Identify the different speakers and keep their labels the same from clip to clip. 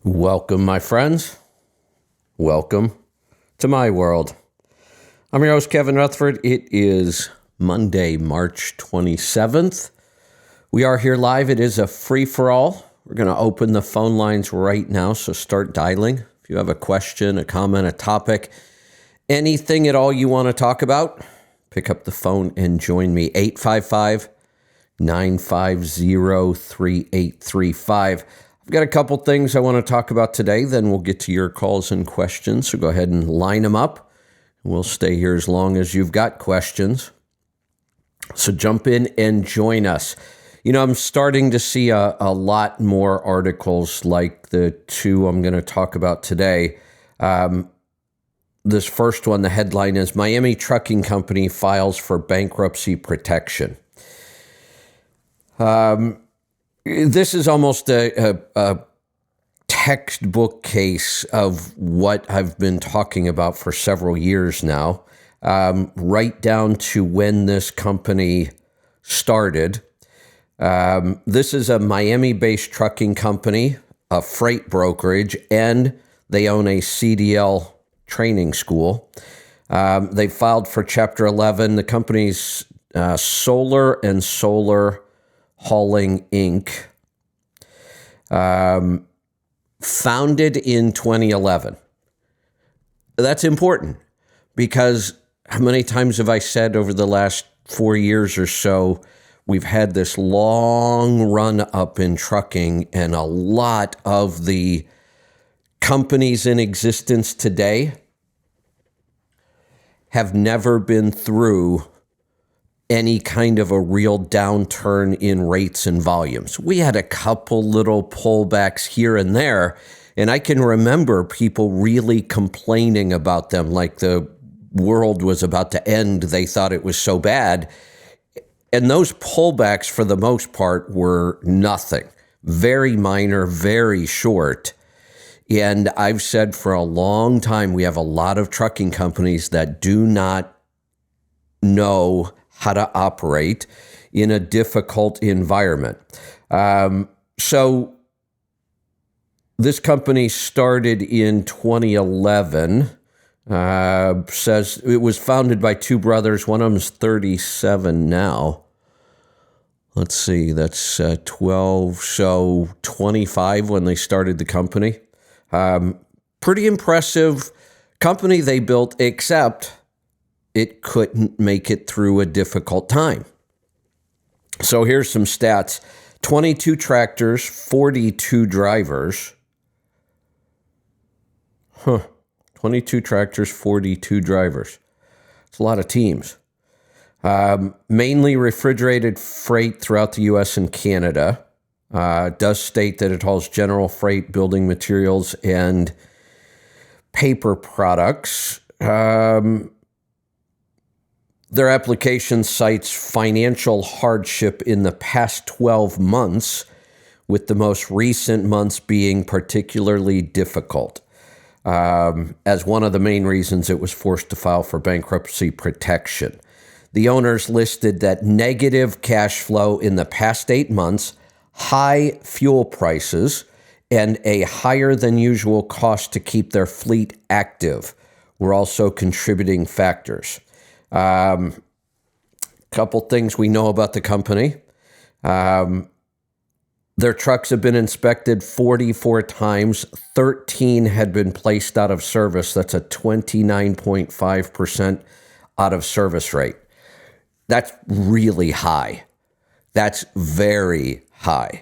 Speaker 1: Welcome, my friends. Welcome to my world. I'm your host, Kevin Rutherford. It is Monday, March 27th. We are here live. It is a free-for-all. We're going to open the phone lines right now, so start dialing. If you have a question, a comment, a topic, anything at all you want to talk about, pick up the phone and join me. 855-950-3835. I've got a couple things I want to talk about today, then we'll get to your calls and questions. So go ahead and line them up. We'll stay here as long as you've got questions. So jump in and join us. You know, I'm starting to see a lot more articles like the two I'm going to talk about today. This first one, the headline is Miami Trucking Company Files for Bankruptcy Protection. This is almost a textbook case of what I've been talking about for several years now, right down to when this company started. This is a Miami-based trucking company, a freight brokerage, and they own a CDL training school. They filed for Chapter 11. The company's Solar and Solar Hauling, Inc., founded in 2011. That's important because how many times have I said over the last 4 years or so, we've had this long run up in trucking, and a lot of the companies in existence today have never been through any kind of a real downturn in rates and volumes. We had a couple little pullbacks here and there, and I can remember people really complaining about them like the world was about to end. They thought it was so bad. And those pullbacks, for the most part, were nothing. Very minor, very short. And I've said for a long time, we have a lot of trucking companies that do not know how to operate in a difficult environment. So this company started in 2011. Says it was founded by two brothers. One of them is 37 now. Let's see, that's 12, so 25 when they started the company. Pretty impressive company they built, except it couldn't make it through a difficult time. So here's some stats. 22 tractors, 42 drivers. 22 tractors, 42 drivers. It's a lot of teams. Mainly refrigerated freight throughout the U.S. and Canada. Does state that it hauls general freight, building materials, and paper products. Their application cites financial hardship in the past 12 months, with the most recent months being particularly difficult. As one of the main reasons it was forced to file for bankruptcy protection. The owners listed that negative cash flow in the past 8 months, high fuel prices, and a higher than usual cost to keep their fleet active were also contributing factors. Couple things we know about the company. Their trucks have been inspected 44 times. 13 had been placed out of service. That's a 29.5% out of service rate. That's really high. That's very high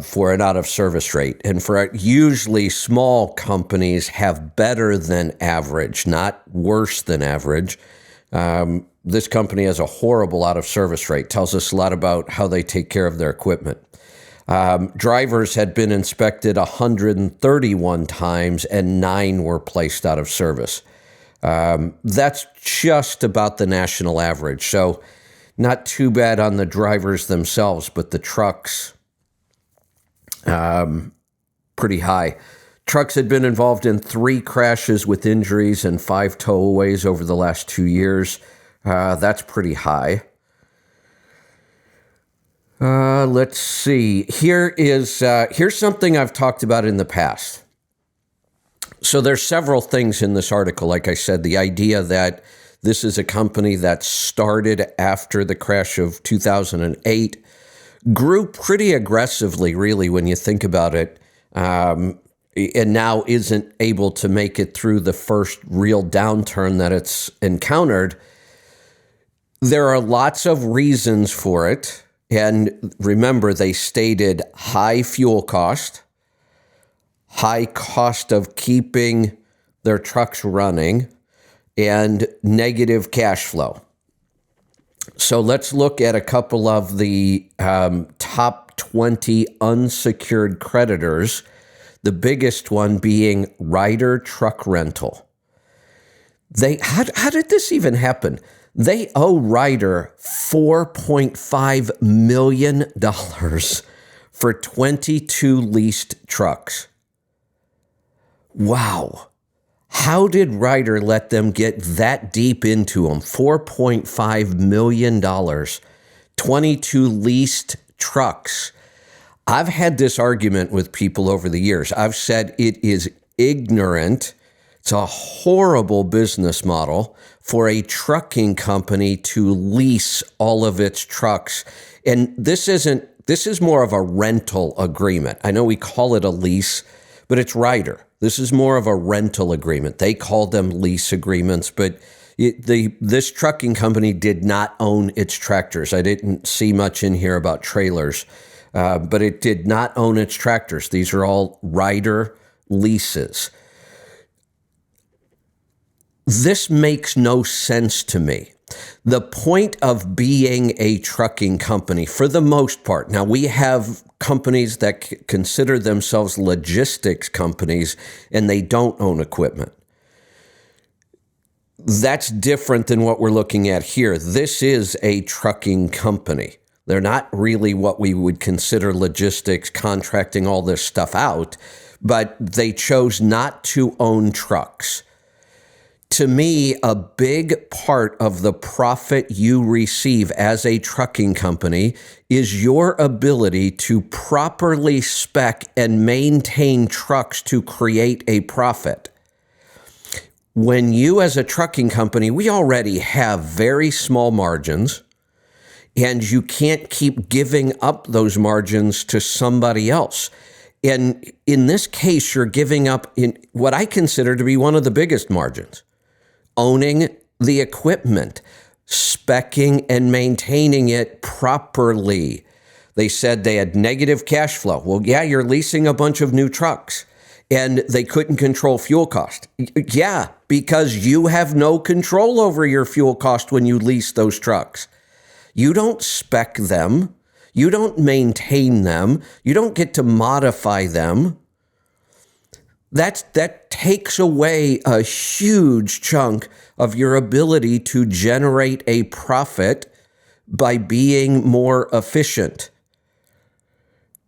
Speaker 1: for an out of service rate. And for usually small companies have better than average, not worse than average. This company has a horrible out of service rate. Tells us a lot about how they take care of their equipment. Drivers had been inspected 131 times and 9 were placed out of service. That's just about the national average. So not too bad on the drivers themselves, but the trucks, pretty high. Trucks had been involved in 3 crashes with injuries and 5 towaways over the last 2 years. That's pretty high. Let's see. Here's something I've talked about in the past. So there's several things in this article. Like I said, the idea that this is a company that started after the crash of 2008, grew pretty aggressively, really, when you think about it, and now isn't able to make it through the first real downturn that it's encountered. There are lots of reasons for it. And remember, they stated high fuel cost, high cost of keeping their trucks running, and negative cash flow. So let's look at a couple of the top 20 unsecured creditors, the biggest one being Ryder Truck Rental. How did this even happen? They owe Ryder $4.5 million for 22 leased trucks. Wow. How did Ryder let them get that deep into them? $4.5 million, 22 leased trucks. I've had this argument with people over the years. I've said it is ignorant. It's a horrible business model for a trucking company to lease all of its trucks. And this is more of a rental agreement. I know we call it a lease, but it's Ryder. This is more of a rental agreement. They call them lease agreements, but this trucking company did not own its tractors. I didn't see much in here about trailers, but it did not own its tractors. These are all Ryder leases. This makes no sense to me. The point of being a trucking company, for the most part, now we have companies that consider themselves logistics companies and they don't own equipment. That's different than what we're looking at here. This is a trucking company. They're not really what we would consider logistics, contracting all this stuff out, but they chose not to own trucks. To me, a big part of the profit you receive as a trucking company is your ability to properly spec and maintain trucks to create a profit. When you, as a trucking company, we already have very small margins, and you can't keep giving up those margins to somebody else. And in this case, you're giving up in what I consider to be one of the biggest margins. Owning the equipment, speccing and maintaining it properly. They said they had negative cash flow. Well, yeah, you're leasing a bunch of new trucks and they couldn't control fuel cost. Yeah, because you have no control over your fuel cost when you lease those trucks. You don't spec them. You don't maintain them. You don't get to modify them. That takes away a huge chunk of your ability to generate a profit by being more efficient.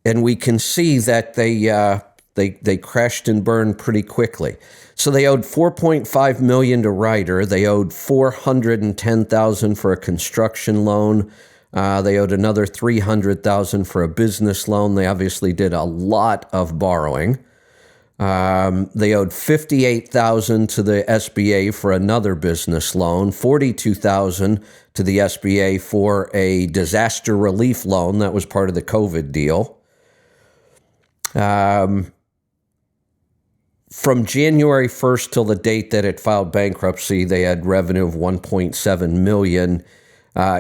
Speaker 1: And we can see that they crashed and burned pretty quickly. So they owed $4.5 million to Ryder. They owed $410,000 for a construction loan. They owed another $300,000 for a business loan. They obviously did a lot of borrowing. They owed $58,000 to the SBA for another business loan, $42,000 to the SBA for a disaster relief loan that was part of the COVID deal. From January 1st till the date that it filed bankruptcy, they had revenue of $1.7 million.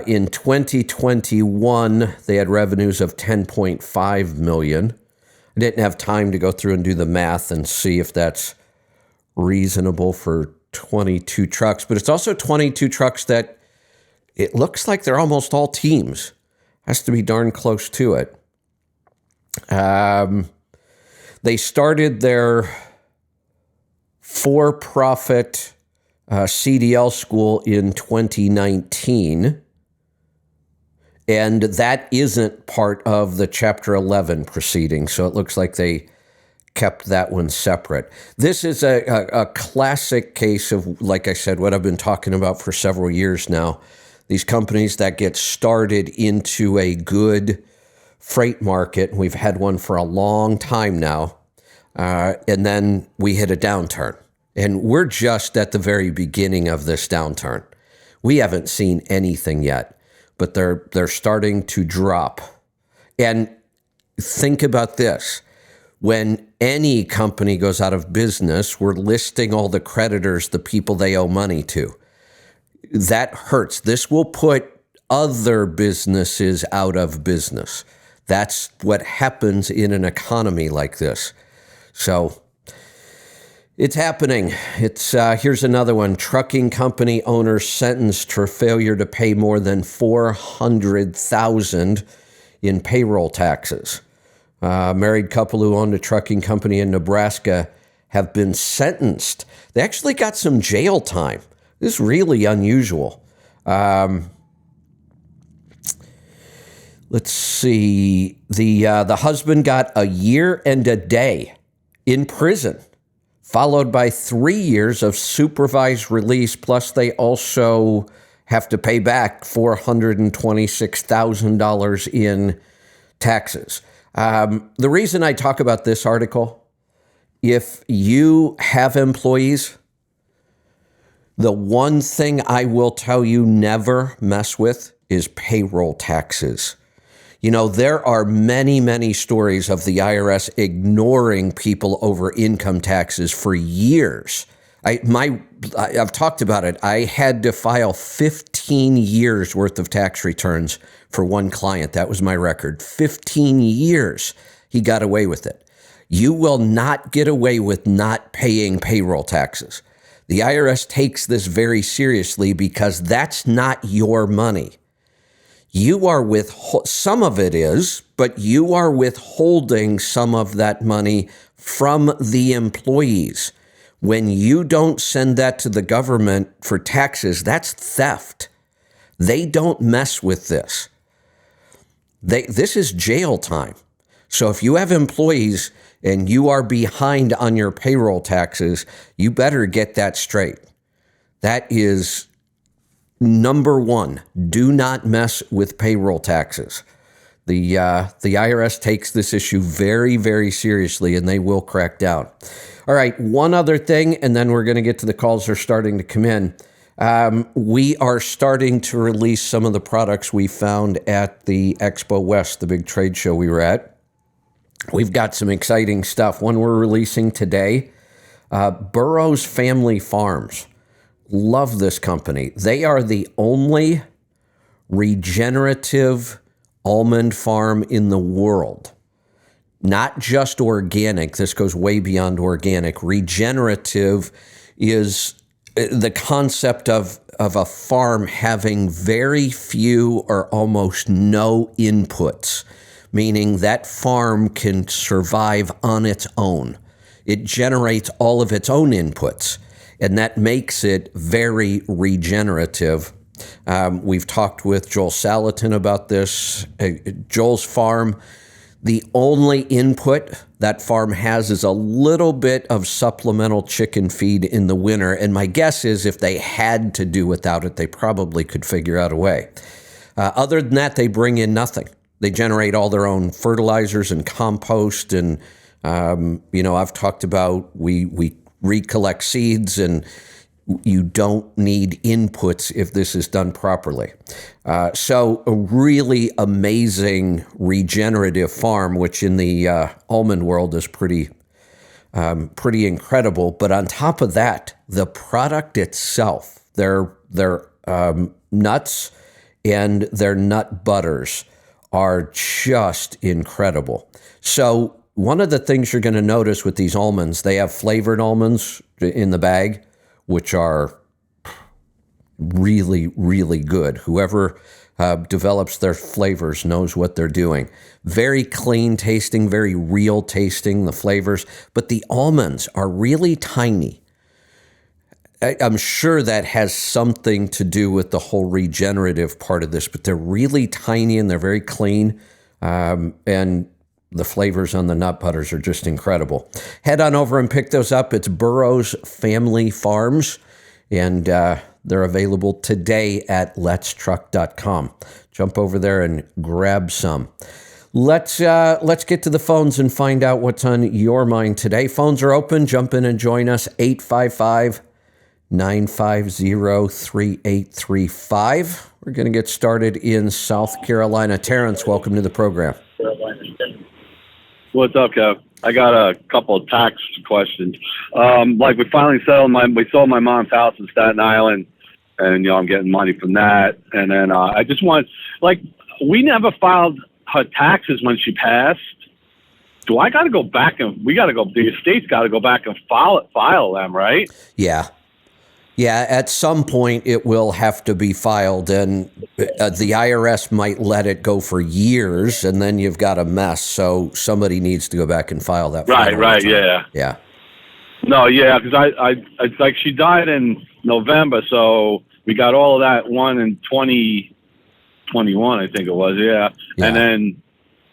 Speaker 1: In 2021, they had revenues of $10.5 million. I didn't have time to go through and do the math and see if that's reasonable for 22 trucks, but it's also 22 trucks that it looks like they're almost all teams. Has to be darn close to it. They started their for-profit CDL school in 2019. And that isn't part of the Chapter 11 proceeding, so it looks like they kept that one separate. This is a classic case of, like I said, what I've been talking about for several years now. These companies that get started into a good freight market. We've had one for a long time now. And then we hit a downturn. And we're just at the very beginning of this downturn. We haven't seen anything yet, but they're starting to drop. And think about this. When any company goes out of business, we're listing all the creditors, the people they owe money to. That hurts. This will put other businesses out of business. That's what happens in an economy like this. So it's happening. Here's another one. Trucking company owner sentenced for failure to pay more than $400,000 in payroll taxes. Married couple who owned a trucking company in Nebraska have been sentenced. They actually got some jail time. This is really unusual. Let's see. The husband got a year and a day in prison, followed by 3 years of supervised release. Plus, they also have to pay back $426,000 in taxes. The reason I talk about this article, if you have employees, the one thing I will tell you never mess with is payroll taxes. You know, there are many, many stories of the IRS ignoring people over income taxes for years. I've talked about it. I had to file 15 years worth of tax returns for one client. That was my record. 15 years. He got away with it. You will not get away with not paying payroll taxes. The IRS takes this very seriously because that's not your money. You are some of it is, but you are withholding some of that money from the employees. When you don't send that to the government for taxes, that's theft. They don't mess with this. This is jail time. So if you have employees and you are behind on your payroll taxes, you better get that straight. That is number one. Do not mess with payroll taxes. The IRS takes this issue very, very seriously, and they will crack down. All right, one other thing, and then we're going to get to the calls that are starting to come in. We are starting to release some of the products we found at the Expo West, the big trade show we were at. We've got some exciting stuff. One we're releasing today, Burroughs Family Farms. Love this company. They are the only regenerative almond farm in the world. Not just organic. This goes way beyond organic. Regenerative is the concept of a farm having very few or almost no inputs, meaning that farm can survive on its own. It generates all of its own inputs, and that makes it very regenerative. We've talked with Joel Salatin about this. Joel's farm, the only input that farm has is a little bit of supplemental chicken feed in the winter. And my guess is if they had to do without it, they probably could figure out a way. Other than that, they bring in nothing. They generate all their own fertilizers and compost. And, I've talked about we recollect seeds, and you don't need inputs if this is done properly. So a really amazing regenerative farm, which in the almond world is pretty incredible. But on top of that, the product itself, their nuts and their nut butters are just incredible. So one of the things you're going to notice with these almonds, they have flavored almonds in the bag, which are really, really good. Whoever develops their flavors knows what they're doing. Very clean tasting, very real tasting, the flavors. But the almonds are really tiny. I'm sure that has something to do with the whole regenerative part of this, but they're really tiny and they're very clean. And the flavors on the nut butters are just incredible. Head on over and pick those up. It's Burroughs Family Farms, and they're available today at letstruck.com. Jump over there and grab some. Let's get to the phones and find out what's on your mind today. Phones are open. Jump in and join us. 855-950-3835. We're going to get started in South Carolina. Terrence, welcome to the program.
Speaker 2: What's up, Kev? I got a couple of tax questions. We finally we sold my mom's house in Staten Island, and I'm getting money from that. And then I just want, we never filed her taxes when she passed. Do I got to go back and the estate's got to go back and file them, right?
Speaker 1: Yeah. Yeah, at some point it will have to be filed, and the IRS might let it go for years, and then you've got a mess. So somebody needs to go back and file that.
Speaker 2: Right, yeah.
Speaker 1: Yeah.
Speaker 2: No, yeah, because I she died in November, so we got all of that one in 2021, I think it was, yeah. And then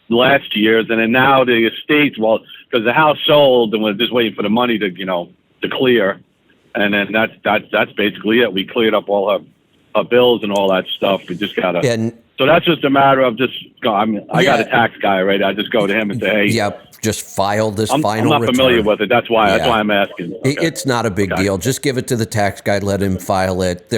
Speaker 2: last year's, and then now the estates, because the house sold, and we're just waiting for the money to, to clear. And then that's basically it. We cleared up all her bills and all that stuff. We just gotta. So that's just a matter of I got a tax guy, right? I just go to him and say, hey.
Speaker 1: Yep, just file this final return.
Speaker 2: I'm not familiar with it. That's why I'm asking. Okay.
Speaker 1: It's not a big deal. Just give it to the tax guy. Let him file it.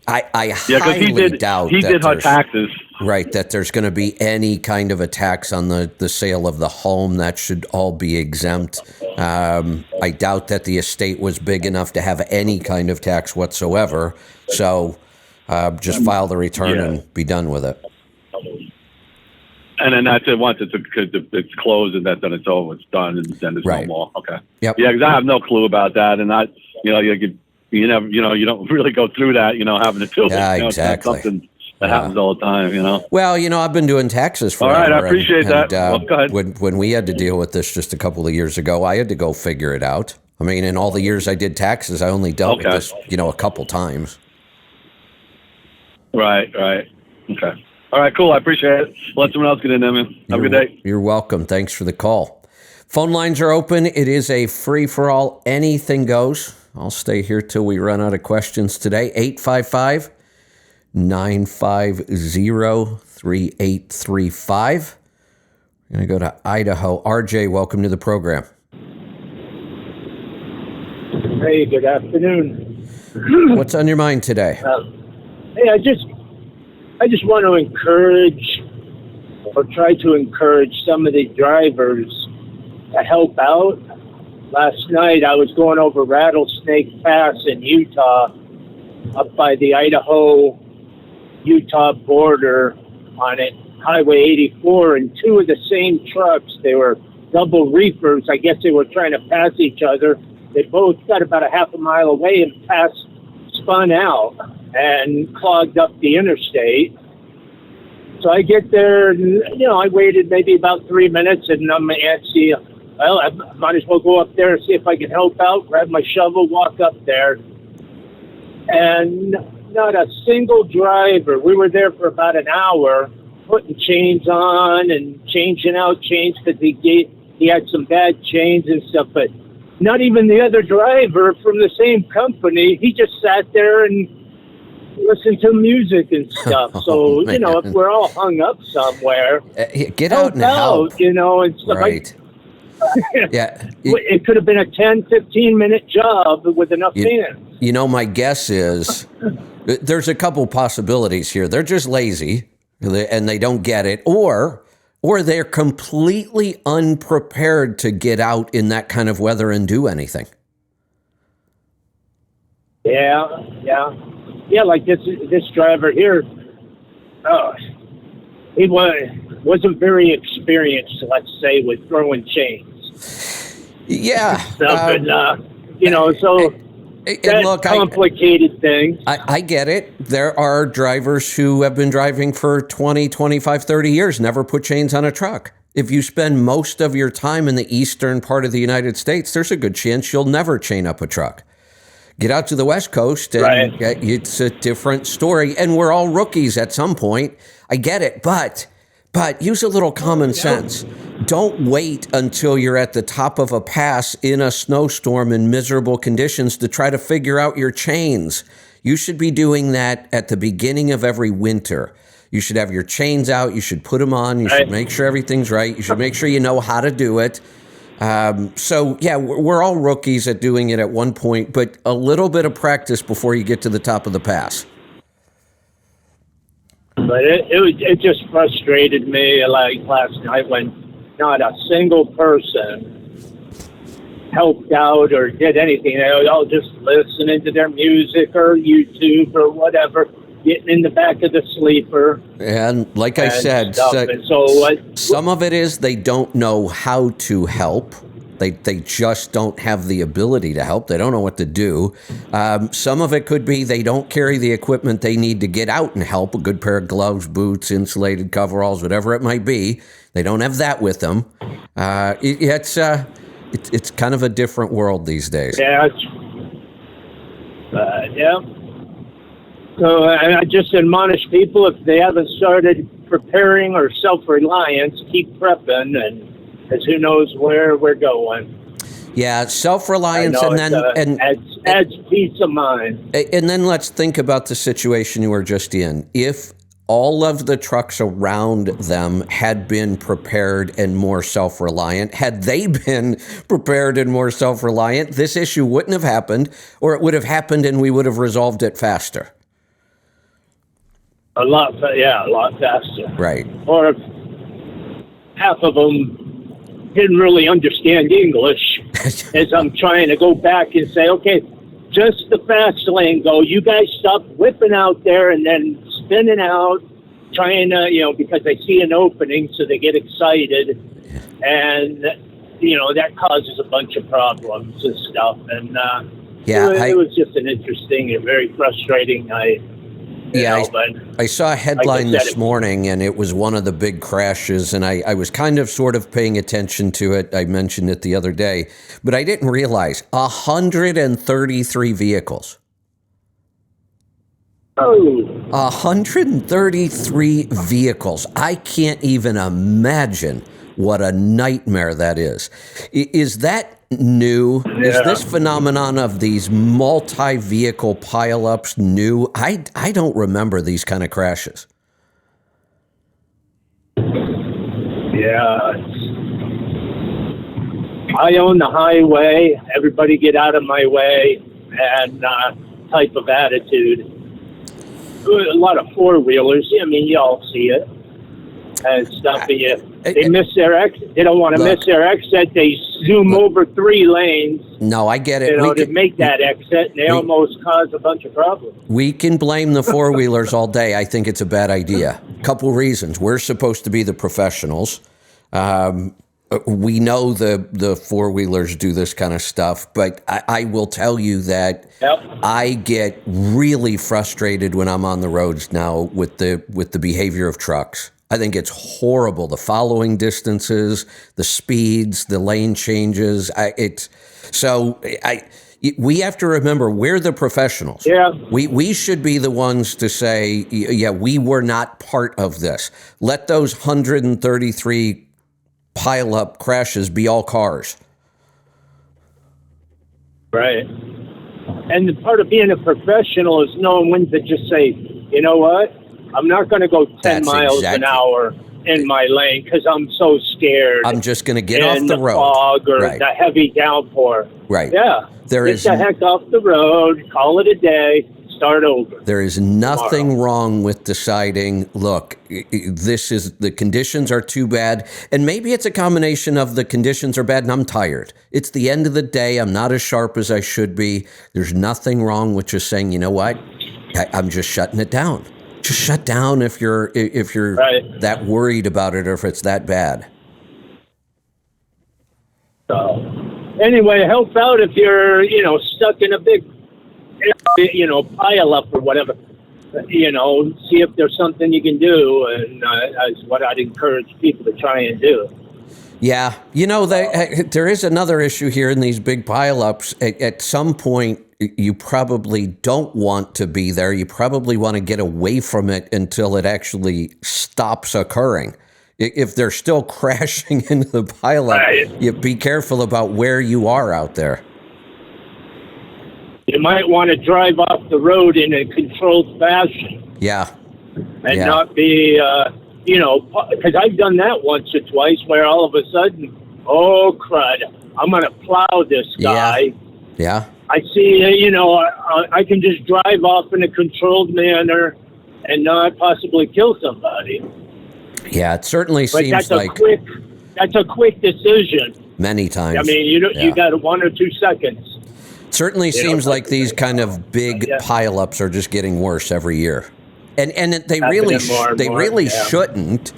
Speaker 1: I highly doubt
Speaker 2: he did her taxes.
Speaker 1: Right, that there's going to be any kind of a tax on the sale of the home. That should all be exempt. I doubt that the estate was big enough to have any kind of tax whatsoever. So just file the return and be done with it.
Speaker 2: And then that's it. Once it's closed and then it's over, it's done, and then there's no more. Okay.
Speaker 1: Yep.
Speaker 2: Yeah, because I have no clue about that, and you never, you don't really go through that, having to do it.
Speaker 1: Yeah, exactly.
Speaker 2: Something that happens all the time,
Speaker 1: Well, I've been doing taxes forever.
Speaker 2: All right, I appreciate that.
Speaker 1: Go ahead.
Speaker 2: When
Speaker 1: we had to deal with this just a couple of years ago, I had to go figure it out. I mean, in all the years I did taxes, I only dealt with this, a couple times.
Speaker 2: Right. Okay. All right, cool. I appreciate it. Let someone else get in there, man. Have a good day.
Speaker 1: You're welcome. Thanks for the call. Phone lines are open. It is a free-for-all. Anything goes. I'll stay here till we run out of questions today. 855-950-3835. I'm going to go to Idaho. RJ, welcome to the program.
Speaker 3: Hey, good afternoon.
Speaker 1: What's on your mind today?
Speaker 3: Hey, I just want to encourage or try to encourage some of the drivers to help out. Last night I was going over Rattlesnake Pass in Utah, up by the Idaho-Utah border on it, Highway 84, and two of the same trucks, they were double reefers. I guess they were trying to pass each other. They both got about a half a mile away and spun out and clogged up the interstate. So I get there, and, I waited maybe about 3 minutes, and I'm antsy. Well, I might as well go up there and see if I can help out, grab my shovel, walk up there. And not a single driver. We were there for about an hour, putting chains on and changing out chains because he had some bad chains and stuff. But not even the other driver from the same company. He just sat there and listened to music and stuff. So, if we're all hung up somewhere,
Speaker 1: get out and help.
Speaker 3: And stuff.
Speaker 1: Right. Yeah.
Speaker 3: It could have been a 10, 15-minute job with enough hands.
Speaker 1: My guess is there's a couple possibilities here. They're just lazy and they don't get it, or they're completely unprepared to get out in that kind of weather and do anything.
Speaker 3: Yeah, like this driver here, he wasn't very experienced, let's say, with throwing chains.
Speaker 1: Yeah.
Speaker 3: So that's
Speaker 1: look,
Speaker 3: complicated thing.
Speaker 1: I get it. There are drivers who have been driving for 20, 25, 30 years, never put chains on a truck. If you spend most of your time in the eastern part of the United States, there's a good chance you'll never chain up a truck. Get out to the West Coast, and it's a different story. And we're all rookies at some point. I get it, but use a little common sense. Don't wait until you're at the top of a pass in a snowstorm in miserable conditions to try to figure out your chains. You should be doing that at the beginning of every winter. You should have your chains out. You should put them on. You should make sure everything's right. You should make sure you know how to do it. So, yeah, we're all rookies at doing it at one point, but a little bit of practice before you get to the top of the pass.
Speaker 3: But it just frustrated me, like last night when not a single person helped out or did anything. They were all just listening to their music or YouTube or whatever, getting in the back of the sleeper.
Speaker 1: And like I said, some of it is they don't know how to help. They just don't have the ability to help. They don't know what to do. Some of it could be they don't carry the equipment they need to get out and help, a good pair of gloves, boots, insulated coveralls, whatever it might be. They don't have that with them. It's kind of a different world these days.
Speaker 3: Yeah. Yeah. So I just admonish people, if they haven't started preparing or self-reliance, keep prepping, and as who knows where we're going.
Speaker 1: Yeah, self-reliance, and then
Speaker 3: adds peace of mind.
Speaker 1: And then let's think about the situation you were just in. If all of the trucks around them had been prepared and more self-reliant, had they been prepared and more self-reliant, this issue wouldn't have happened, or it would have happened and we would have resolved it faster.
Speaker 3: A lot faster.
Speaker 1: Right.
Speaker 3: Or if half of them didn't really understand English, as I'm trying to go back and say, okay, just the fast lane go. You guys stop whipping out there and then spinning out, trying to, because they see an opening, so they get excited, and that causes a bunch of problems and stuff. And it was just an interesting and very frustrating night. I saw a headline
Speaker 1: this morning, and it was one of the big crashes, and I was kind of sort of paying attention to it. I mentioned it the other day, but I didn't realize 133 vehicles. 133 vehicles. I can't even imagine what a nightmare that is. Is that new? Yeah. Is this phenomenon of these multi-vehicle pileups new? I don't remember these kind of crashes.
Speaker 3: Yeah. I own the highway. Everybody get out of my way, and type of attitude. A lot of four-wheelers. I mean, you all see it and stuff. They miss their exit. They don't want to miss their exit. They zoom over 3 lanes.
Speaker 1: No, I get it.
Speaker 3: To make that exit, and they almost cause a bunch of problems.
Speaker 1: We can blame the four-wheelers all day. I think it's a bad idea. Couple reasons. We're supposed to be the professionals. We know the four-wheelers do this kind of stuff, but I will tell you that I get really frustrated when I'm on the roads now with the behavior of trucks. I think it's horrible. The following distances, the speeds, the lane changes. We have to remember we're the professionals.
Speaker 3: Yeah.
Speaker 1: We should be the ones to say, we were not part of this. Let those 133 pile-up crashes be all cars.
Speaker 3: Right. And the part of being a professional is knowing when to just say, you know what? I'm not going to go 10 miles an hour in my lane because I'm so scared.
Speaker 1: I'm just going to get off the road.
Speaker 3: Fog or the heavy downpour.
Speaker 1: Right.
Speaker 3: Yeah. Get the heck off the road, call it a day, start over.
Speaker 1: There is nothing wrong with deciding, look, the conditions are too bad. And maybe it's a combination of the conditions are bad and I'm tired. It's the end of the day. I'm not as sharp as I should be. There's nothing wrong with just saying, you know what? I'm just shutting it down. Just shut down if you're that worried about it or if it's that bad.
Speaker 3: So anyway, help out if you're, stuck in a big, pile up or whatever. See if there's something you can do, and that's what I'd encourage people to try and do.
Speaker 1: Yeah, there is another issue here in these big pileups. At some point, you probably don't want to be there. You probably want to get away from it until it actually stops occurring. If they're still crashing into the pileup, you be careful about where you are out there.
Speaker 3: You might want to drive off the road in a controlled fashion.
Speaker 1: Yeah.
Speaker 3: and
Speaker 1: Yeah.
Speaker 3: not be, because I've done that once or twice where all of a sudden, oh crud, I'm going to plow this guy.
Speaker 1: Yeah.
Speaker 3: I see, I can just drive off in a controlled manner and not possibly kill somebody.
Speaker 1: Yeah, it certainly
Speaker 3: But
Speaker 1: seems like
Speaker 3: that's a quick decision.
Speaker 1: many times.
Speaker 3: I mean, you got 1 or 2 seconds.
Speaker 1: Certainly seems like these kind of big
Speaker 3: Yeah.
Speaker 1: pileups are just getting worse every year, and they really
Speaker 3: more and more, yeah.
Speaker 1: shouldn't,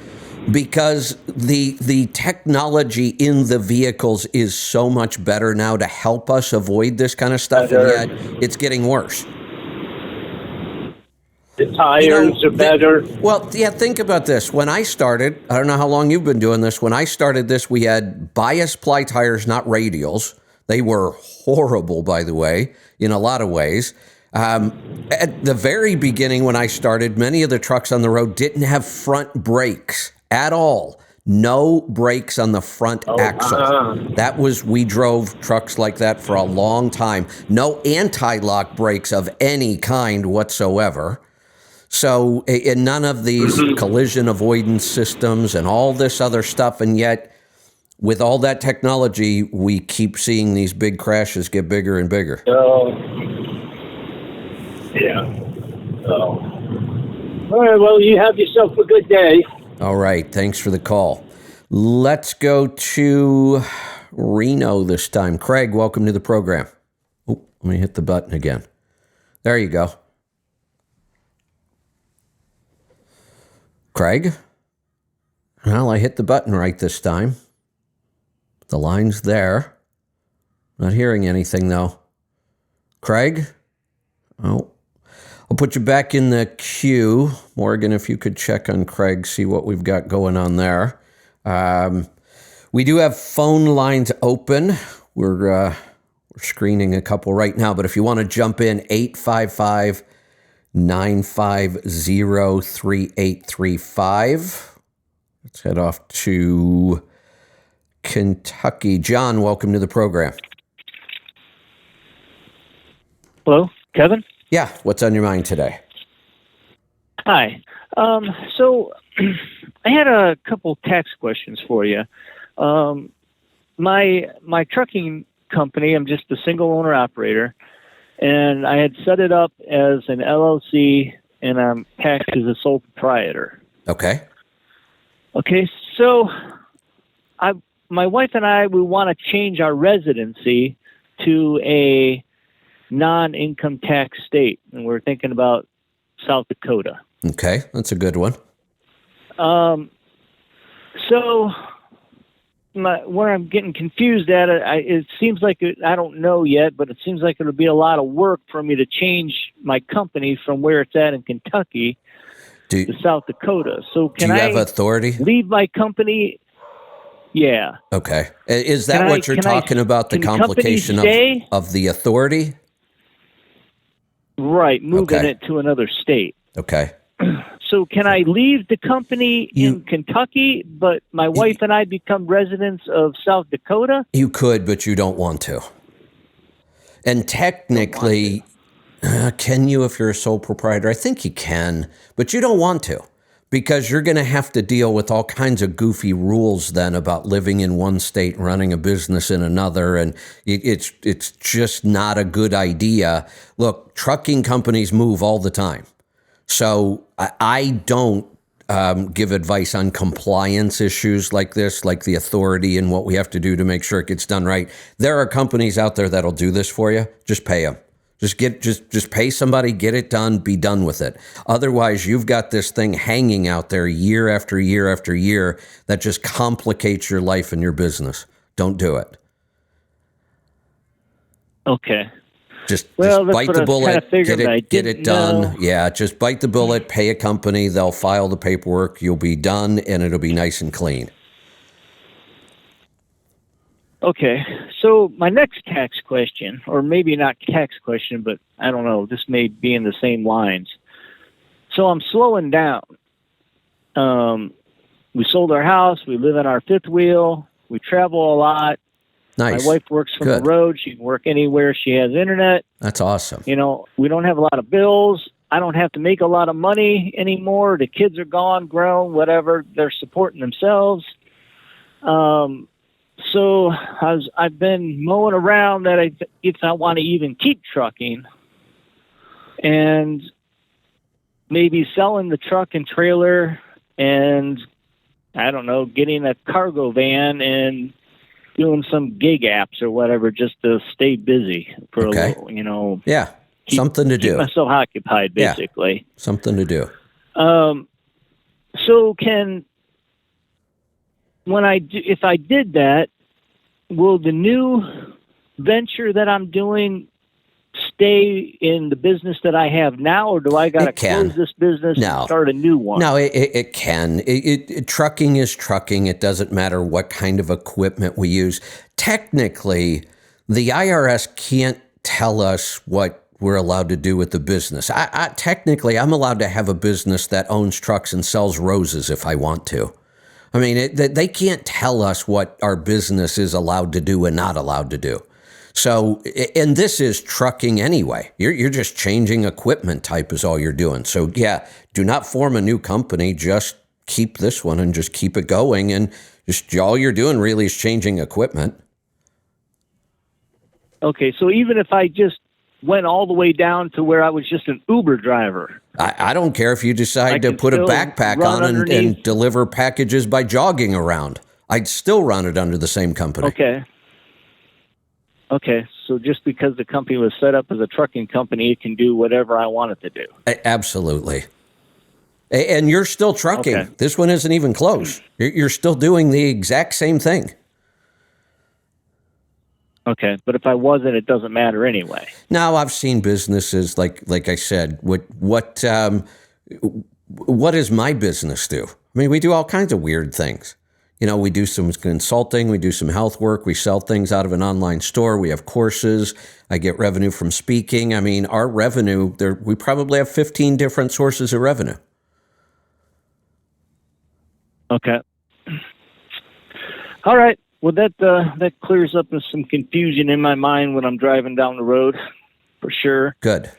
Speaker 1: because the technology in the vehicles is so much better now to help us avoid this kind of stuff,
Speaker 3: Better.
Speaker 1: and yet it's getting worse.
Speaker 3: The tires are better.
Speaker 1: Well, yeah, think about this. When I started, I don't know how long you've been doing this. When I started this, we had bias ply tires, not radials. They were horrible, by the way, in a lot of ways. At the very beginning, when I started, many of the trucks on the road didn't have front brakes at all. No brakes on the front axle. We drove trucks like that for a long time. No anti-lock brakes of any kind whatsoever. So, and none of these collision avoidance systems and all this other stuff. And yet, with all that technology, we keep seeing these big crashes get bigger and bigger.
Speaker 3: Yeah. All right, well, you have yourself a good day.
Speaker 1: All right. Thanks for the call. Let's go to Reno this time. Craig, welcome to the program. Oh, let me hit the button again. There you go. Craig? Well, I hit the button right this time. The line's there. Not hearing anything, though. Craig? Oh, I'll put you back in the queue. Morgan, if you could check on Craig, see what we've got going on there. We do have phone lines open. We're screening a couple right now, but if you want to jump in, 855-950-3835. Let's head off to Kentucky. John, welcome to the program.
Speaker 4: Hello, Kevin?
Speaker 1: Yeah, what's on your mind today?
Speaker 4: Hi. So I had a couple tax questions for you. My trucking company, I'm just a single owner operator, and I had set it up as an LLC, and I'm taxed as a sole proprietor.
Speaker 1: Okay.
Speaker 4: Okay, so my wife and I, we want to change our residency to a non-income tax state, and we're thinking about South Dakota.
Speaker 1: Okay, that's a good one.
Speaker 4: So where I'm getting confused at, it seems like I don't know yet, but it seems like it'll be a lot of work for me to change my company from where it's at in Kentucky to South Dakota. So can I
Speaker 1: have authority?
Speaker 4: Leave my company? Yeah.
Speaker 1: Okay. Is that what you're talking about, the complication of the authority?
Speaker 4: Right, moving it to another state.
Speaker 1: Okay.
Speaker 4: So can I leave the company in Kentucky, but my wife and I become residents of South Dakota?
Speaker 1: You could, but you don't want to. And technically, can you if you're a sole proprietor? I think you can, but you don't want to, because you're going to have to deal with all kinds of goofy rules then about living in one state, running a business in another, and it's just not a good idea. Look, trucking companies move all the time. So I don't give advice on compliance issues like this, like the authority and what we have to do to make sure it gets done right. There are companies out there that'll do this for you. Just pay them. Just pay somebody, get it done, be done with it. Otherwise, you've got this thing hanging out there year after year after year that just complicates your life and your business. Don't do it.
Speaker 4: Okay.
Speaker 1: Just bite the bullet, get it done.
Speaker 4: Know.
Speaker 1: Yeah, just bite the bullet, pay a company, they'll file the paperwork, you'll be done, and it'll be nice and clean.
Speaker 4: Okay, so my next tax question, or maybe not tax question, but I don't know, this may be in the same lines. So I'm slowing down. We sold our house, we live in our fifth wheel, we travel a lot.
Speaker 1: Nice.
Speaker 4: My wife works from the road. She can work anywhere. She has internet.
Speaker 1: That's awesome.
Speaker 4: You know, we don't have a lot of bills. I don't have to make a lot of money anymore. The kids are gone, grown, whatever. They're supporting themselves. So I've been mowing around that if I want to even keep trucking, and maybe selling the truck and trailer, and I don't know, getting a cargo van and doing some gig apps or whatever just to stay busy for a little, you know.
Speaker 1: Yeah, something to do.
Speaker 4: Keep myself occupied, basically.
Speaker 1: Yeah, something to do.
Speaker 4: So if I did that, will the new venture that I'm doing stay in the business that I have now, or do I got to close this business and start a new one?
Speaker 1: No, it can. Trucking is trucking. It doesn't matter what kind of equipment we use. Technically, the IRS can't tell us what we're allowed to do with the business. Technically, I'm allowed to have a business that owns trucks and sells roses if I want to. I mean, they can't tell us what our business is allowed to do and not allowed to do. So, and this is trucking anyway. You're just changing equipment type is all you're doing. So yeah, do not form a new company. Just keep this one and just keep it going. And just all you're doing really is changing equipment.
Speaker 4: Okay. So even if I just went all the way down to where I was just an Uber driver.
Speaker 1: I don't care if you decide to put a backpack on and deliver packages by jogging around. I'd still run it under the same company.
Speaker 4: Okay, so just because the company was set up as a trucking company, it can do whatever I want it to do.
Speaker 1: Absolutely. And you're still trucking.
Speaker 4: Okay.
Speaker 1: This one isn't even close. You're still doing the exact same thing.
Speaker 4: Okay, but if I wasn't, it doesn't matter anyway.
Speaker 1: Now, I've seen businesses like I said. What does my business do? I mean, we do all kinds of weird things. You know, we do some consulting, we do some health work, we sell things out of an online store, we have courses, I get revenue from speaking. I mean, our revenue, we probably have 15 different sources of revenue.
Speaker 4: Okay. All right. Well, that clears up some confusion in my mind when I'm driving down the road, for sure.
Speaker 1: Good.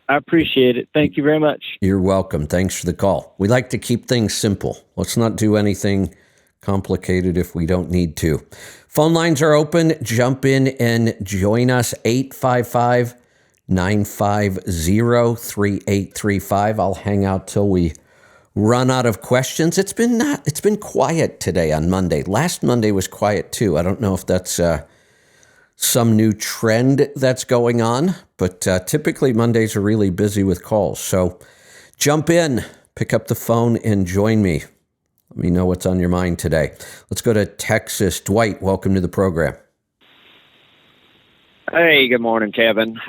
Speaker 4: I appreciate it. Thank you very much.
Speaker 1: You're welcome. Thanks for the call. We like to keep things simple. Let's not do anything complicated if we don't need to. Phone lines are open. Jump in and join us. 855-950-3835. I'll hang out till we run out of questions. It's been quiet today on Monday. Last Monday was quiet too. I don't know if that's some new trend that's going on, but typically Mondays are really busy with calls. So jump in, pick up the phone, and join me. Let me know what's on your mind today. Let's go to Texas. Dwight, welcome to the program.
Speaker 5: Hey, good morning, Kevin.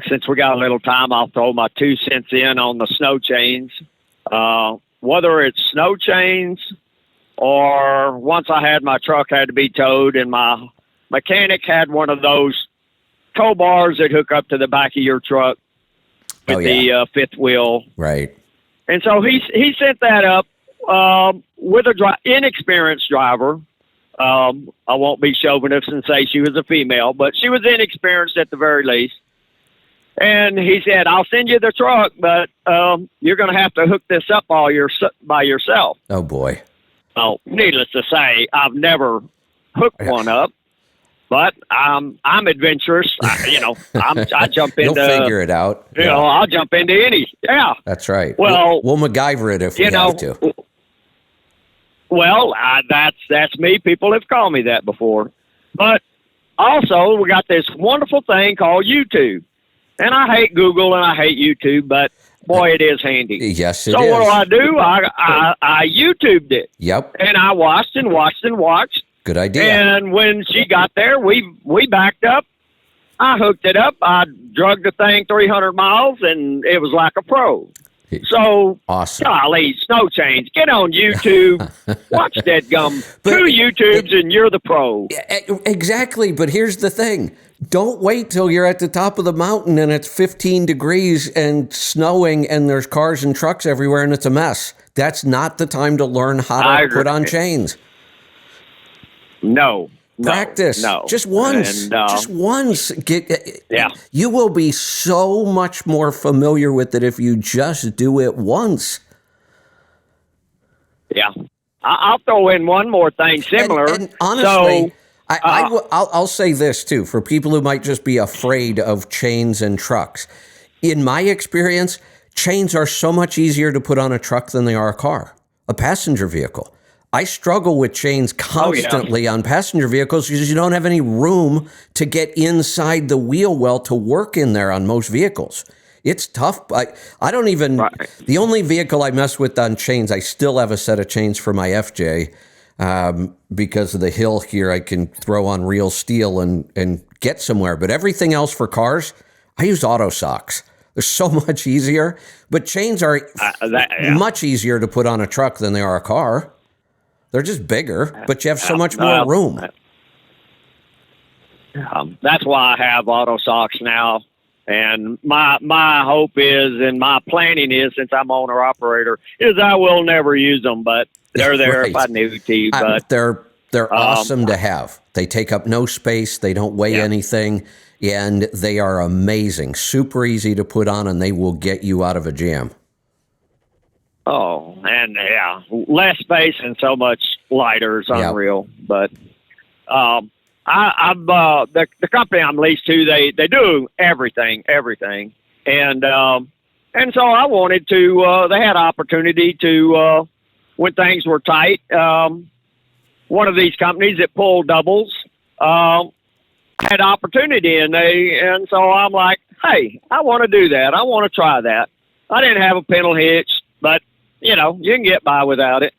Speaker 5: Since we got a little time, I'll throw my 2 cents in on the snow chains. Whether it's snow chains or once I had my truck had to be towed and my mechanic had one of those tow bars that hook up to the back of your truck with the fifth wheel.
Speaker 1: Right.
Speaker 5: And so he sent that up with a inexperienced driver. I won't be chauvinist and say she was a female, but she was inexperienced at the very least. And he said, I'll send you the truck, but you're going to have to hook this up by yourself.
Speaker 1: Oh, boy.
Speaker 5: Well, needless to say, I've never hooked one up. But I'm adventurous. I jump into.
Speaker 1: You'll figure it out.
Speaker 5: You know, I'll jump into any. Yeah,
Speaker 1: that's right.
Speaker 5: Well,
Speaker 1: we'll MacGyver it if we have to.
Speaker 5: Well, that's me. People have called me that before. But also, we got this wonderful thing called YouTube, and I hate Google and I hate YouTube, but boy, it is handy.
Speaker 1: Yes, it is.
Speaker 5: So what do? I YouTubed it.
Speaker 1: Yep.
Speaker 5: And I watched and watched and watched.
Speaker 1: Good idea.
Speaker 5: And when she got there, we backed up. I hooked it up. I drug the thing 300 miles, and it was like a pro. So,
Speaker 1: awesome.
Speaker 5: Golly, snow chains. Get on YouTube. Watch that gum. 2 YouTubes, and you're the pro.
Speaker 1: Exactly, but here's the thing. Don't wait till you're at the top of the mountain and it's 15 degrees and snowing and there's cars and trucks everywhere and it's a mess. That's not the time to learn how to put on chains.
Speaker 5: No.
Speaker 1: Practice.
Speaker 5: No.
Speaker 1: Just once.
Speaker 5: And,
Speaker 1: just once.
Speaker 5: Yeah.
Speaker 1: You will be so much more familiar with it if you just do it once.
Speaker 5: Yeah. I'll throw in one more thing similar.
Speaker 1: And honestly,
Speaker 5: so,
Speaker 1: I'll say this too, for people who might just be afraid of chains and trucks. In my experience, chains are so much easier to put on a truck than they are a car, a passenger vehicle. I struggle with chains constantly on passenger vehicles because you don't have any room to get inside the wheel well to work in there on most vehicles. It's tough. I don't even, the only vehicle I mess with on chains, I still have a set of chains for my FJ because of the hill here. I can throw on real steel and get somewhere. But everything else for cars, I use auto socks. They're so much easier. But chains are much easier to put on a truck than they are a car. They're just bigger, but you have so much more room.
Speaker 5: That's why I have auto socks now. And my hope is, and my planning is, since I'm owner operator, is I will never use them, but they're there if I need to. But
Speaker 1: they're awesome to have. They take up no space. They don't weigh anything, and they are amazing. Super easy to put on, and they will get you out of a jam.
Speaker 5: Oh, and less space and so much lighter is unreal. But the company I'm leased to, they do everything, and so I wanted to. They had opportunity to when things were tight. One of these companies that pulled doubles had opportunity, and so I'm like, hey, I want to do that. I want to try that. I didn't have a pedal hitch, but you can get by without it.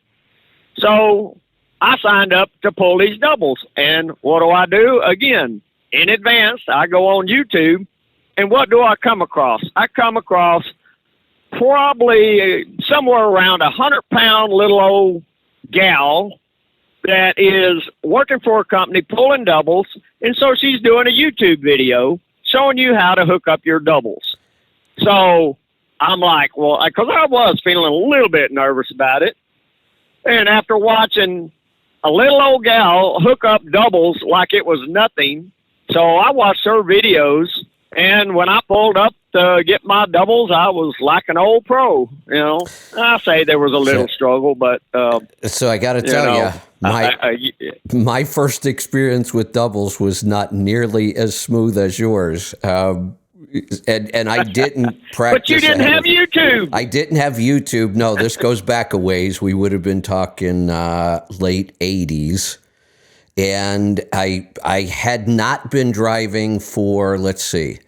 Speaker 5: So I signed up to pull these doubles. And what do? Again, in advance, I go on YouTube, and what do I come across? I come across probably somewhere around 100-pound little old gal that is working for a company pulling doubles, and so she's doing a YouTube video showing you how to hook up your doubles. So I'm like, well, because I was feeling a little bit nervous about it. And after watching a little old gal hook up doubles like it was nothing, so I watched her videos, and when I pulled up to get my doubles, I was like an old pro. I say there was a little struggle, but
Speaker 1: so I got to tell you, my first experience with doubles was not nearly as smooth as yours. And I didn't practice.
Speaker 5: But you didn't have YouTube.
Speaker 1: I didn't have YouTube. No, this goes back a ways. We would have been talking late 80s. And I had not been driving for, let's see,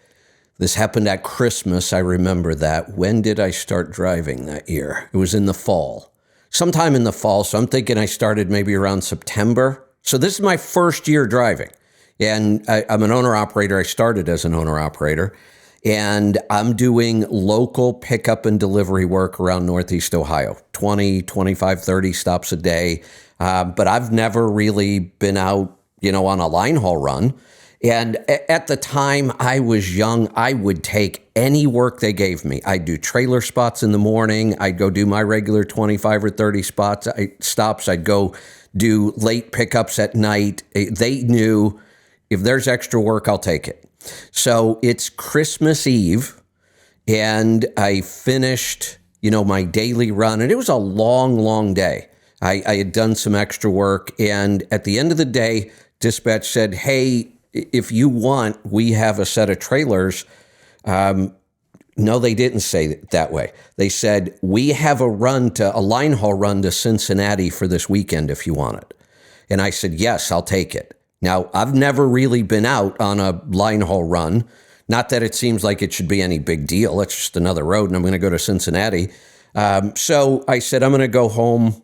Speaker 1: this happened at Christmas. I remember that. When did I start driving that year? It was in the fall. Sometime in the fall. So I'm thinking I started maybe around September. So this is my first year driving. And I'm an owner-operator. I started as an owner-operator. And I'm doing local pickup and delivery work around Northeast Ohio, 20, 25, 30 stops a day. But I've never really been out, on a line haul run. And at the time I was young, I would take any work they gave me. I'd do trailer spots in the morning. I'd go do my regular 25 or 30 stops. I'd go do late pickups at night. They knew if there's extra work, I'll take it. So it's Christmas Eve, and I finished, my daily run, and it was a long, long day. I had done some extra work, and at the end of the day, dispatch said, hey, if you want, we have a set of trailers. No, they didn't say it that way. They said, we have a line haul run to Cincinnati for this weekend if you want it. And I said, yes, I'll take it. Now, I've never really been out on a line haul run. Not that it seems like it should be any big deal. It's just another road, and I'm going to go to Cincinnati. So I said, I'm going to go home,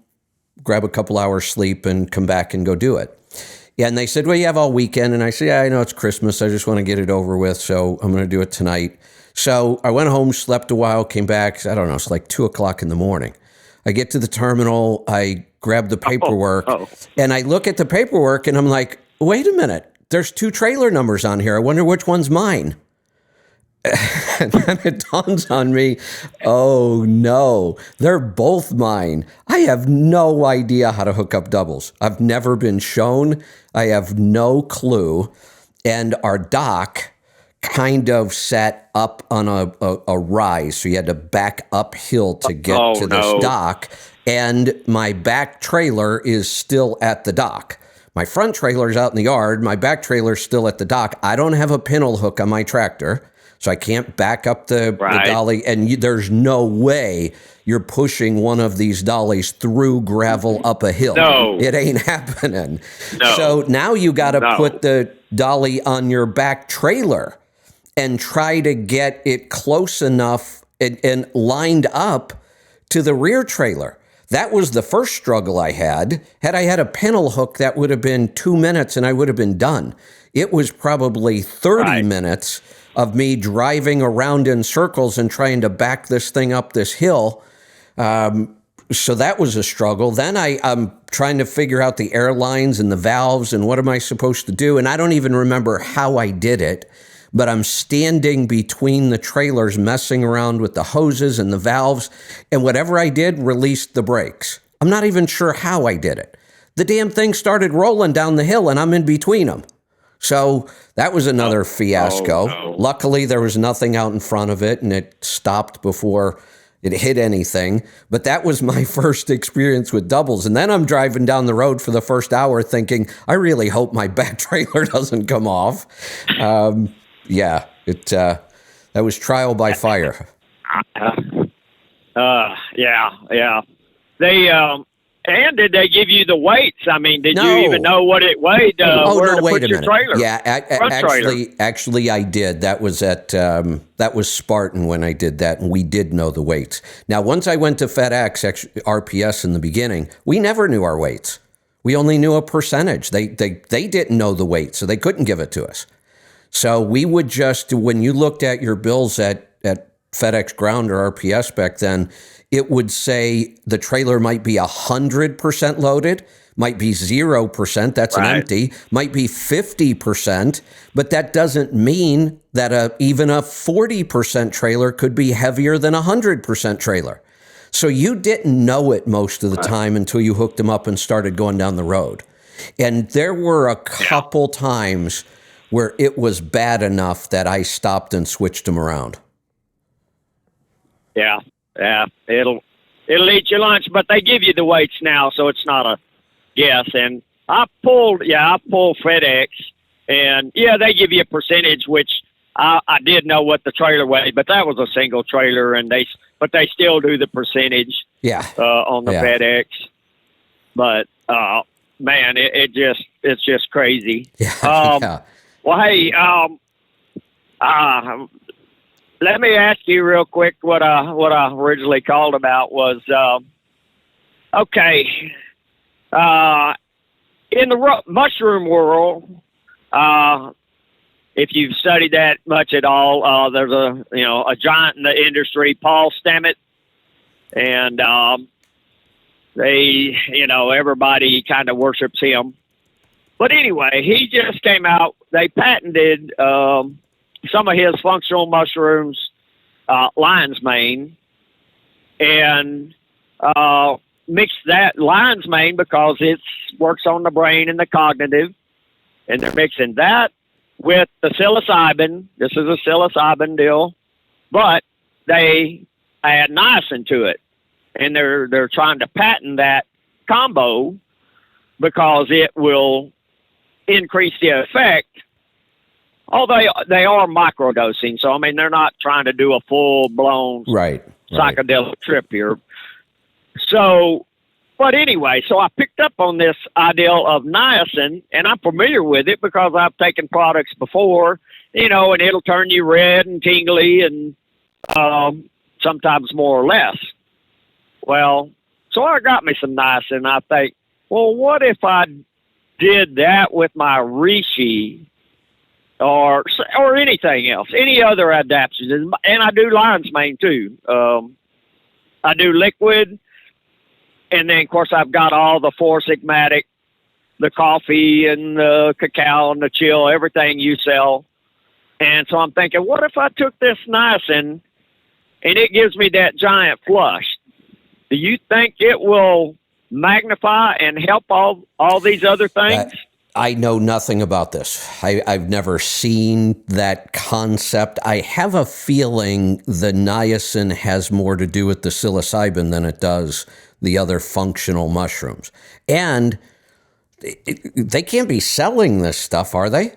Speaker 1: grab a couple hours sleep, and come back and go do it. And they said, well, you have all weekend. And I said, yeah, I know it's Christmas. I just want to get it over with, so I'm going to do it tonight. So I went home, slept a while, came back. I don't know, it's like 2 o'clock in the morning. I get to the terminal. I grab the paperwork, and I look at the paperwork, and I'm like, wait a minute, there's 2 trailer numbers on here. I wonder which one's mine. And then it dawns on me, oh no, they're both mine. I have no idea how to hook up doubles. I've never been shown. I have no clue. And our dock kind of sat up on a rise. So you had to back uphill to get to this dock. And my back trailer is still at the dock. My front trailer's out in the yard. My back trailer's still at the dock. I don't have a pintle hook on my tractor, so I can't back up the dolly. And there's no way you're pushing one of these dollies through gravel up a hill.
Speaker 5: No.
Speaker 1: It ain't happening.
Speaker 5: No.
Speaker 1: So now you got to put the dolly on your back trailer and try to get it close enough and lined up to the rear trailer. That was the first struggle I had. Had I had a pintle hook, that would have been 2 minutes and I would have been done. It was probably 30 minutes of me driving around in circles and trying to back this thing up this hill. So that was a struggle. Then I'm trying to figure out the airlines and the valves and what am I supposed to do? And I don't even remember how I did it. But I'm standing between the trailers messing around with the hoses and the valves, and whatever I did released the brakes. I'm not even sure how I did it. The damn thing started rolling down the hill and I'm in between them. So that was another fiasco.
Speaker 5: no.
Speaker 1: Luckily, there was nothing out in front of it and it stopped before it hit anything. But that was my first experience with doubles. And then I'm driving down the road for the first hour thinking, I really hope my back trailer doesn't come off. Yeah, that was trial by fire.
Speaker 5: Yeah. They and did they give you the weights? I mean, did
Speaker 1: No.
Speaker 5: you even know what it weighed? Where to put your trailer?
Speaker 1: Yeah, actually, I did. That was at that was Spartan when I did that, and we did know the weights. Now, once I went to FedEx RPS in the beginning, we never knew our weights. We only knew a percentage. They didn't know the weight, so they couldn't give it to us. So we would just, when you looked at your bills at FedEx Ground or RPS back then, it would say the trailer might be 100% loaded, might be 0%, that's an empty, might be 50%, but that doesn't mean that even a 40% trailer could be heavier than a 100% trailer. So you didn't know it most of the time until you hooked them up and started going down the road. And there were a couple times where it was bad enough that I stopped and switched them around.
Speaker 5: Yeah. It'll eat your lunch, but they give you the weights now, so it's not a guess. And I pulled FedEx, and they give you a percentage, which I did know what the trailer weighed, but that was a single trailer, but they still do the percentage. On the FedEx. But man, it's just crazy. Well, hey, let me ask you real quick what I originally called about was, in the mushroom world, if you've studied that much at all, there's a giant in the industry, Paul Stamets, and everybody kind of worships him. But anyway, he just came out. They patented some of his functional mushrooms, lion's mane, and mixed that lion's mane because it works on the brain and the cognitive, and they're mixing that with the psilocybin. This is a psilocybin deal, but they add niacin to it, and they're trying to patent that combo because it will increase the effect. Although they are microdosing, so I mean they're not trying to do a full blown psychedelic trip here. So, but anyway, so I picked up on this idea of niacin, and I'm familiar with it because I've taken products before, and it'll turn you red and tingly, and sometimes more or less. Well, so I got me some niacin. I think, well, what if I did that with my reishi or anything else, any other adaptations? And I do lion's mane too. I do liquid, and then of course I've got all the Four Sigmatic, the coffee and the cacao and the chill, everything you sell. And so I'm thinking, what if I took this niacin and it gives me that giant flush? Do you think it will magnify and help all these other things?
Speaker 1: I know nothing about this. I've never seen that concept. I have a feeling the niacin has more to do with the psilocybin than it does the other functional mushrooms. And they can't be selling this stuff, are they?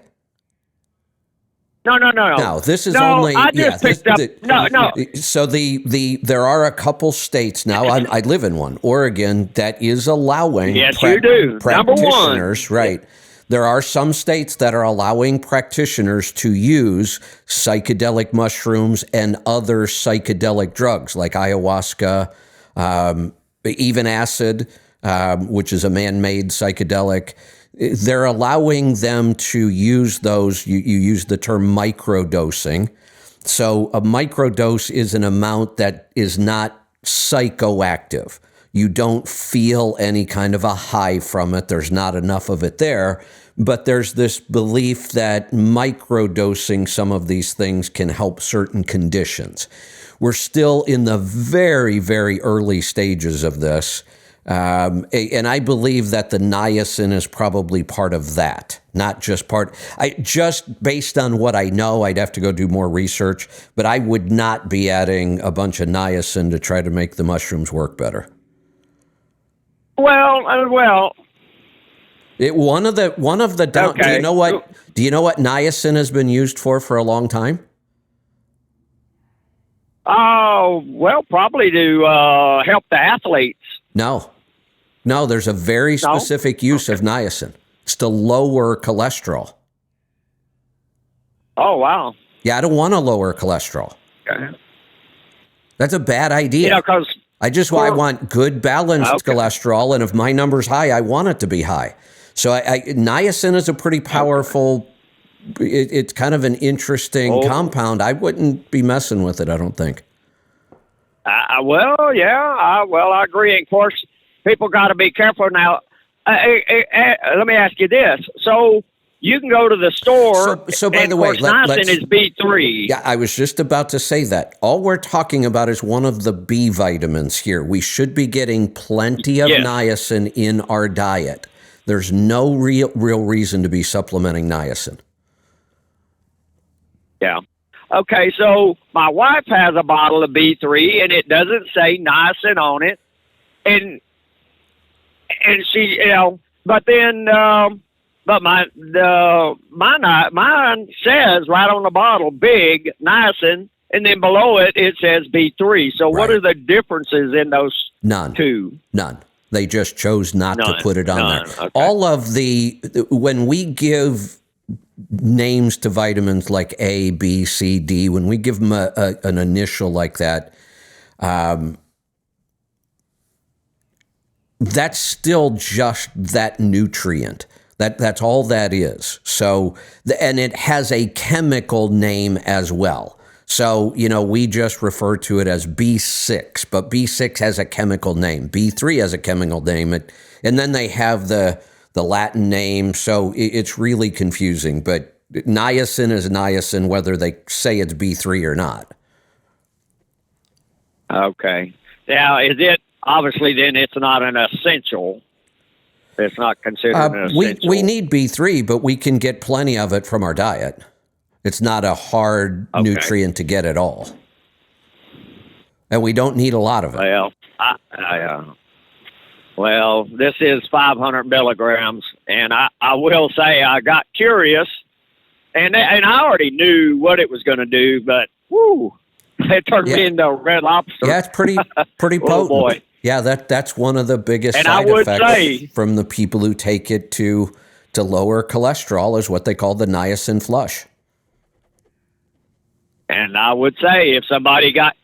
Speaker 5: No.
Speaker 1: No, this is
Speaker 5: no,
Speaker 1: only.
Speaker 5: I just picked up. No.
Speaker 1: So there are a couple states now. I live in one, Oregon, that is allowing.
Speaker 5: Yes, you do.
Speaker 1: Practitioners,
Speaker 5: Number one.
Speaker 1: right? There are some states that are allowing practitioners to use psychedelic mushrooms and other psychedelic drugs like ayahuasca, even acid, which is a man-made psychedelic. They're allowing them to use those. You use the term microdosing. So a microdose is an amount that is not psychoactive. You don't feel any kind of a high from it. There's not enough of it there. But there's this belief that microdosing some of these things can help certain conditions. We're still in the very, very early stages of this. And I believe that the niacin is probably part of that, not just part. Just based on what I know, I'd have to go do more research, but I would not be adding a bunch of niacin to try to make the mushrooms work better.
Speaker 5: Well.
Speaker 1: One of the down.
Speaker 5: Okay.
Speaker 1: Do you know what niacin has been used for a long time?
Speaker 5: Oh, well, probably to help the athletes.
Speaker 1: No, there's a very specific use of niacin. It's to lower cholesterol.
Speaker 5: Oh, wow.
Speaker 1: Yeah, I don't want to lower cholesterol.
Speaker 5: Okay.
Speaker 1: That's a bad idea.
Speaker 5: Because
Speaker 1: I want good balanced cholesterol, and if my number's high, I want it to be high. So niacin is a pretty powerful. It's kind of an interesting compound. I wouldn't be messing with it, I don't think.
Speaker 5: I agree. Of course, people got to be careful now. Let me ask you this: so you can go to the store.
Speaker 1: So by
Speaker 5: and
Speaker 1: the way,
Speaker 5: niacin is B3.
Speaker 1: Yeah, I was just about to say that. All we're talking about is one of the B vitamins here. We should be getting plenty of niacin in our diet. There's no real reason to be supplementing niacin.
Speaker 5: Yeah. Okay, so my wife has a bottle of B3, and it doesn't say niacin on it, and she, but then, but mine says right on the bottle, big niacin, and then below it says B3. So what are the differences in those two?
Speaker 1: None. They just chose not to put it on there.
Speaker 5: Okay.
Speaker 1: All of when we give names to vitamins like A, B, C, D, when we give them an initial like that, that's still just that nutrient. That's all that is. So, and it has a chemical name as well. So, we just refer to it as B6, but B6 has a chemical name. B3 has a chemical name. And then they have the Latin name. So it's really confusing. But niacin is niacin, whether they say it's B3 or not.
Speaker 5: Okay. Now, is it, obviously, then it's not an essential. It's not considered an essential.
Speaker 1: We need B3, but we can get plenty of it from our diet. It's not a hard nutrient to get at all. And we don't need a lot of it.
Speaker 5: Well, this is 500 milligrams, and I will say I got curious, and I already knew what it was going to do, but it turned me into a red lobster.
Speaker 1: Yeah, it's pretty potent.
Speaker 5: Oh boy.
Speaker 1: Yeah, that's one of the biggest
Speaker 5: and
Speaker 1: side effects
Speaker 5: from
Speaker 1: the people who take it to lower cholesterol is what they call the niacin flush.
Speaker 5: And I would say if somebody got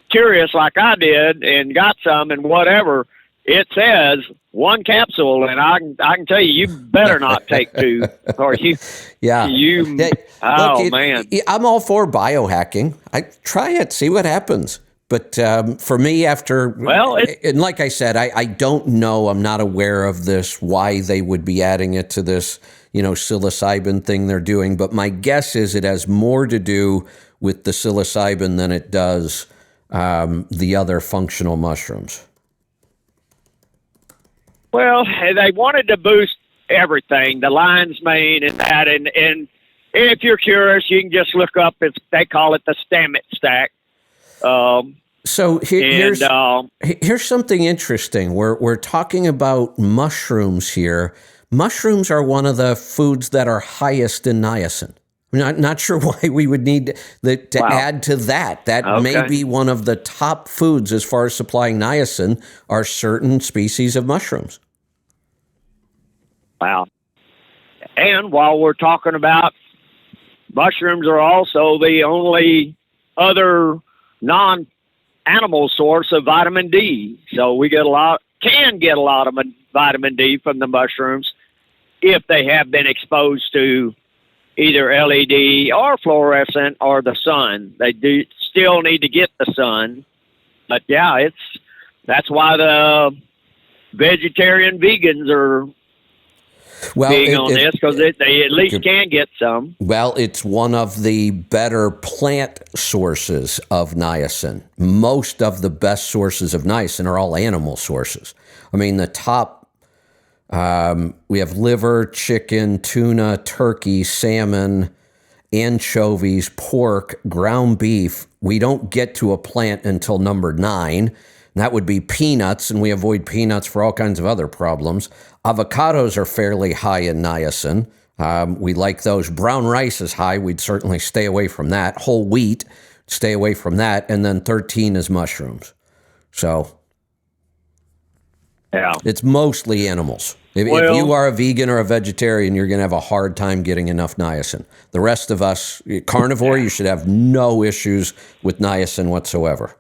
Speaker 5: curious like I did and got some and whatever, it says one capsule, and I can tell you better not take two, or you.
Speaker 1: Yeah.
Speaker 5: Man.
Speaker 1: I'm all for biohacking. I try it, see what happens. But for me, and like I said, I don't know. I'm not aware of this. Why they would be adding it to this psilocybin thing they're doing. But my guess is it has more to do with the psilocybin than it does the other functional mushrooms.
Speaker 5: Well, they wanted to boost everything, the lion's mane and that. And if you're curious, you can just look up, they call it the Stammet stack.
Speaker 1: So here's something interesting. We're talking about mushrooms here. Mushrooms are one of the foods that are highest in niacin. I'm not sure why we would need to add to that. That may be one of the top foods as far as supplying niacin are certain species of mushrooms.
Speaker 5: Wow. And while we're talking about mushrooms are also the only other non-animal source of vitamin D. So we can get a lot of vitamin D from the mushrooms if they have been exposed to either LED or fluorescent or the sun. They do still need to get the sun. But yeah, that's why the vegetarian vegans are being on this, because they at least can get some.
Speaker 1: Well, it's one of the better plant sources of niacin. Most of the best sources of niacin are all animal sources. I mean, the top, we have liver, chicken, tuna, turkey, salmon, anchovies, pork, ground beef. We don't get to a plant until number 9. And that would be peanuts, and we avoid peanuts for all kinds of other problems. Avocados are fairly high in niacin. We like those. Brown rice is high. We'd certainly stay away from that. Whole wheat, stay away from that. And then 13 is mushrooms. So
Speaker 5: yeah,
Speaker 1: it's mostly animals. If you are a vegan or a vegetarian, you're going to have a hard time getting enough niacin. The rest of us, carnivore, you should have no issues with niacin whatsoever.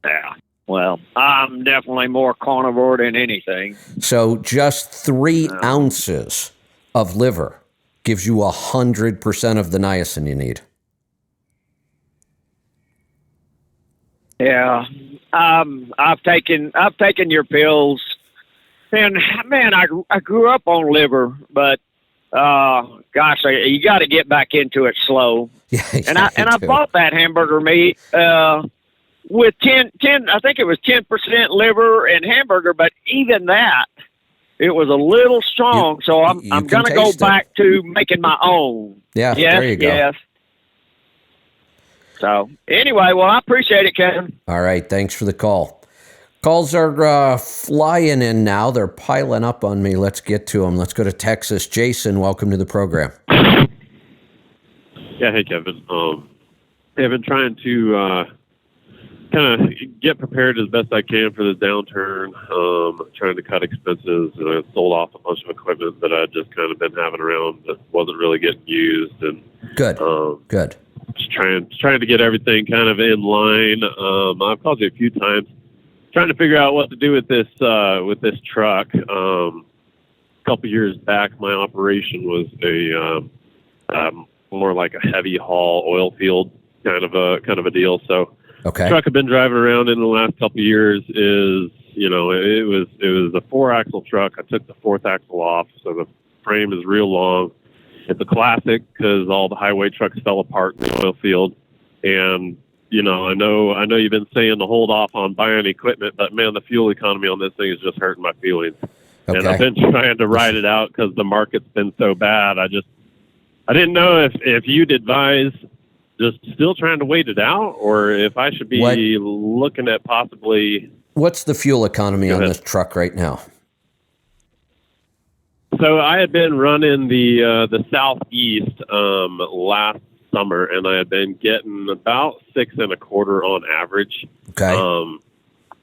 Speaker 5: Yeah. Well, I'm definitely more carnivore than anything.
Speaker 1: So just 3 ounces of liver gives you 100% of the niacin you need.
Speaker 5: Yeah. I've taken your pills, and man, I grew up on liver, but gosh, you got to get back into it slow.
Speaker 1: Yeah,
Speaker 5: I bought that hamburger meat with 10, I think it was 10% liver and hamburger, but even that, it was a little strong. So I'm going to go back to making my own.
Speaker 1: Yeah,
Speaker 5: yes,
Speaker 1: there you go.
Speaker 5: Yes. So anyway, well, I appreciate it, Kevin.
Speaker 1: All right, thanks for the call. Calls are flying in now. They're piling up on me. Let's get to them. Let's go to Texas. Jason, welcome to the program.
Speaker 6: Yeah, hey, Kevin. I've been trying to kind of get prepared as best I can for the downturn, trying to cut expenses. And I sold off a bunch of equipment that I'd just kind of been having around that wasn't really getting used. And
Speaker 1: Good.
Speaker 6: Just trying to get everything kind of in line. I've called you a few times trying to figure out what to do with this truck. A couple years back, my operation was a more like a heavy haul oil field kind of a deal. So
Speaker 1: okay.
Speaker 6: The truck I've been driving around in the last couple of years is, it was a 4-axle truck. I took the 4th axle off, so the frame is real long. It's a classic because all the highway trucks fell apart in the oil field. And, I know you've been saying to hold off on buying equipment, but man, the fuel economy on this thing is just hurting my feelings.
Speaker 1: Okay.
Speaker 6: And I've been trying to ride it out because the market's been so bad. I didn't know if you'd advise just still trying to wait it out, or if I should be looking at possibly.
Speaker 1: What's the fuel economy on this truck right now?
Speaker 6: So I had been running the Southeast last summer, and I had been getting about 6.25 on average.
Speaker 1: Okay.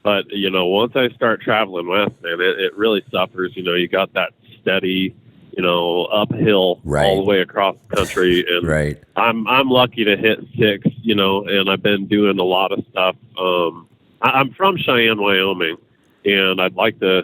Speaker 6: But once I start traveling west, man, it really suffers. You got that steady, uphill all the way across the country, and
Speaker 1: right.
Speaker 6: I'm lucky to hit 6, and I've been doing a lot of stuff. I'm from Cheyenne, Wyoming, and I'd like to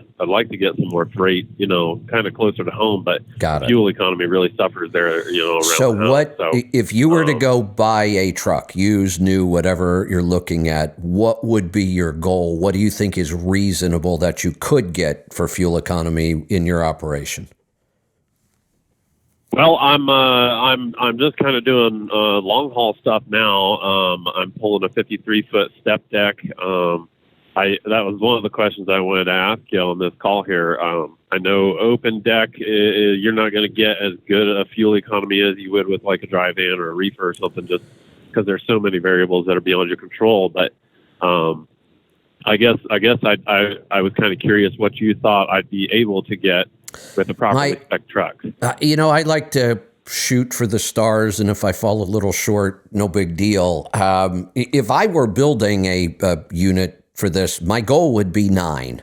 Speaker 6: get some more freight, kind of closer to home, but the fuel economy really suffers there, around
Speaker 1: So
Speaker 6: the house. So
Speaker 1: if you were to go buy a truck, used, new, whatever you're looking at, what would be your goal? What do you think is reasonable that you could get for fuel economy in your operation?
Speaker 6: Well, I'm just kind of doing long haul stuff now. I'm pulling a 53-foot step deck. That was one of the questions I wanted to ask you on this call here. I know open deck, you're not going to get as good a fuel economy as you would with like a dry van or a reefer or something, just because there's so many variables that are beyond your control. But I guess I was kind of curious what you thought I'd be able to get with a properly spec truck.
Speaker 1: I like to shoot for the stars, and if I fall a little short, no big deal. If I were building a unit for this, my goal would be 9.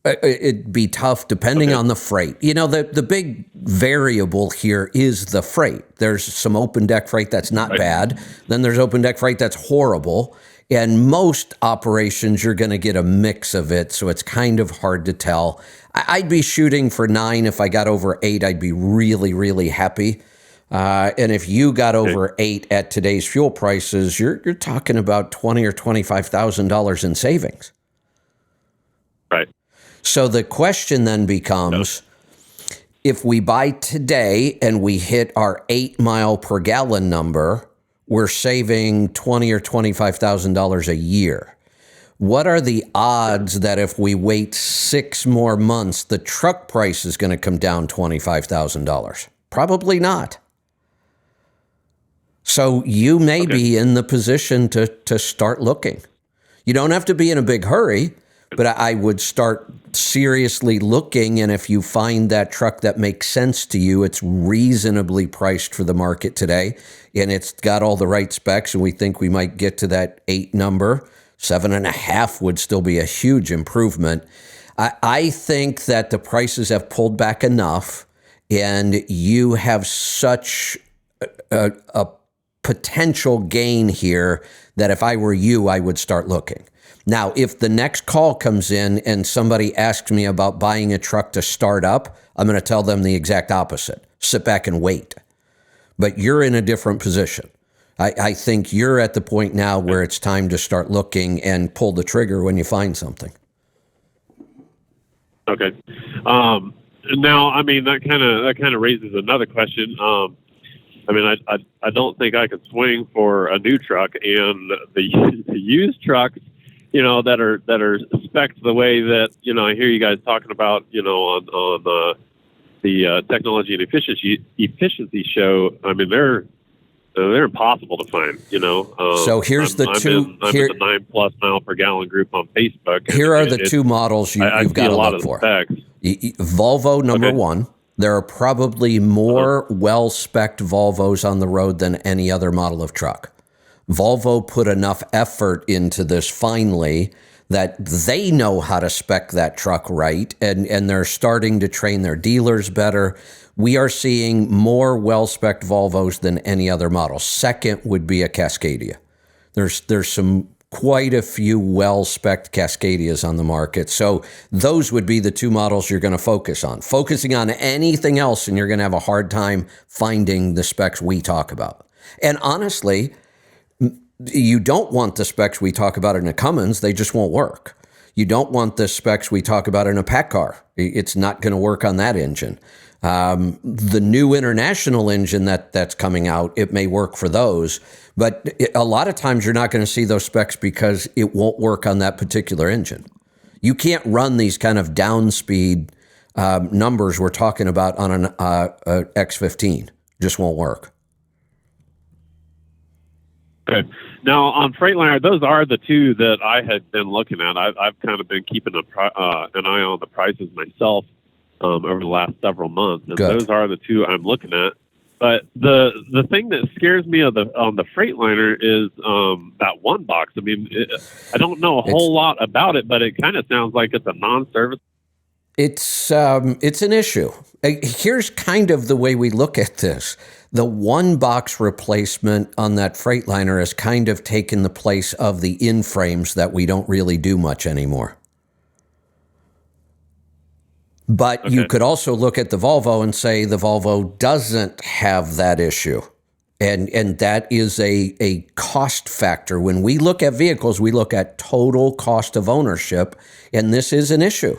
Speaker 1: It'd be tough depending on the freight. The big variable here is the freight. There's some open deck freight that's not bad. Then there's open deck freight that's horrible. And most operations, you're going to get a mix of it, so it's kind of hard to tell. I'd be shooting for 9. If I got over 8, I'd be really, really happy. And if you got over 8 at today's fuel prices, you're talking about $20,000 or $25,000 in savings.
Speaker 6: Right.
Speaker 1: So the question then becomes, if we buy today and we hit our 8 mile per gallon number, we're saving $20,000 or $25,000 a year. What are the odds that if we wait 6 more months, the truck price is going to come down $25,000? Probably not. So you may be in the position to start looking. You don't have to be in a big hurry, but I would start seriously looking. And if you find that truck that makes sense to you, it's reasonably priced for the market today, and it's got all the right specs, and we think we might get to that 8 number, 7.5 would still be a huge improvement. I think that the prices have pulled back enough, and you have such a potential gain here that if I were you, I would start looking. Now, if the next call comes in and somebody asks me about buying a truck to start up, I'm going to tell them the exact opposite. Sit back and wait. But you're in a different position. I think you're at the point now where it's time to start looking and pull the trigger when you find something.
Speaker 6: Okay. Now, I mean, that kind of raises another question. I don't think I could swing for a new truck, and the used trucks, that are spec'd the way that, I hear you guys talking about, on the technology and efficiency show. I mean, they're impossible to find,
Speaker 1: So here's
Speaker 6: I'm in the 9+ mile per gallon group on Facebook.
Speaker 1: Here are the 2 models you've got to look for. Volvo, number 1. There are probably more well-spec'd Volvos on the road than any other model of truck. Volvo put enough effort into this finally that they know how to spec that truck right, and they're starting to train their dealers better. We are seeing more well-spec'd Volvos than any other model. Second would be a Cascadia. There's some quite a few well-spec'd Cascadias on the market. So those would be the 2 models you're going to focus on. Focusing on anything else, and you're going to have a hard time finding the specs we talk about. And honestly, you don't want the specs we talk about in a Cummins. They just won't work. You don't want the specs we talk about in a PACCAR. It's not going to work on that engine. The new International engine that's coming out, it may work for those, but a lot of times you're not going to see those specs because it won't work on that particular engine. You can't run these kind of down speed numbers we're talking about on an X15. Just won't work.
Speaker 6: Okay. Now, on Freightliner, those are the 2 that I had been looking at. I've kind of been keeping an eye on the prices myself over the last several months, and
Speaker 1: Good.
Speaker 6: Those are the 2 I'm looking at. But the thing that scares me on the Freightliner is that one box. I mean, I don't know a whole lot about it, but it kind of sounds like it's a non-service.
Speaker 1: It's an issue. Here's kind of the way we look at this. The one box replacement on that Freightliner has kind of taken the place of the in-frames that we don't really do much anymore. But you could also look at the Volvo and say the Volvo doesn't have that issue. And that is a cost factor. When we look at vehicles, we look at total cost of ownership, and this is an issue.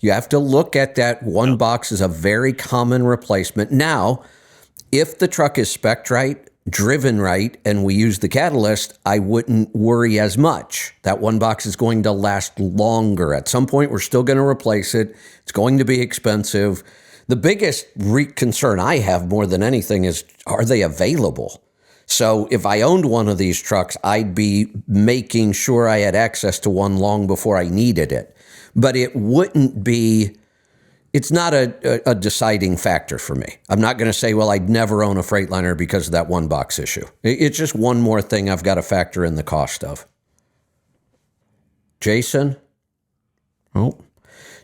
Speaker 1: You have to look at that one box as a very common replacement. Now, If the truck is spec'd right, driven right, and we use the catalyst, I wouldn't worry as much. That one box is going to last longer. At some point, we're still going to replace it. It's going to be expensive. The biggest concern I have more than anything is, are they available? So if I owned one of these trucks, I'd be making sure I had access to one long before I needed it. But it wouldn't be, it's not a deciding factor for me. I'm not going to say, well, I'd never own a Freightliner because of that one box issue. It's just one more thing I've got to factor in the cost of. Jason? Oh,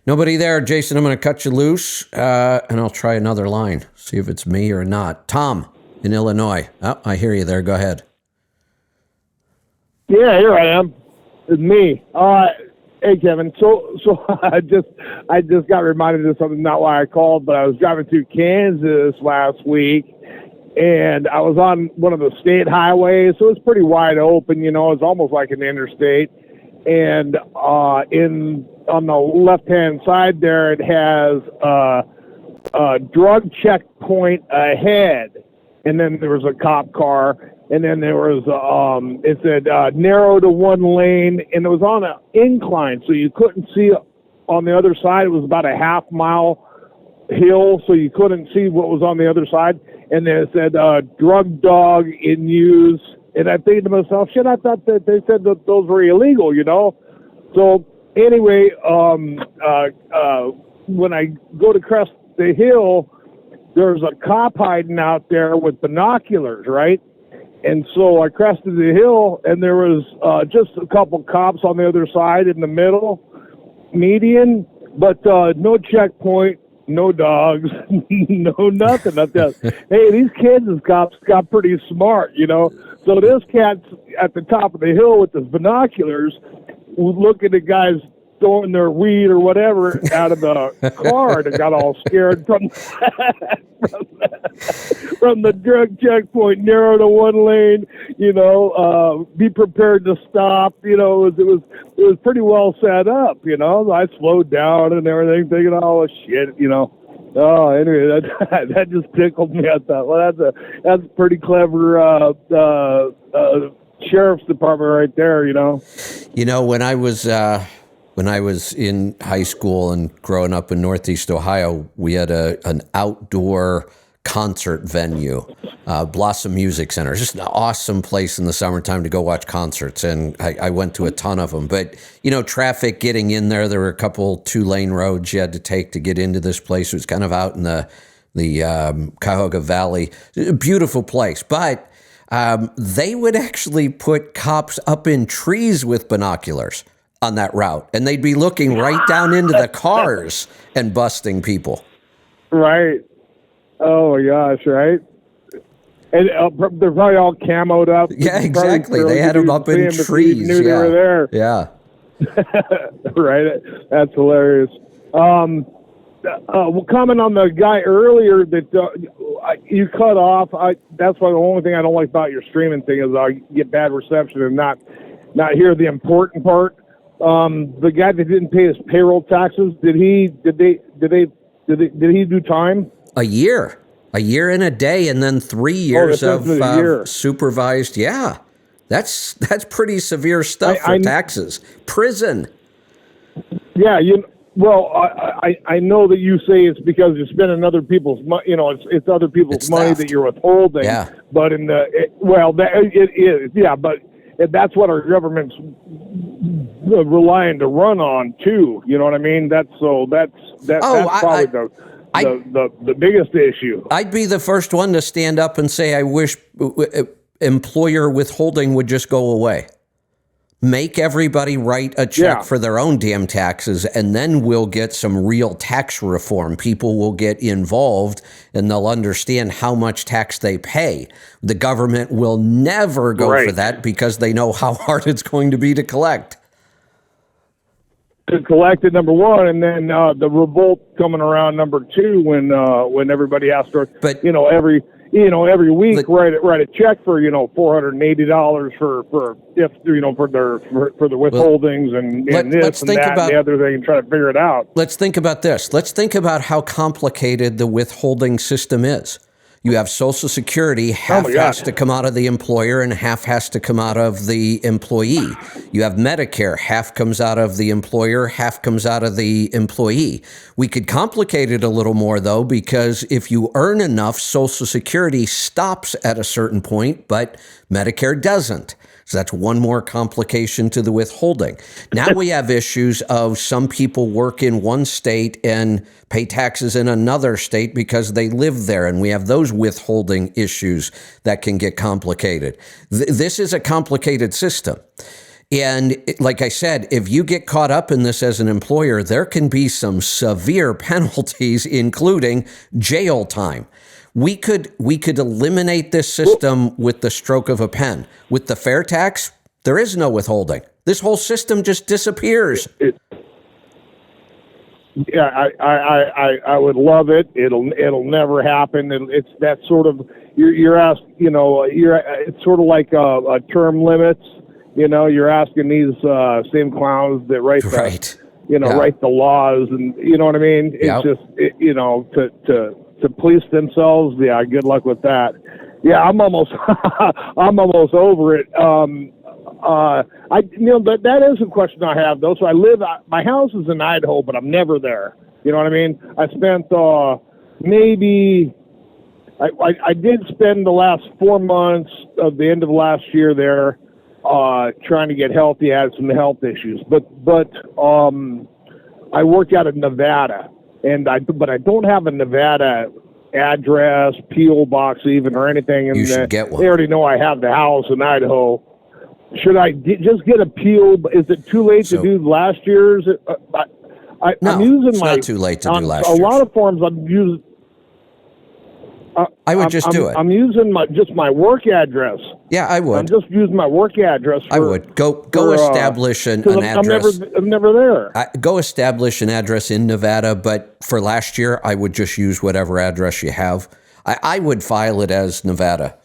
Speaker 1: nobody there. Jason, I'm going to cut you loose, and I'll try another line, see if it's me or not. Tom in Illinois. Oh, I hear you there. Go ahead.
Speaker 7: Yeah, here I am. It's me. Hey, Kevin. So I just got reminded of something. Not why I called, but I was driving through Kansas last week, and I was on one of the state highways, so it's pretty wide open. You know, it's almost like an interstate. And on the left-hand side there, it has a drug checkpoint ahead, and then there was a cop car. And then there was, it said narrow to one lane, and it was on an incline, so you couldn't see on the other side. It was about a half-mile hill, so you couldn't see what was on the other side. And then it said drug dog in use. And I think to myself, shit, I thought that they said that those were illegal, you know? So anyway, when I go to crest the hill, there's a cop hiding out there with binoculars, right? And so I crested the hill, and there was just a couple cops on the other side in the middle, median, but no checkpoint, no dogs, no nothing. Hey, these Kansas cops got pretty smart, you know. So this cat's at the top of the hill with his binoculars, looking at guys throwing their weed or whatever out of the car, and got all scared from the drug checkpoint, narrow to one lane, you know, be prepared to stop, you know, it was pretty well set up, you know. I slowed down and everything, thinking, oh shit, you know. Oh, anyway, that just tickled me. I thought, well, that's a pretty clever sheriff's department right there, you know.
Speaker 1: You know, when I was in high school and growing up in Northeast Ohio, we had an outdoor concert venue, Blossom Music Center. Just an awesome place in the summertime to go watch concerts, and I went to a ton of them. But, you know, traffic getting in there were a couple 2-lane roads you had to take to get into this place. It was kind of out in the Cuyahoga Valley. A beautiful place, but they would actually put cops up in trees with binoculars on that route, and they'd be looking right down into the cars and busting people.
Speaker 7: Right. Oh my gosh, right? And they're probably all camoed up.
Speaker 1: Yeah, exactly. They had them up in trees.
Speaker 7: Knew they were there.
Speaker 1: Yeah.
Speaker 7: Right. That's hilarious. We'll comment on the guy earlier that you cut off. That's why the only thing I don't like about your streaming thing is I get bad reception and not hear the important part. The guy that didn't pay his payroll taxes, did he do time?
Speaker 1: A year and a day, and then 3 years of supervised. Yeah, that's pretty severe stuff for taxes. Prison.
Speaker 7: Yeah, I know that you say it's because you're spending other people's money. You know, it's other people's money that you're withholding.
Speaker 1: Yeah.
Speaker 7: But it is. Yeah, but that's what our government's relying to run on too. You know what I mean? That's probably the biggest issue.
Speaker 1: I'd be the first one to stand up and say I wish employer withholding would just go away. Make everybody write a check for their own damn taxes, and then we'll get some real tax reform. People will get involved, and they'll understand how much tax they pay. The government will never go for that because they know how hard it's going to be to collect.
Speaker 7: To collect it, number one, and then the revolt coming around, number two, when everybody has to, every week write a check for $480 for the withholdings and this and that and the other thing, and try to figure it out.
Speaker 1: Let's think about this. Let's think about how complicated the withholding system is. You have Social Security, half
Speaker 7: my God.
Speaker 1: has to come out of the employer and half has to come out of the employee. You have Medicare, half comes out of the employer, half comes out of the employee. We could complicate it a little more, though, because if you earn enough, Social Security stops at a certain point, but Medicare doesn't. So that's one more complication to the withholding. Now we have issues of some people work in one state and pay taxes in another state because they live there. And we have those withholding issues that can get complicated. This is a complicated system. And like I said, if you get caught up in this as an employer, there can be some severe penalties, including jail time. We could eliminate this system with the stroke of a pen. With the fair tax, there is no withholding. This whole system just disappears.
Speaker 7: Yeah, I would love it. It'll never happen. It's that sort of you're asked. It's sort of like a term limits. You're asking these same clowns that write write the laws, and you know what I mean. It's just to police themselves. Yeah, good luck with that. Yeah, I'm almost over it. That is a question I have though. So my house is in Idaho, but I'm never there. You know what I mean? I spent I did spend the last 4 months of the end of last year there, trying to get healthy. I had some health issues, but I work out of Nevada. But I don't have a Nevada address, P.O. box even, or anything.
Speaker 1: You should get one.
Speaker 7: They already know I have the house in Idaho. Should I just get a P.O.? Is it too late to do last year's? I'm using
Speaker 1: it's not too late to do last year's.
Speaker 7: A lot of forms I'm using.
Speaker 1: I would just do it.
Speaker 7: I'm using my work address.
Speaker 1: Yeah, I would.
Speaker 7: I'm just using my work address.
Speaker 1: I would go establish an address.
Speaker 7: I'm never there.
Speaker 1: Go establish an address in Nevada, but for last year, I would just use whatever address you have. I would file it as Nevada.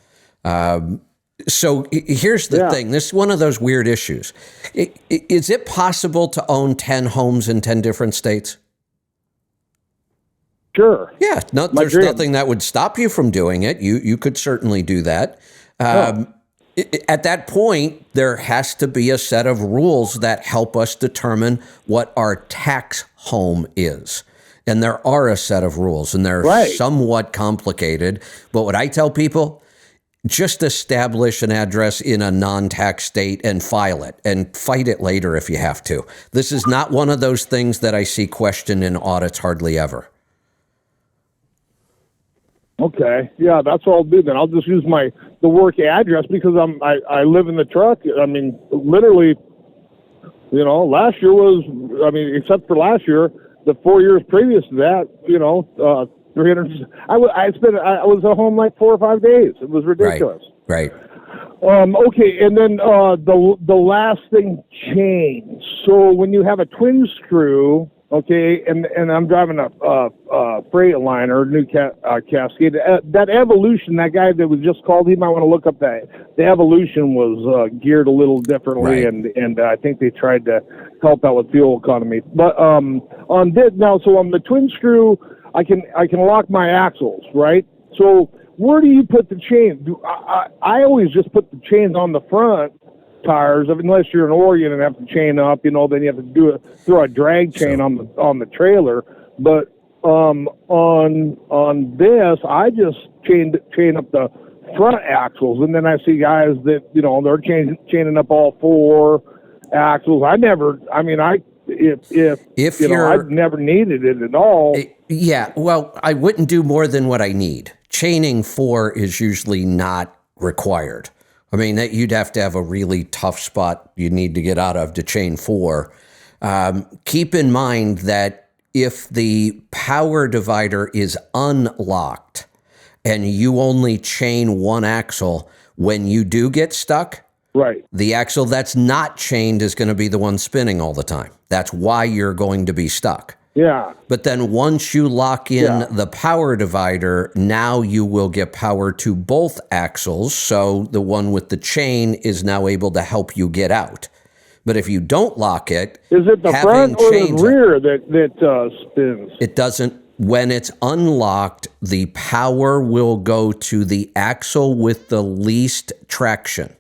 Speaker 1: So here's the thing. This is one of those weird issues. Is it possible to own 10 homes in 10 different states?
Speaker 7: Sure.
Speaker 1: Yeah, there's nothing that would stop you from doing it. You could certainly do that. At that point, there has to be a set of rules that help us determine what our tax home is. And there are a set of rules, and they're somewhat complicated. But what I tell people, just establish an address in a non-tax state and file it, and fight it later if you have to. This is not one of those things that I see questioned in audits hardly ever.
Speaker 7: Okay, yeah, that's what I'll do then. I'll just use the work address because I live in the truck. I mean, literally, last year except for last year, the 4 years previous to that, 300. I was at home like 4 or 5 days. It was ridiculous.
Speaker 1: Right.
Speaker 7: Okay, and then the last thing changed. So when you have a twin screw. Okay, and I'm driving a Freightliner, new Cascade. That Evolution, that guy that was just called, he might want to look up that. The Evolution was geared a little differently, and I think they tried to help out with fuel economy. But on the twin screw, I can lock my axles, right? So where do you put the chain? I always just put the chains on the front tires, unless you're in Oregon and have to chain up, then you have to throw a drag chain on the trailer. But on this, I just chain up the front axles, and then I see guys that they're chaining up all 4 axles. I've never needed it at all.
Speaker 1: Yeah, well, I wouldn't do more than what I need. Chaining 4 is usually not required. I mean, you'd have to have a really tough spot you need to get out of to chain 4. Keep in mind that if the power divider is unlocked and you only chain 1 axle, when you do get stuck, the axle that's not chained is going to be the one spinning all the time. That's why you're going to be stuck.
Speaker 7: Yeah.
Speaker 1: But then once you lock in the power divider, now you will get power to both axles. So the one with the chain is now able to help you get out. But if you don't lock it,
Speaker 7: is it the front or the rear that spins?
Speaker 1: It doesn't. when it's unlocked, the power will go to the axle with the least traction.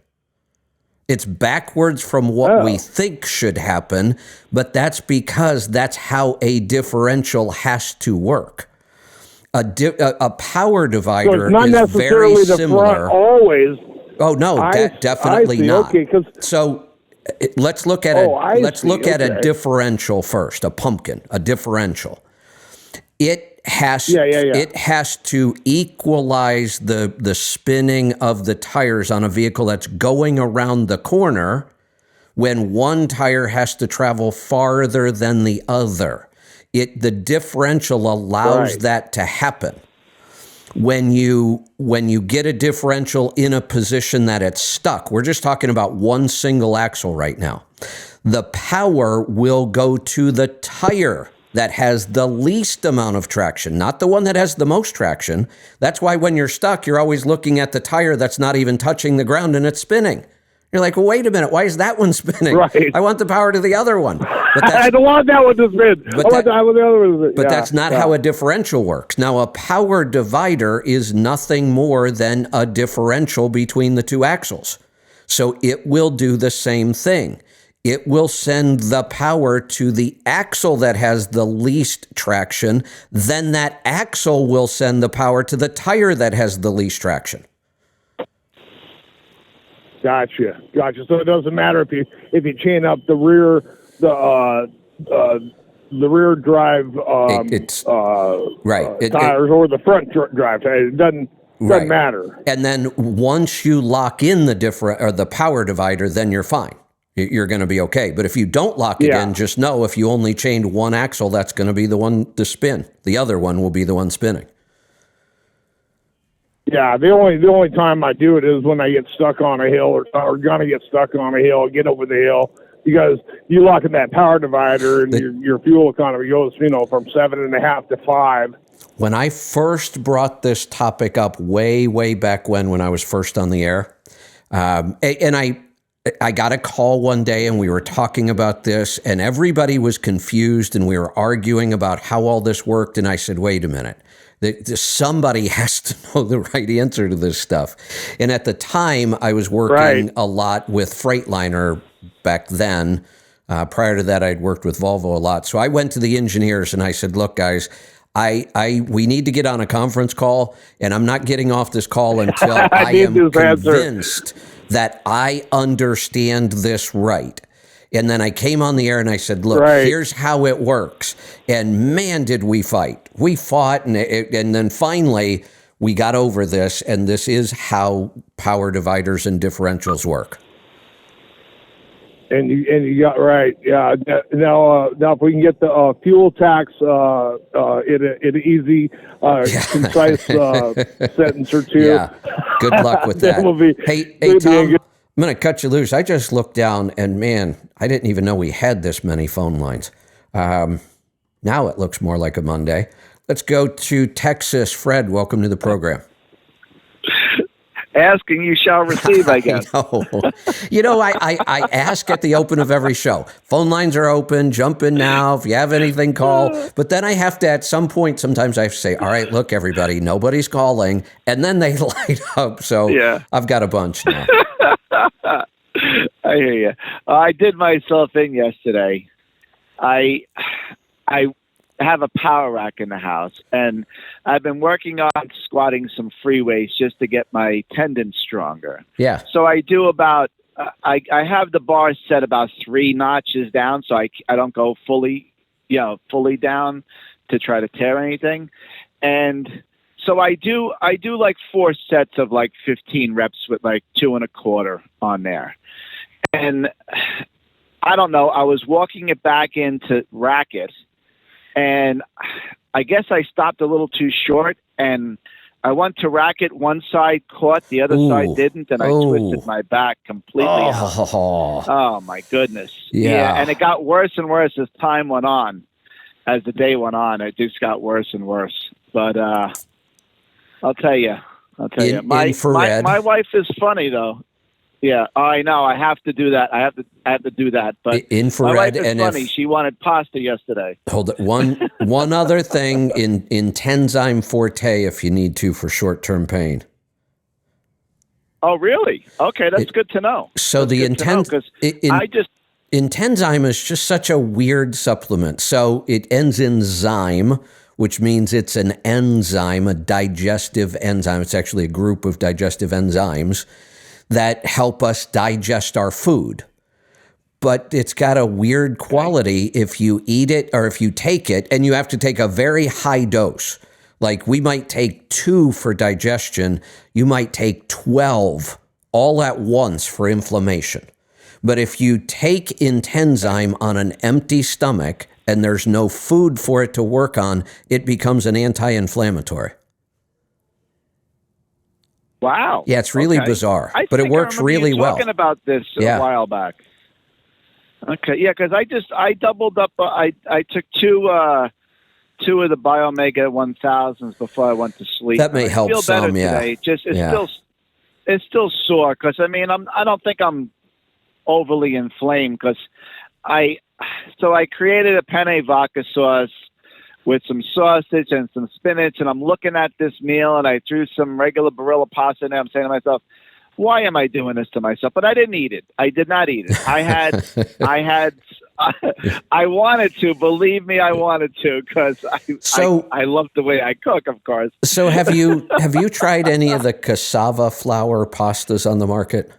Speaker 1: It's backwards from what we think should happen, but that's because that's how a differential has to work. A power divider
Speaker 7: so it's not
Speaker 1: is very
Speaker 7: necessarily the
Speaker 1: similar.
Speaker 7: front always.
Speaker 1: Oh no, definitely not.
Speaker 7: Okay,
Speaker 1: so let's look at a differential first. A pumpkin, a differential. It has it has to equalize the spinning of the tires on a vehicle that's going around the corner when one tire has to travel farther than the other. The differential allows that to happen. When you get a differential in a position that it's stuck, we're just talking about one single axle right now. The power will go to the tire that has the least amount of traction, not the one that has the most traction. That's why when you're stuck, you're always looking at the tire that's not even touching the ground and it's spinning. You're like, well, wait a minute, why is that one spinning?
Speaker 7: Right.
Speaker 1: I want the power to the other one. But
Speaker 7: I don't want that one to spin.
Speaker 1: But that's not how a differential works. Now, a power divider is nothing more than a differential between the two axles. So it will do the same thing. It will send the power to the axle that has the least traction. Then that axle will send the power to the tire that has the least traction.
Speaker 7: Gotcha. So it doesn't matter if you chain up the rear rear drive tires or the front drive tires. It doesn't matter.
Speaker 1: And then once you lock in the power divider, then you're fine. You're going to be okay. But if you don't lock it in, just know if you only chained one axle, that's going to be the one to spin. The other one will be the one spinning.
Speaker 7: Yeah, the only time I do it is when I get stuck on a hill or gonna get stuck on a hill, get over the hill, because you lock in that power divider and your fuel economy goes, from 7.5 to 5.
Speaker 1: When I first brought this topic up way back when I was first on the air, and I got a call one day and we were talking about this and everybody was confused and we were arguing about how all this worked. And I said, wait a minute. Somebody has to know the right answer to this stuff. And at the time, I was working a lot with Freightliner back then. Prior to that, I'd worked with Volvo a lot. So I went to the engineers and I said, look, guys, we need to get on a conference call, and I'm not getting off this call until I am convinced that I understand this right. And then I came on the air and I said, look, here's how it works. And man, did we fight. We fought, and then finally we got over this, and this is how power dividers and differentials work.
Speaker 7: And you got right. Yeah. Now if we can get the fuel tax in an easy, concise sentence or two.
Speaker 1: Yeah. Good luck with that. Hey, Tom, I'm going to cut you loose. I just looked down, and man, I didn't even know we had this many phone lines. Now it looks more like a Monday. Let's go to Texas. Fred, welcome to the program.
Speaker 8: Asking you shall receive, I guess.
Speaker 1: I ask at the open of every show. Phone lines are open. Jump in now. If you have anything, call. But then I have to, at some point, sometimes I have to say, all right, look, everybody, nobody's calling. And then they light up. So I've got a bunch now.
Speaker 8: I hear you. I did myself in yesterday. I have a power rack in the house, and I've been working on squatting some free weights just to get my tendons stronger.
Speaker 1: Yeah.
Speaker 8: So I do about I have the bar set about 3 notches down, so I don't go fully down to try to tear anything. And so I do like 4 sets of like 15 reps with like 2.25 on there. And I don't know, I was walking it back into rack it, and I guess I stopped a little too short, and I went to rack it. One side caught, the other side didn't, and I twisted my back completely. Oh, my goodness. Yeah. And it got worse and worse as time went on. As the day went on, it just got worse and worse. But I'll tell you. My wife is funny, though. Yeah, I know. I have to do that. I have to do that. But
Speaker 1: infrared,
Speaker 8: my wife is
Speaker 1: and
Speaker 8: funny. She wanted pasta yesterday.
Speaker 1: Hold it. One other thing in Tenzyme Forte, if you need to, for short-term pain.
Speaker 8: Oh, really? Okay, that's good to know.
Speaker 1: So
Speaker 8: that's
Speaker 1: Intenzyme is just such a weird supplement. So it ends in zyme, which means it's an enzyme, a digestive enzyme. It's actually a group of digestive enzymes that help us digest our food. But it's got a weird quality if you eat it or if you take it, and you have to take a very high dose. Like we might take 2 for digestion, you might take 12 all at once for inflammation. But if you take Intenzyme on an empty stomach and there's no food for it to work on, it becomes an anti-inflammatory.
Speaker 8: Wow.
Speaker 1: Yeah, it's really bizarre, but it works really well.
Speaker 8: Talking about this a while back. Okay, yeah, because I doubled up. I took 2 of the Biomega 1000s before I went to sleep.
Speaker 1: That may help
Speaker 8: I feel better
Speaker 1: some, yeah.
Speaker 8: today. It's still sore because I don't think I'm overly inflamed because I created a penne vodka sauce with some sausage and some spinach, and I'm looking at this meal, and I threw some regular Barilla pasta in there. I'm saying to myself, why am I doing this to myself? But I didn't eat it. I did not eat it. I wanted to. Believe me, I wanted to because I love the way I cook, of course.
Speaker 1: So have you tried any of the cassava flour pastas on the market?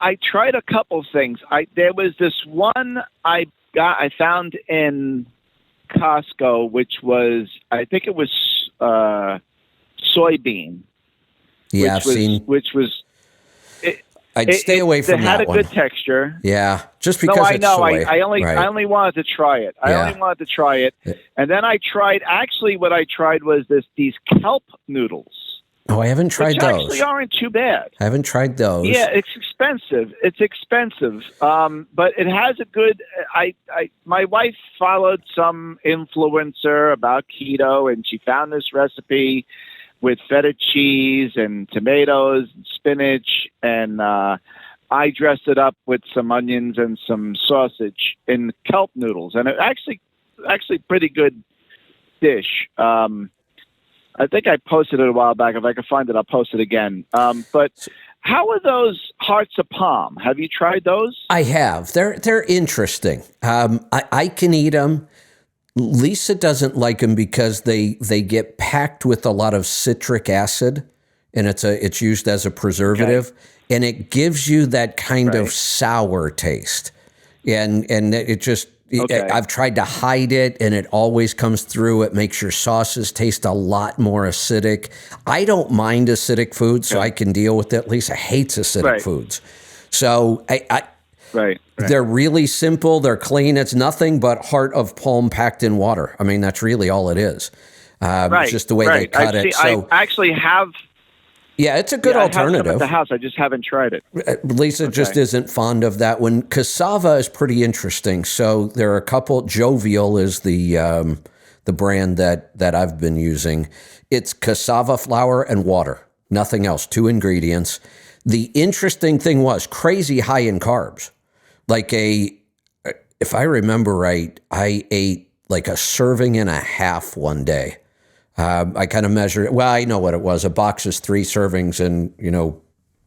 Speaker 8: I tried a couple things. There was this one I found in Costco, which was, I think it was soybean.
Speaker 1: Yeah, I'd stay away from that one. It
Speaker 8: had a good texture.
Speaker 1: Yeah, just because it's soy.
Speaker 8: I only wanted to try it. I only wanted to try it. And then I tried, actually what I tried was these kelp noodles.
Speaker 1: Oh, I haven't tried
Speaker 8: which
Speaker 1: those.
Speaker 8: Actually aren't too bad.
Speaker 1: I haven't tried those.
Speaker 8: Yeah, it's expensive. But it has a good. My wife followed some influencer about keto, and she found this recipe with feta cheese and tomatoes and spinach, and I dressed it up with some onions and some sausage in kelp noodles, and it actually pretty good dish. I think I posted it a while back. If I can find it, I'll post it again. But how are those hearts of palm? Have you tried those?
Speaker 1: I have. They're interesting. I can eat them. Lisa doesn't like them because they get packed with a lot of citric acid, and it's used as a preservative, and it gives you that kind of sour taste, and it just. Okay. I've tried to hide it, and it always comes through. It makes your sauces taste a lot more acidic. I don't mind acidic foods, so I can deal with it. Lisa hates acidic foods. So they're really simple. They're clean. It's nothing but heart of palm packed in water. I mean, that's really all it is. It's just the way they cut it. So
Speaker 8: I actually have.
Speaker 1: Yeah, it's a good alternative.
Speaker 8: I have some at the house. I just haven't tried it.
Speaker 1: Lisa just isn't fond of that one. Cassava is pretty interesting. So there are a couple. Jovial is the brand that I've been using. It's cassava flour and water, nothing else. 2 ingredients. The interesting thing was crazy high in carbs. Like if I remember right, I ate like a serving and a half one day. I kind of measured it. Well, I know what it was. A box is 3 servings, and,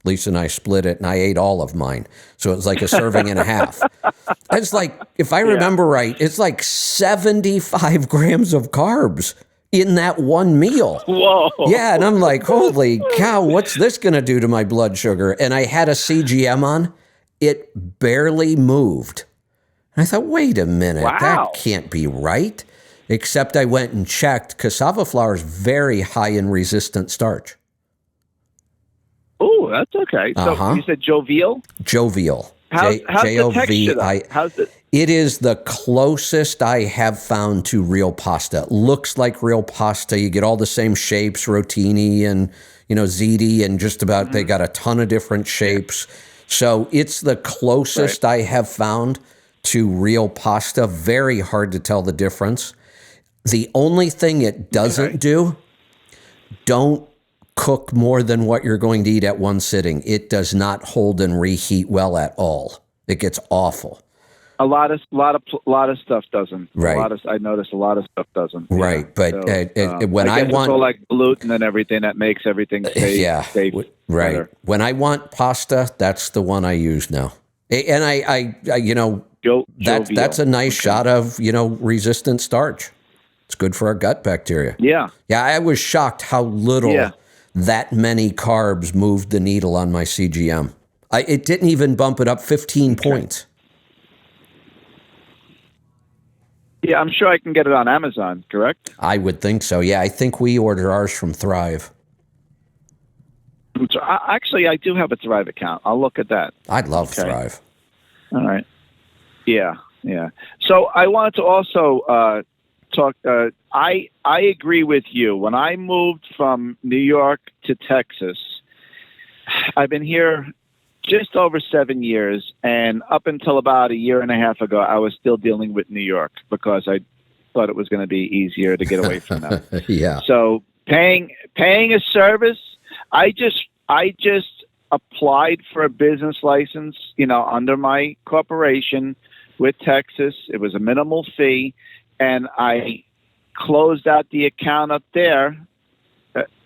Speaker 1: Lisa and I split it, and I ate all of mine. So it was like a serving and a half. It's like, if I remember right, it's like 75 grams of carbs in that one meal.
Speaker 8: Whoa.
Speaker 1: Yeah, and I'm like, holy cow, what's this going to do to my blood sugar? And I had a CGM on. It barely moved. And I thought, wait a minute, that can't be right. Except I went and checked. Cassava flour is very high in resistant starch.
Speaker 8: Oh, that's okay. So you said Jovial?
Speaker 1: Jovial.
Speaker 8: How's the texture, though? How's it?
Speaker 1: It is the closest I have found to real pasta. It looks like real pasta. You get all the same shapes, rotini and, ziti, and just about, they got a ton of different shapes. So it's the closest I have found to real pasta. Very hard to tell the difference. The only thing it doesn't do, don't cook more than what you're going to eat at one sitting. It does not hold and reheat well at all. It gets awful.
Speaker 8: A lot of stuff doesn't.
Speaker 1: Right.
Speaker 8: I noticed a lot of stuff doesn't.
Speaker 1: Right,
Speaker 8: Yeah.
Speaker 1: but when I
Speaker 8: guess
Speaker 1: want,
Speaker 8: it's all like gluten and everything that makes everything safe.
Speaker 1: right.
Speaker 8: Better.
Speaker 1: When I want pasta, that's the one I use now. And I that's a nice shot of resistant starch. It's good for our gut bacteria.
Speaker 8: Yeah.
Speaker 1: Yeah, I was shocked how little that many carbs moved the needle on my CGM. It didn't even bump it up 15 points.
Speaker 8: Yeah, I'm sure I can get it on Amazon, correct?
Speaker 1: I would think so. Yeah, I think we order ours from Thrive.
Speaker 8: Actually, I do have a Thrive account. I'll look at that.
Speaker 1: I'd love Thrive.
Speaker 8: All right. Yeah. So I wanted to also talk. I agree with you. When I moved from New York to Texas, I've been here just over 7 years, and up until about a year and a half ago, I was still dealing with New York because I thought it was going to be easier to get away from them.
Speaker 1: Yeah.
Speaker 8: So paying a service, I just applied for a business license, under my corporation with Texas. It was a minimal fee, and I closed out the account up there.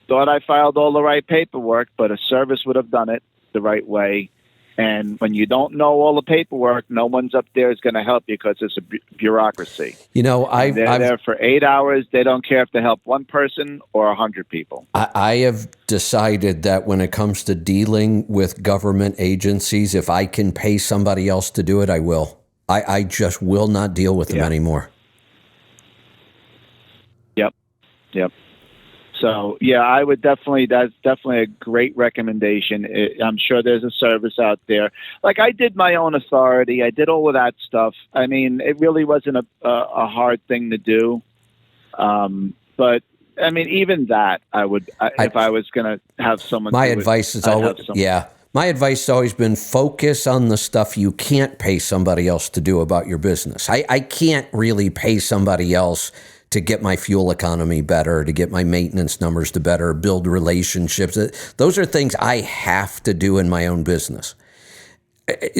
Speaker 8: Thought I filed all the right paperwork, but a service would have done it the right way. And when you don't know all the paperwork, no one's up there is going to help you because it's a bureaucracy. They're there for 8 hours. They don't care if they help one person or 100 people.
Speaker 1: I have decided that when it comes to dealing with government agencies, if I can pay somebody else to do it, I will. I just will not deal with them anymore.
Speaker 8: Yep. So, I would that's definitely a great recommendation. I'm sure there's a service out there. Like, I did my own authority. I did all of that stuff. I mean, it really wasn't a hard thing to do. But, I mean, even that, if I was going to have someone
Speaker 1: my advice is always, my advice has always been focus on the stuff you can't pay somebody else to do about your business. I can't really pay somebody else to get my fuel economy better, to get my maintenance numbers to better, build relationships. Those are things I have to do in my own business.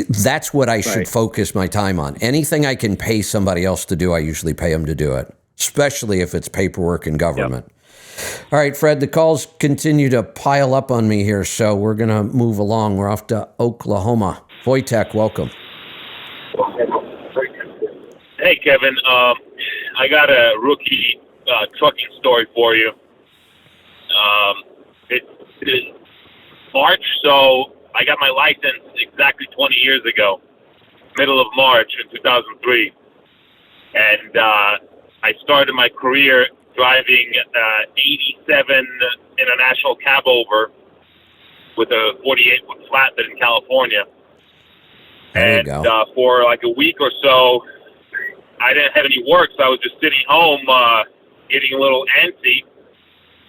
Speaker 1: That's what I should focus my time on. Anything I can pay somebody else to do, I usually pay them to do it, especially if it's paperwork and government. Yep. All right, Fred, the calls continue to pile up on me here, so we're going to move along. We're off to Oklahoma. Wojtek, welcome.
Speaker 9: Hey, Kevin. I got a rookie trucking story for you. It's March, so I got my license exactly 20 years ago, middle of March in 2003. And I started my career driving 87 International cab over with a 48-foot flatbed in California. And for like a week or so, I didn't have any work, so I was just sitting home getting a little antsy.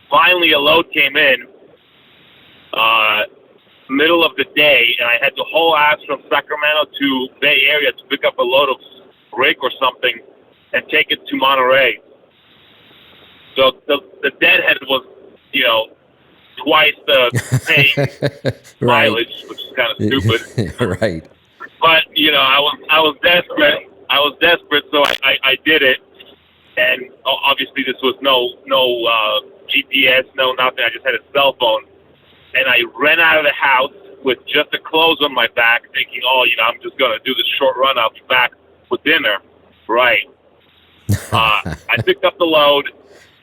Speaker 9: Finally, a load came in middle of the day, and I had to haul ass from Sacramento to Bay Area to pick up a load of brick or something and take it to Monterey. So the deadhead was, twice the pay mileage, which is kind of stupid.
Speaker 1: Right.
Speaker 9: But, I was desperate. So I did it. And obviously this was no GPS, no nothing. I just had a cell phone. And I ran out of the house with just the clothes on my back, thinking, I'm just going to do this short run. I'll be back for dinner. Right. I picked up the load.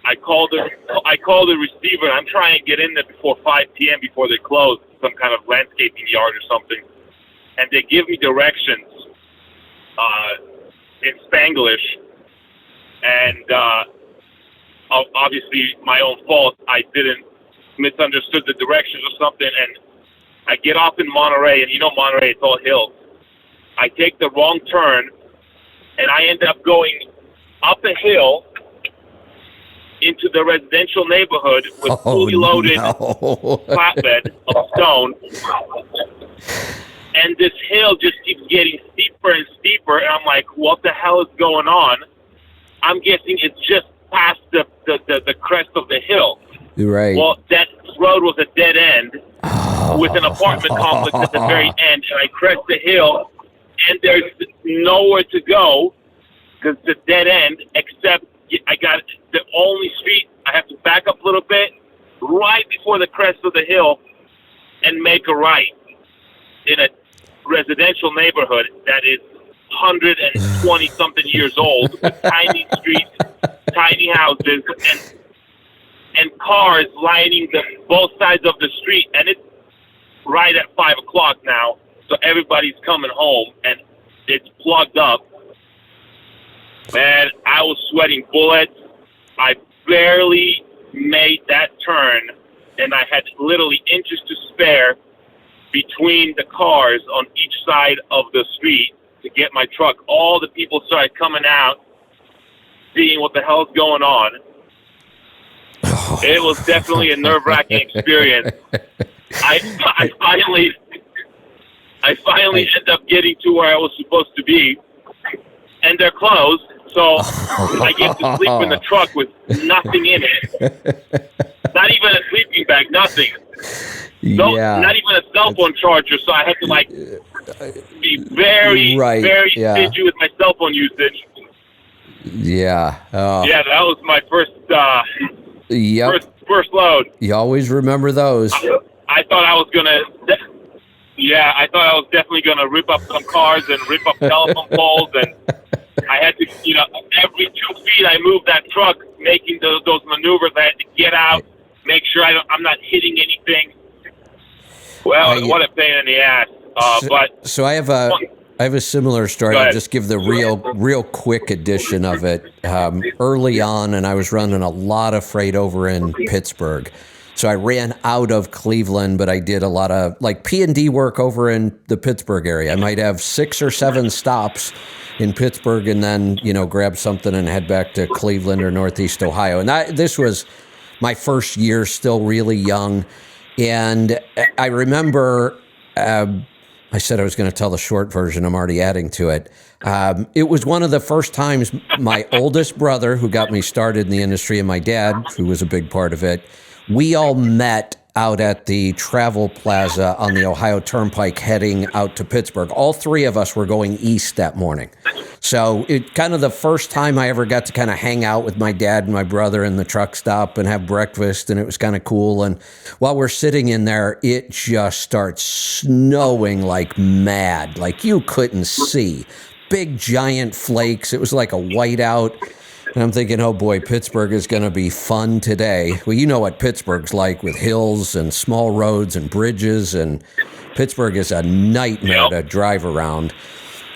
Speaker 9: I called the receiver. I'm trying to get in there before 5 p.m. before they close, some kind of landscaping yard or something. And they give me directions in Spanglish. And obviously my own fault. I misunderstood the directions or something. And I get off in Monterey, and Monterey, it's all hills. I take the wrong turn, and I end up going up a hill into the residential neighborhood with fully loaded flatbed of stone. And this hill just keeps getting steeper and steeper. And I'm like, what the hell is going on? I'm guessing it's just past the crest of the hill.
Speaker 1: Right.
Speaker 9: Well, that road was a dead end with an apartment complex at the very end, and I crest the hill, and there's nowhere to go because it's a dead end, except I got the only street. I have to back up a little bit right before the crest of the hill and make a right in a residential neighborhood that is 120-something years old, with tiny streets, tiny houses, and cars lining both sides of the street. And it's right at 5 o'clock now, so everybody's coming home, and it's plugged up. Man, I was sweating bullets. I barely made that turn, and I had literally inches to spare between the cars on each side of the street to get my truck. All the people started coming out, seeing what the hell's going on. It was definitely a nerve-wracking experience. I finally ended up getting to where I was supposed to be, and they're closed. So I get to sleep in the truck with nothing in it. Not even a sleeping bag, nothing. No, not even a cell phone charger. So I had to be very stingy with my cell phone usage.
Speaker 1: Yeah.
Speaker 9: Yeah, that was my first first load.
Speaker 1: You always remember those.
Speaker 9: I thought I was gonna. Yeah, I thought I was definitely gonna rip up some cars and rip up telephone poles, and I had to, every 2 feet I moved that truck, making those maneuvers. I had to get out, make sure I'm not hitting anything. Well, what a pain in the ass.
Speaker 1: So I have a similar story. I'll just give the real quick edition of it. Early on, and I was running a lot of freight over in Pittsburgh. So I ran out of Cleveland, but I did a lot of P&D work over in the Pittsburgh area. I might have 6 or 7 stops in Pittsburgh, and then, grab something and head back to Cleveland or Northeast Ohio. And this was my first year, still really young. And I remember, I said I was going to tell the short version. I'm already adding to it. It was one of the first times my oldest brother, who got me started in the industry, and my dad, who was a big part of it, we all met out at the Travel Plaza on the Ohio Turnpike heading out to Pittsburgh. All 3 of us were going east that morning. So it kind of the first time I ever got to kind of hang out with my dad and my brother in the truck stop and have breakfast, and it was kind of cool. And while we're sitting in there, it just starts snowing like mad, like you couldn't see. Big giant flakes. It was like a whiteout. And I'm thinking, oh boy, Pittsburgh is going to be fun today. Well, you know what Pittsburgh's like with hills and small roads and bridges, and Pittsburgh is a nightmare to drive around.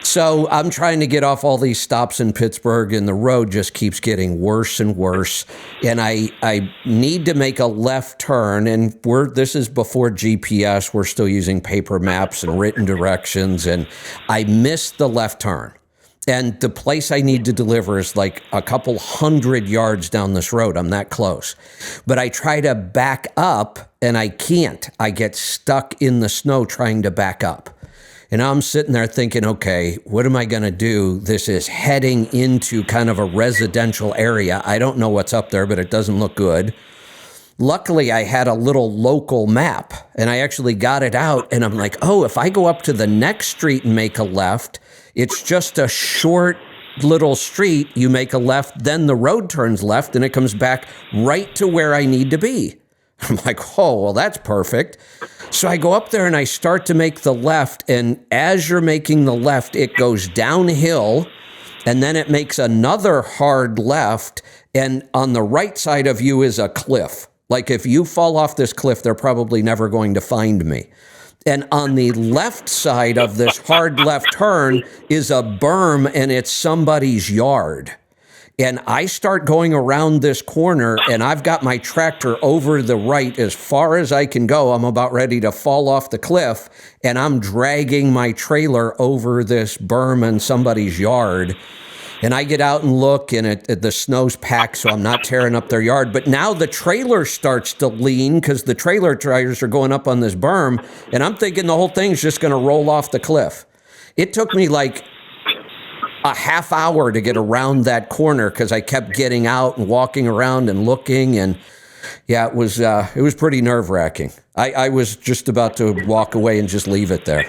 Speaker 1: So I'm trying to get off all these stops in Pittsburgh, and the road just keeps getting worse and worse. And I need to make a left turn, and this is before GPS. We're still using paper maps and written directions, and I missed the left turn. And the place I need to deliver is like a couple 100 yards down this road. I'm that close. But I try to back up, and I can't. I get stuck in the snow trying to back up. And I'm sitting there thinking, okay, what am I going to do? This is heading into kind of a residential area. I don't know what's up there, but it doesn't look good. Luckily, I had a little local map, and I actually got it out, and I'm like, oh, if I go up to the next street and make a left, it's just a short little street. You make a left, then the road turns left, and it comes back right to where I need to be. I'm like, oh, well, that's perfect. So I go up there and I start to make the left, and as you're making the left, it goes downhill, and then it makes another hard left, and on the right side of you is a cliff. Like if you fall off this cliff, they're probably never going to find me. And on the left side of this hard left turn is a berm, and it's somebody's yard. And I start going around this corner, and I've got my tractor over the right as far as I can go. I'm about ready to fall off the cliff, and I'm dragging my trailer over this berm in somebody's yard. And I get out and look, and the snow's packed, so I'm not tearing up their yard. But now the trailer starts to lean because the trailer tires are going up on this berm, and I'm thinking the whole thing's just going to roll off the cliff. It took me like a half hour to get around that corner because I kept getting out and walking around and looking. And Yeah, it was pretty nerve-wracking. I was just about to walk away and just leave it there.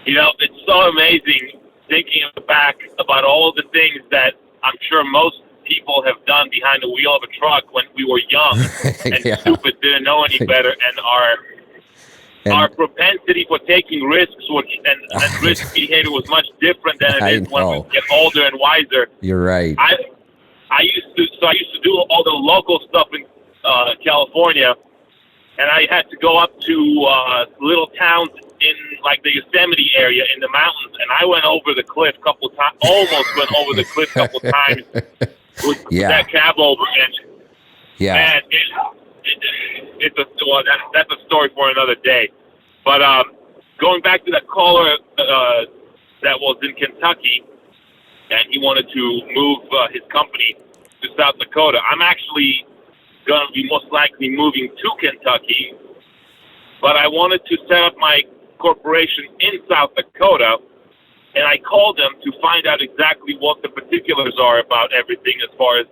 Speaker 9: You know, it's so amazing thinking back about all of the things that I'm sure most people have done behind the wheel of a truck when we were young and
Speaker 1: Yeah.
Speaker 9: stupid, didn't know any better, and our propensity for taking risks and risk behavior was much different than
Speaker 1: I
Speaker 9: it is when we
Speaker 1: know.
Speaker 9: get older and wiser.
Speaker 1: You're right.
Speaker 9: I used to do all the local stuff in California, and I had to go up to little towns in like the Yosemite area in the mountains, and I went over the cliff a couple times, almost went over the cliff a couple times with
Speaker 1: Yeah.
Speaker 9: that cab over, and
Speaker 1: Yeah.
Speaker 9: that's a story for another day. But going back to that caller that was in Kentucky, and he wanted to move his company to South Dakota. I'm actually going to be most likely moving to Kentucky, but I wanted to set up my corporation in South Dakota, and I called them to find out exactly what the particulars are about everything as far as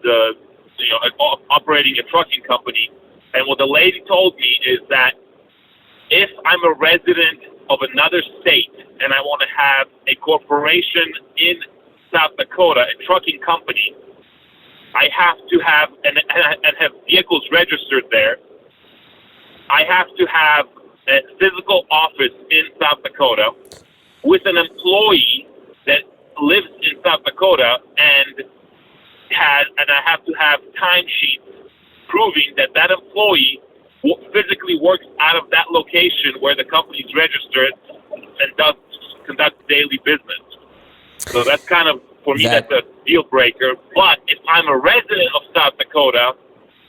Speaker 9: operating a trucking company. And what the lady told me is that if I'm a resident of another state and I want to have a corporation in South Dakota, a trucking company, I have to have and have vehicles registered there. I have to have a physical office in South Dakota with an employee that lives in South Dakota and I have to have timesheets proving that that employee physically works out of that location where the company is registered and conducts daily business. So that's kind of, for me, that's a deal breaker. But if I'm a resident of South Dakota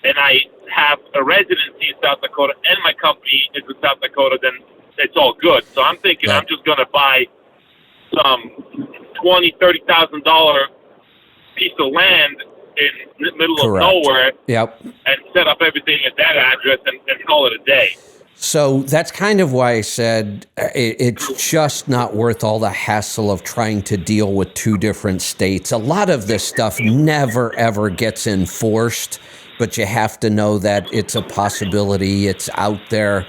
Speaker 9: and I have a residency in South Dakota and my company is in South Dakota, then it's all good. So I'm thinking I'm just going to buy some $20,000, $30,000 piece of land in the middle
Speaker 1: Correct.
Speaker 9: of nowhere,
Speaker 1: Yep.
Speaker 9: and set up everything at that address and call it a day.
Speaker 1: So that's kind of why I said it's just not worth all the hassle of trying to deal with two different states. A lot of this stuff never, ever gets enforced, but you have to know that it's a possibility. It's out there.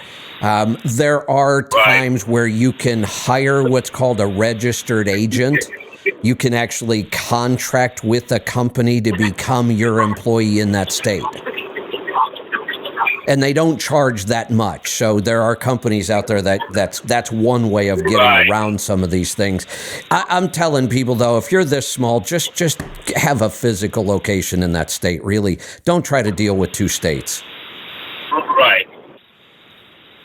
Speaker 1: There are times where you can hire what's called a registered agent. You can actually contract with a company to become your employee in that state. And they don't charge that much. So there are companies out there that's one way of getting around some of these things. I'm telling people, though, if you're this small, just have a physical location in that state, really. Don't try to deal with two states.
Speaker 9: Right.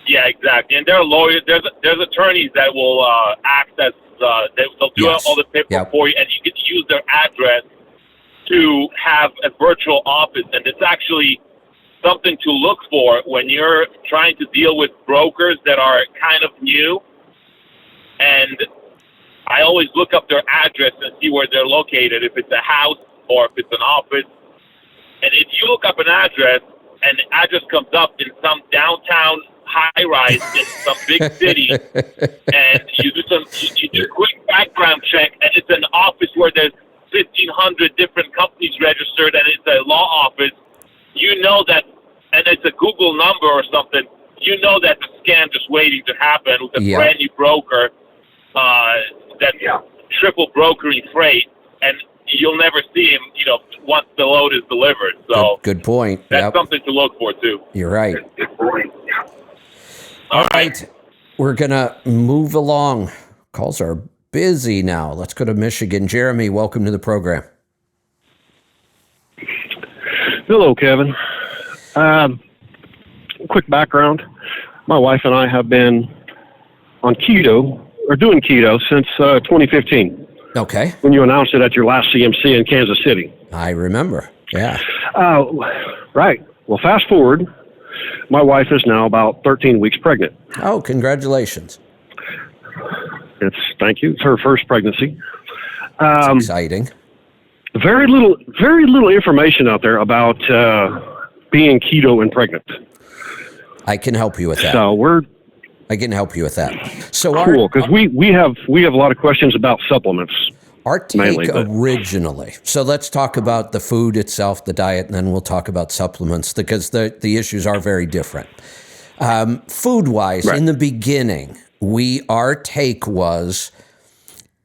Speaker 9: Yeah, exactly. And there are lawyers, there's attorneys that will act as, they'll do all the paperwork for you, and you get to use their address to have a virtual office. And it's actually something to look for when you're trying to deal with brokers that are kind of new. And I always look up their address and see where they're located, if it's a house or if it's an office. And if you look up an address and the address comes up in some downtown high-rise in some big city, and you do a quick background check, and it's an office where there's 1,500 different companies registered, and it's a law office, you know that, and it's a Google number or something, you know that the scam just waiting to happen with a brand new broker that's triple brokering freight, and you'll never see him, once the load is delivered. So
Speaker 1: good point.
Speaker 9: That's something to look for too.
Speaker 1: You're right. All right. We're going to move along. Calls are busy now. Let's go to Michigan. Jeremy, welcome to the program.
Speaker 10: Hello, Kevin. Quick background. My wife and I have been on keto, or doing keto, since 2015.
Speaker 1: Okay.
Speaker 10: When you announced it at your last CMC in Kansas City.
Speaker 1: I remember. Yeah.
Speaker 10: Right. Well, fast forward. My wife is now about 13 weeks pregnant.
Speaker 1: Oh, congratulations.
Speaker 10: Thank you. It's her first pregnancy.
Speaker 1: That's exciting.
Speaker 10: Very little information out there about being keto and pregnant.
Speaker 1: I can help you with that.
Speaker 10: So
Speaker 1: I can help you with that. So
Speaker 10: cool, because we have a lot of questions about supplements.
Speaker 1: Our take originally, so let's talk about the food itself, the diet, and then we'll talk about supplements because the issues are very different. Food-wise, in the beginning, our take was,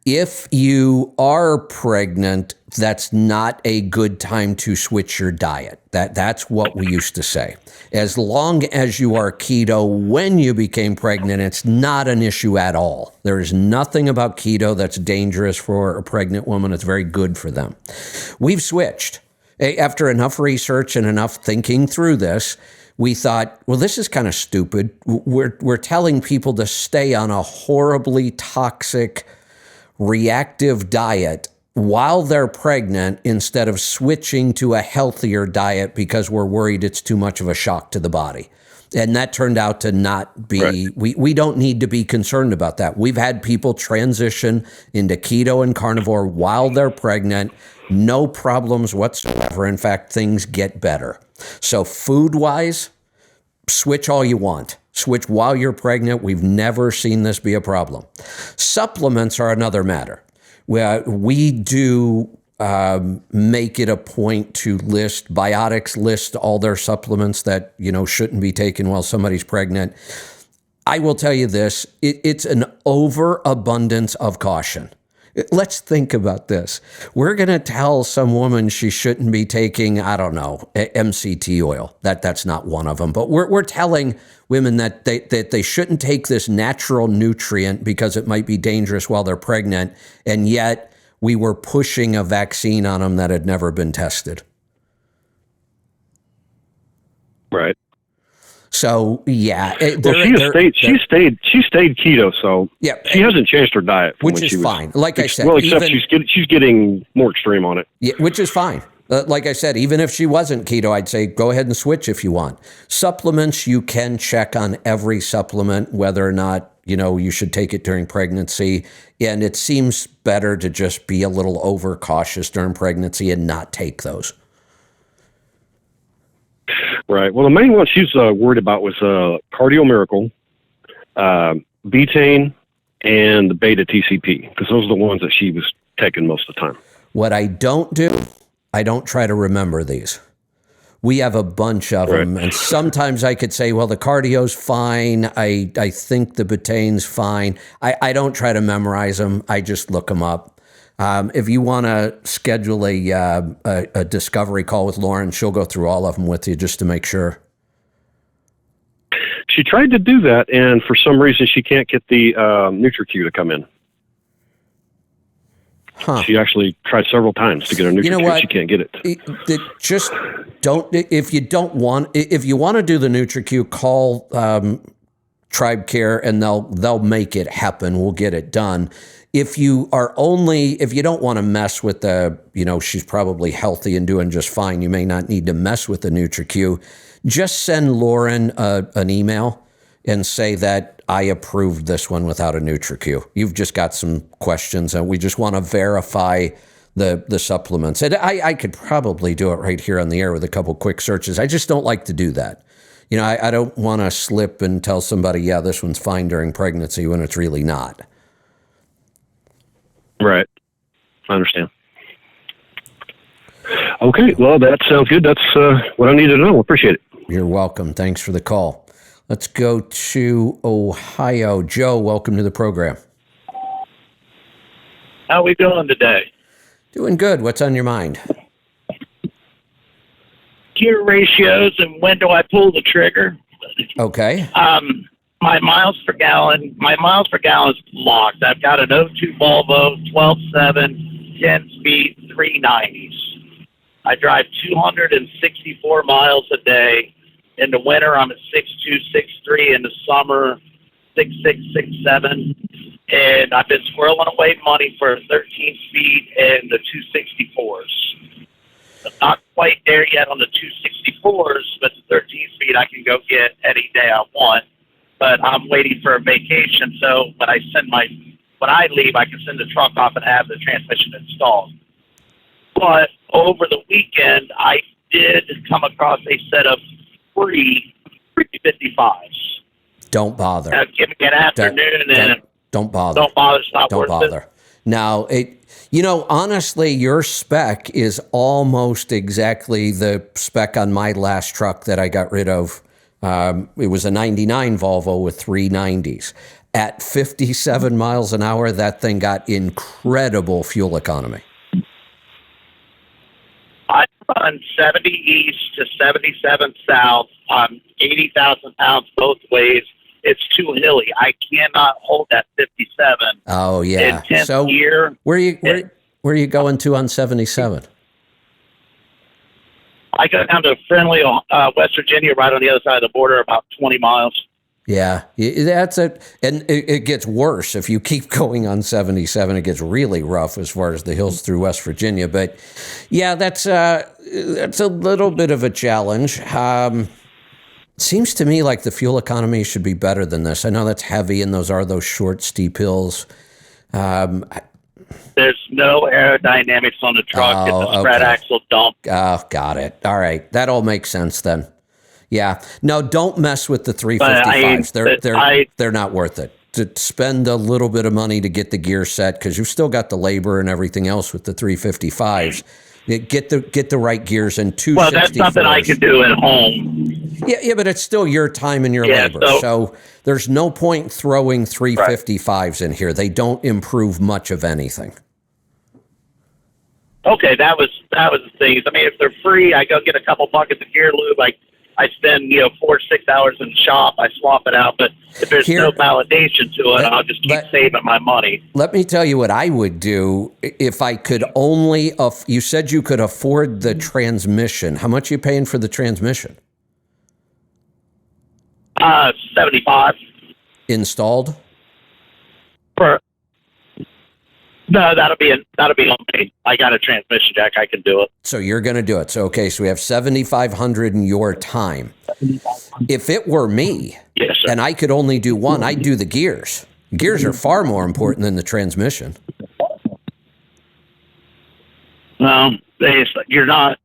Speaker 1: if you are pregnant, that's not a good time to switch your diet. That's what we used to say. As long as you are keto when you became pregnant, it's not an issue at all. There is nothing about keto that's dangerous for a pregnant woman. It's very good for them. We've switched. After enough research and enough thinking through this, we thought, well, this is kind of stupid. We're telling people to stay on a horribly toxic, reactive diet while they're pregnant instead of switching to a healthier diet because we're worried it's too much of a shock to the body. And that turned out to not be, we don't need to be concerned about that. We've had people transition into keto and carnivore while they're pregnant, no problems whatsoever. In fact, things get better. So food-wise, switch all you want. Switch while you're pregnant. We've never seen this be a problem. Supplements are another matter. We do make it a point to list, Biotics list all their supplements that, shouldn't be taken while somebody's pregnant. I will tell you this, it's an overabundance of caution. Let's think about this. We're going to tell some woman she shouldn't be taking, I don't know, MCT oil. That's not one of them. But we're telling women that they shouldn't take this natural nutrient because it might be dangerous while they're pregnant. And yet we were pushing a vaccine on them that had never been tested.
Speaker 10: Right.
Speaker 1: So yeah,
Speaker 10: she stayed keto, so she hasn't changed her diet,
Speaker 1: which is fine. Like I said,
Speaker 10: except she's getting more extreme on it.
Speaker 1: Yeah, which is fine. Like I said, even if she wasn't keto, I'd say go ahead and switch if you want. Supplements, you can check on every supplement whether or not you should take it during pregnancy, and it seems better to just be a little overcautious during pregnancy and not take those.
Speaker 10: Right. Well, the main one she's worried about was Cardio Miracle, betaine, and the beta TCP, because those are the ones that she was taking most of the time.
Speaker 1: What I don't do, I don't try to remember these. We have a bunch of them, and sometimes I could say, well, the cardio's fine. I think the betaine's fine. I don't try to memorize them. I just look them up. If you want to schedule a discovery call with Lauren, she'll go through all of them with you just to make sure.
Speaker 10: She tried to do that, and for some reason, she can't get the NutriQ to come in.
Speaker 1: Huh.
Speaker 10: She actually tried several times to get her NutriQ. She can't get it.
Speaker 1: Just don't. If you want to do the NutriQ, call Tribe Care, and they'll make it happen. We'll get it done. If you don't want to mess with she's probably healthy and doing just fine, you may not need to mess with the NutriQ. Just send Lauren an email and say that I approved this one without a NutriQ. You've just got some questions, and we just want to verify the supplements. And I could probably do it right here on the air with a couple quick searches. I just don't like to do that. I don't want to slip and tell somebody, yeah, this one's fine during pregnancy when it's really not.
Speaker 10: Right. I understand. Okay. Well, that sounds good. That's what I need to know. Appreciate it.
Speaker 1: You're welcome. Thanks for the call. Let's go to Ohio. Joe, welcome to the program.
Speaker 11: How are we doing today?
Speaker 1: Doing good. What's on your mind?
Speaker 11: Gear ratios and when do I pull the trigger?
Speaker 1: Okay.
Speaker 11: My miles per gallon is locked. I've got an 02 Volvo, 12.7, 10 speed, 390s. I drive 264 miles a day. In the winter, I'm at 6.2, 6.3. In the summer, 6.6, 6.7. And I've been squirreling away money for a 13 speed and the 264s. I'm not quite there yet on the 264s, but the 13 speed I can go get any day I want. But I'm waiting for a vacation, so when I leave, I can send the truck off and have the transmission installed. But over the weekend, I did come across a set of free 355s.
Speaker 1: Don't bother.
Speaker 11: Give me an afternoon
Speaker 1: don't bother.
Speaker 11: Don't bother. It's not
Speaker 1: don't
Speaker 11: worth
Speaker 1: bother.
Speaker 11: it.
Speaker 1: Now, honestly, your spec is almost exactly the spec on my last truck that I got rid of. It was a 99 Volvo with 390s. At 57 miles an hour, that thing got incredible fuel economy.
Speaker 11: I run 70 east to 77 south on 80,000 pounds both ways. It's too hilly. I cannot hold that 57.
Speaker 1: Oh yeah.
Speaker 11: In 10th
Speaker 1: So
Speaker 11: gear.
Speaker 1: where are you going to on 77?
Speaker 11: I go down to Friendly, West Virginia, right on the other side of the border, about 20 miles.
Speaker 1: Yeah, that's it. And it gets worse if you keep going on 77. It gets really rough as far as the hills through West Virginia. But yeah, that's a little bit of a challenge. Seems to me like the fuel economy should be better than this. I know that's heavy, and those short, steep hills.
Speaker 11: There's no aerodynamics on the truck. It's a spread axle dump.
Speaker 1: Oh, got it. All right, that all makes sense then. Yeah. No, don't mess with the 355s. They're not worth it. To spend a little bit of money to get the gear set, because you've still got the labor and everything else with the 355s. Get the right gears and 264s.
Speaker 11: Well, that's something I can do at home.
Speaker 1: Yeah, but it's still your time and your labor. So there's no point throwing 355s in here. They don't improve much of anything.
Speaker 11: Okay, that was the thing. I mean, if they're free, I go get a couple buckets of gear lube. I spend 4 to 6 hours in the shop. I swap it out. But if there's no validation to it, I'll just keep saving my money.
Speaker 1: Let me tell you what I would do if I could only. You said you could afford the transmission. How much are you paying for the transmission?
Speaker 11: 75
Speaker 1: installed.
Speaker 11: No, that'll be on me. I got a transmission jack. I can do it.
Speaker 1: So you're going to do it. So okay, so we have 7,500 in your time. If it were me,
Speaker 11: yes, sir,
Speaker 1: and I could only do one, I'd do the gears. Gears are far more important than the transmission.
Speaker 11: No, you're not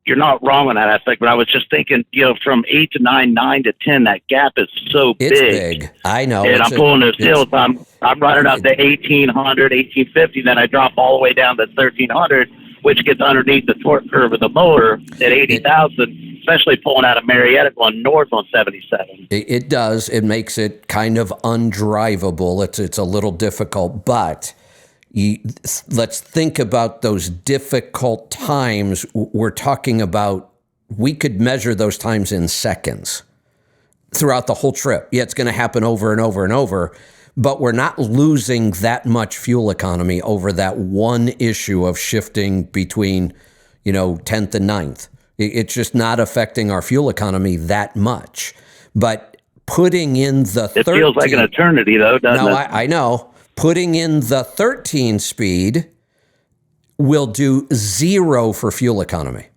Speaker 11: wrong on that aspect. But I was just thinking, from 8 to 9, 9 to 10, that gap is so big.
Speaker 1: It's big. I know.
Speaker 11: And I'm pulling those hills. I'm running up to 1,800, 1,850. Then I drop all the way down to 1,300, which gets underneath the torque curve of the motor at 80,000. Especially pulling out of Marietta going north on 77.
Speaker 1: It does. It makes it kind of undrivable. It's a little difficult, but. Let's think about those difficult times. We're talking about, we could measure those times in seconds throughout the whole trip. Yeah, it's going to happen over and over and over, but we're not losing that much fuel economy over that one issue of shifting between, 10th and 9th. It's just not affecting our fuel economy that much. But putting in the 13... It
Speaker 11: feels like an eternity, though, doesn't it?
Speaker 1: I know. Putting in the 13 speed will do 0 for fuel economy.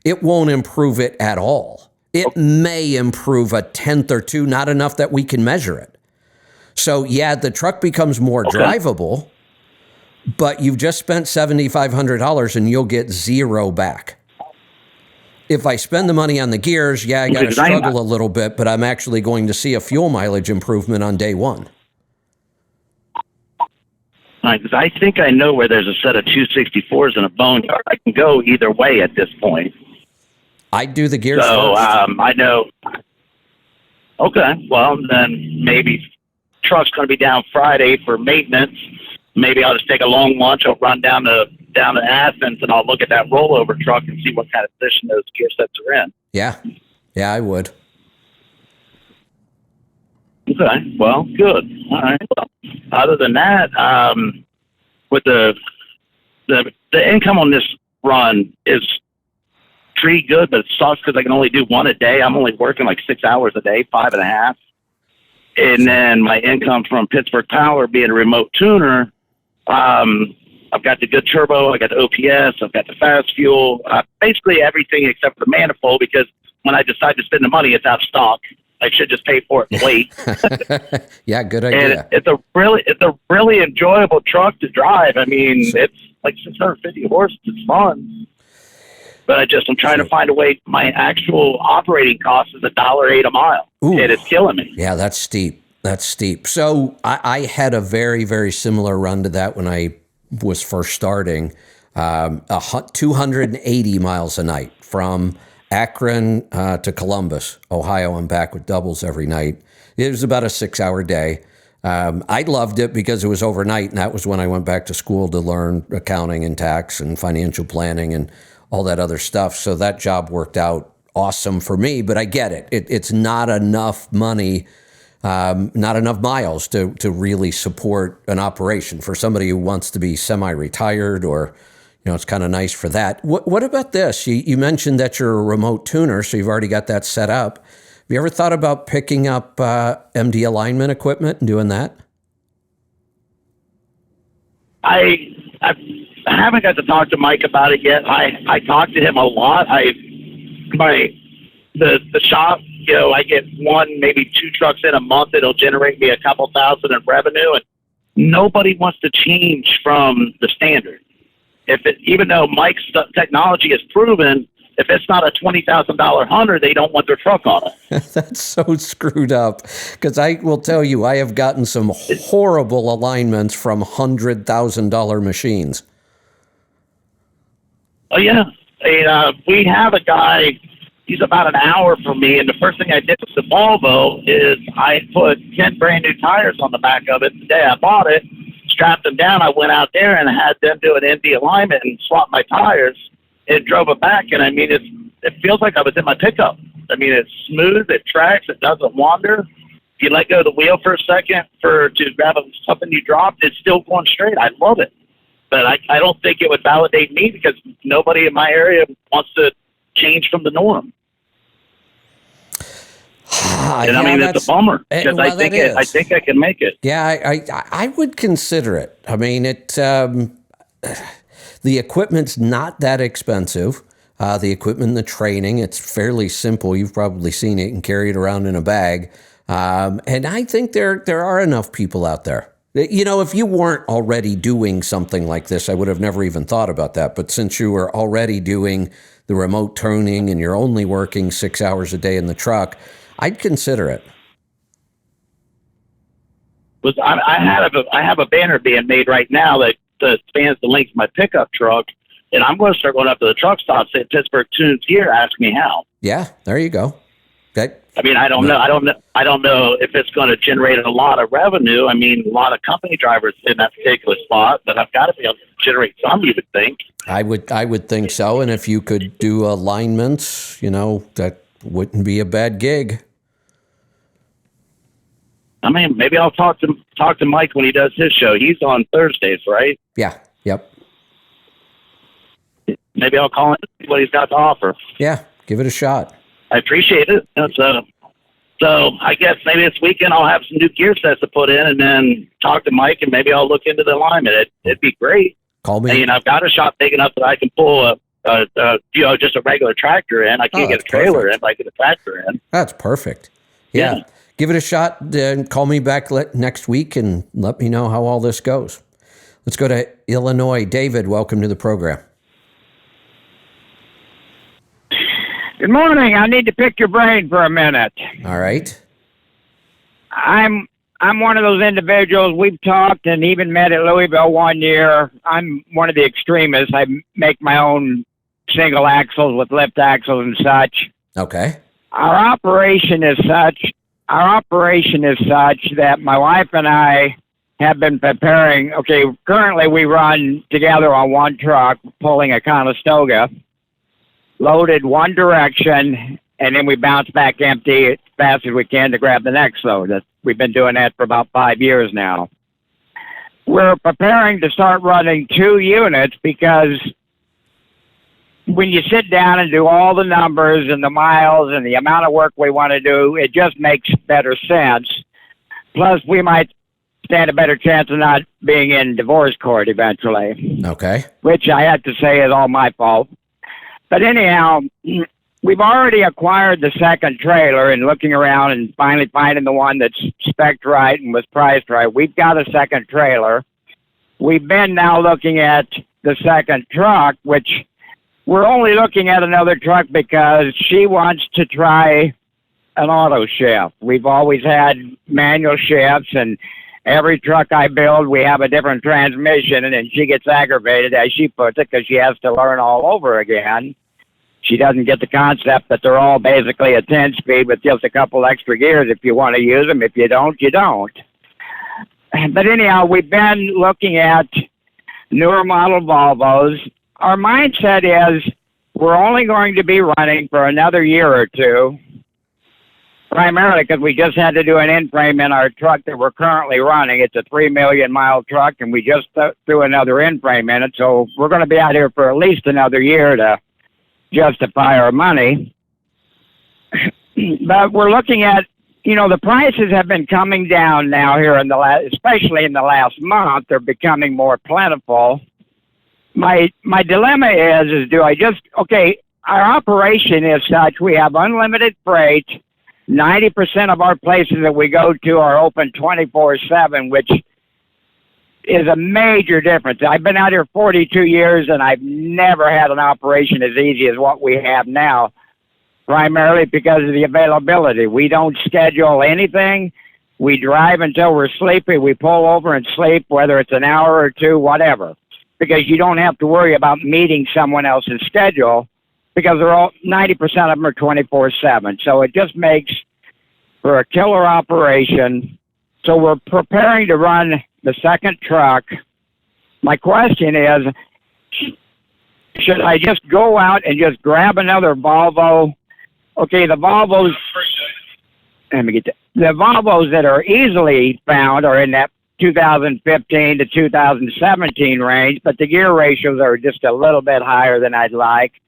Speaker 1: It won't improve it at all. It may improve a tenth or two, not enough that we can measure it. So yeah, the truck becomes more drivable, but you've just spent $7,500 and you'll get 0 back. If I spend the money on the gears, I got to struggle a little bit, but I'm actually going to see a fuel mileage improvement on day one.
Speaker 11: Because I think I know where there's a set of 264s in a boneyard. I can go either way at this point.
Speaker 1: I'd do the gears
Speaker 11: so,
Speaker 1: first.
Speaker 11: I know. Okay, well, then maybe truck's going to be down Friday for maintenance. Maybe I'll just take a long lunch. I'll run down to Athens, and I'll look at that rollover truck and see what kind of position those gear sets are in.
Speaker 1: Yeah, I would.
Speaker 11: Okay, well, good. All right. Well, other than that, with the income on this run is pretty good, but it sucks because I can only do one a day. I'm only working like 6 hours a day, 5.5. And then my income from Pittsburgh Power being a remote tuner, I've got the good turbo, I got the OPS, I've got the fast fuel, basically everything except for the manifold, because when I decide to spend the money, it's out of stock. I should just pay for it and wait.
Speaker 1: Yeah, good idea.
Speaker 11: And it's a really enjoyable truck to drive. I mean, it's like 650 horses. It's fun. But I'm trying to find a way. My actual operating cost is $1.08 a mile.
Speaker 1: Ooh.
Speaker 11: And it's killing me.
Speaker 1: Yeah, that's steep. So I had a very, very similar run to that when I was first starting, 280 miles a night from Akron to Columbus, Ohio, and back with doubles every night. It was about a 6-hour day. I loved it because it was overnight, and that was when I went back to school to learn accounting and tax and financial planning and all that other stuff. So that job worked out awesome for me, but I get it. It's not enough money, not enough miles to really support an operation for somebody who wants to be semi-retired, or, it's kind of nice for that. What about this? You mentioned that you're a remote tuner, so you've already got that set up. Have you ever thought about picking up MD alignment equipment and doing that?
Speaker 11: I haven't got to talk to Mike about it yet. I talk to him a lot. The shop, I get one, maybe 2 trucks in a month. It'll generate me a couple thousand in revenue, and nobody wants to change from the standard. Even though Mike's technology is proven, if it's not a $20,000 hunter, they don't want their truck on it.
Speaker 1: That's so screwed up, because I will tell you, I have gotten some horrible alignments from $100,000 machines.
Speaker 11: Oh, yeah. We have a guy, he's about an hour from me, and the first thing I did with the Volvo is I put 10 brand new tires on the back of it. The day I bought it, strapped them down, I went out there and had them do an ND alignment and swap my tires. It drove it back, and it feels like I was in my pickup. It's smooth, it tracks, it doesn't wander. If you let go of the wheel for a second to grab something you dropped, it's still going straight. I love it. But I don't think it would validate me, because nobody in my area wants to change from the norm. And it's a bummer, because I think I can make it.
Speaker 1: Yeah, I would consider it. The equipment's not that expensive. The equipment and the training, it's fairly simple. You've probably seen it and carry it around in a bag. And I think there are enough people out there. If you weren't already doing something like this, I would have never even thought about that. But since you were already doing the remote tuning and you're only working 6 hours a day in the truck, I'd consider it.
Speaker 11: I have a banner being made right now that spans the length of my pickup truck, and I'm going to start going up to the truck stop, saying Pittsburgh Tunes Gear, ask me how.
Speaker 1: Yeah, there you go.
Speaker 11: I don't know if it's going to generate a lot of revenue. A lot of company drivers in that particular spot, but I've got to be able to generate some, you would think.
Speaker 1: I would think so. And if you could do alignments, that wouldn't be a bad gig.
Speaker 11: Maybe I'll talk to Mike when he does his show. He's on Thursdays, right?
Speaker 1: Yeah. Yep.
Speaker 11: Maybe I'll call him and see what he's got to offer.
Speaker 1: Yeah, give it a shot.
Speaker 11: I appreciate it. So I guess maybe this weekend I'll have some new gear sets to put in, and then talk to Mike, and maybe I'll look into the alignment. It'd be great.
Speaker 1: Call me.
Speaker 11: I've got a shop big enough that I can pull just a regular tractor in. I can't get a trailer in, but I get a tractor in.
Speaker 1: That's perfect. Yeah. Give it a shot, and call me back next week and let me know how all this goes. Let's go to Illinois. David, welcome to the program.
Speaker 12: Good morning. I need to pick your brain for a minute.
Speaker 1: All right.
Speaker 12: I'm one of those individuals. We've talked and even met at Louisville one year. I'm one of the extremists. I make my own single axles with lift axles and such.
Speaker 1: Okay.
Speaker 12: Our operation is such that my wife and I have been preparing. Okay, currently we run together on one truck, pulling a Conestoga, loaded one direction, and then we bounce back empty as fast as we can to grab the next load. We've been doing that for about 5 years now. We're preparing to start running 2 units, because when you sit down and do all the numbers and the miles and the amount of work we want to do, it just makes better sense. Plus, we might stand a better chance of not being in divorce court eventually.
Speaker 1: Okay.
Speaker 12: Which I have to say is all my fault. But anyhow, we've already acquired the second trailer, and looking around and finally finding the one that's spec'd right and was priced right. We've got a second trailer. We've been now looking at the second truck, which we're only looking at another truck because she wants to try an auto shift. We've always had manual shifts, and every truck I build, we have a different transmission, and she gets aggravated, as she puts it, because she has to learn all over again. She doesn't get the concept that they're all basically a 10-speed with just a couple extra gears if you want to use them. If you don't, you don't. But anyhow, we've been looking at newer model Volvos. Our mindset is we're only going to be running for another year or two, primarily because we just had to do an in-frame in our truck that we're currently running. It's a 3 million mile truck, and we just threw another in-frame in it. So we're going to be out here for at least another year to justify our money. But we're looking at, the prices have been coming down now here especially in the last month. They're becoming more plentiful. My dilemma is do I our operation is such, we have unlimited freight. 90% of our places that we go to are open 24/7, which is a major difference. I've been out here 42 years, and I've never had an operation as easy as what we have now, primarily because of the availability. We don't schedule anything. We drive until we're sleepy. We pull over and sleep, whether it's an hour or two, whatever, because you don't have to worry about meeting someone else's schedule, because 90% of them are 24/7. So it just makes for a killer operation. So we're preparing to run the second truck. My question is, should I just go out and just grab another Volvo? Okay, the Volvos that are easily found are in that 2015 to 2017 range, but the gear ratios are just a little bit higher than I'd like.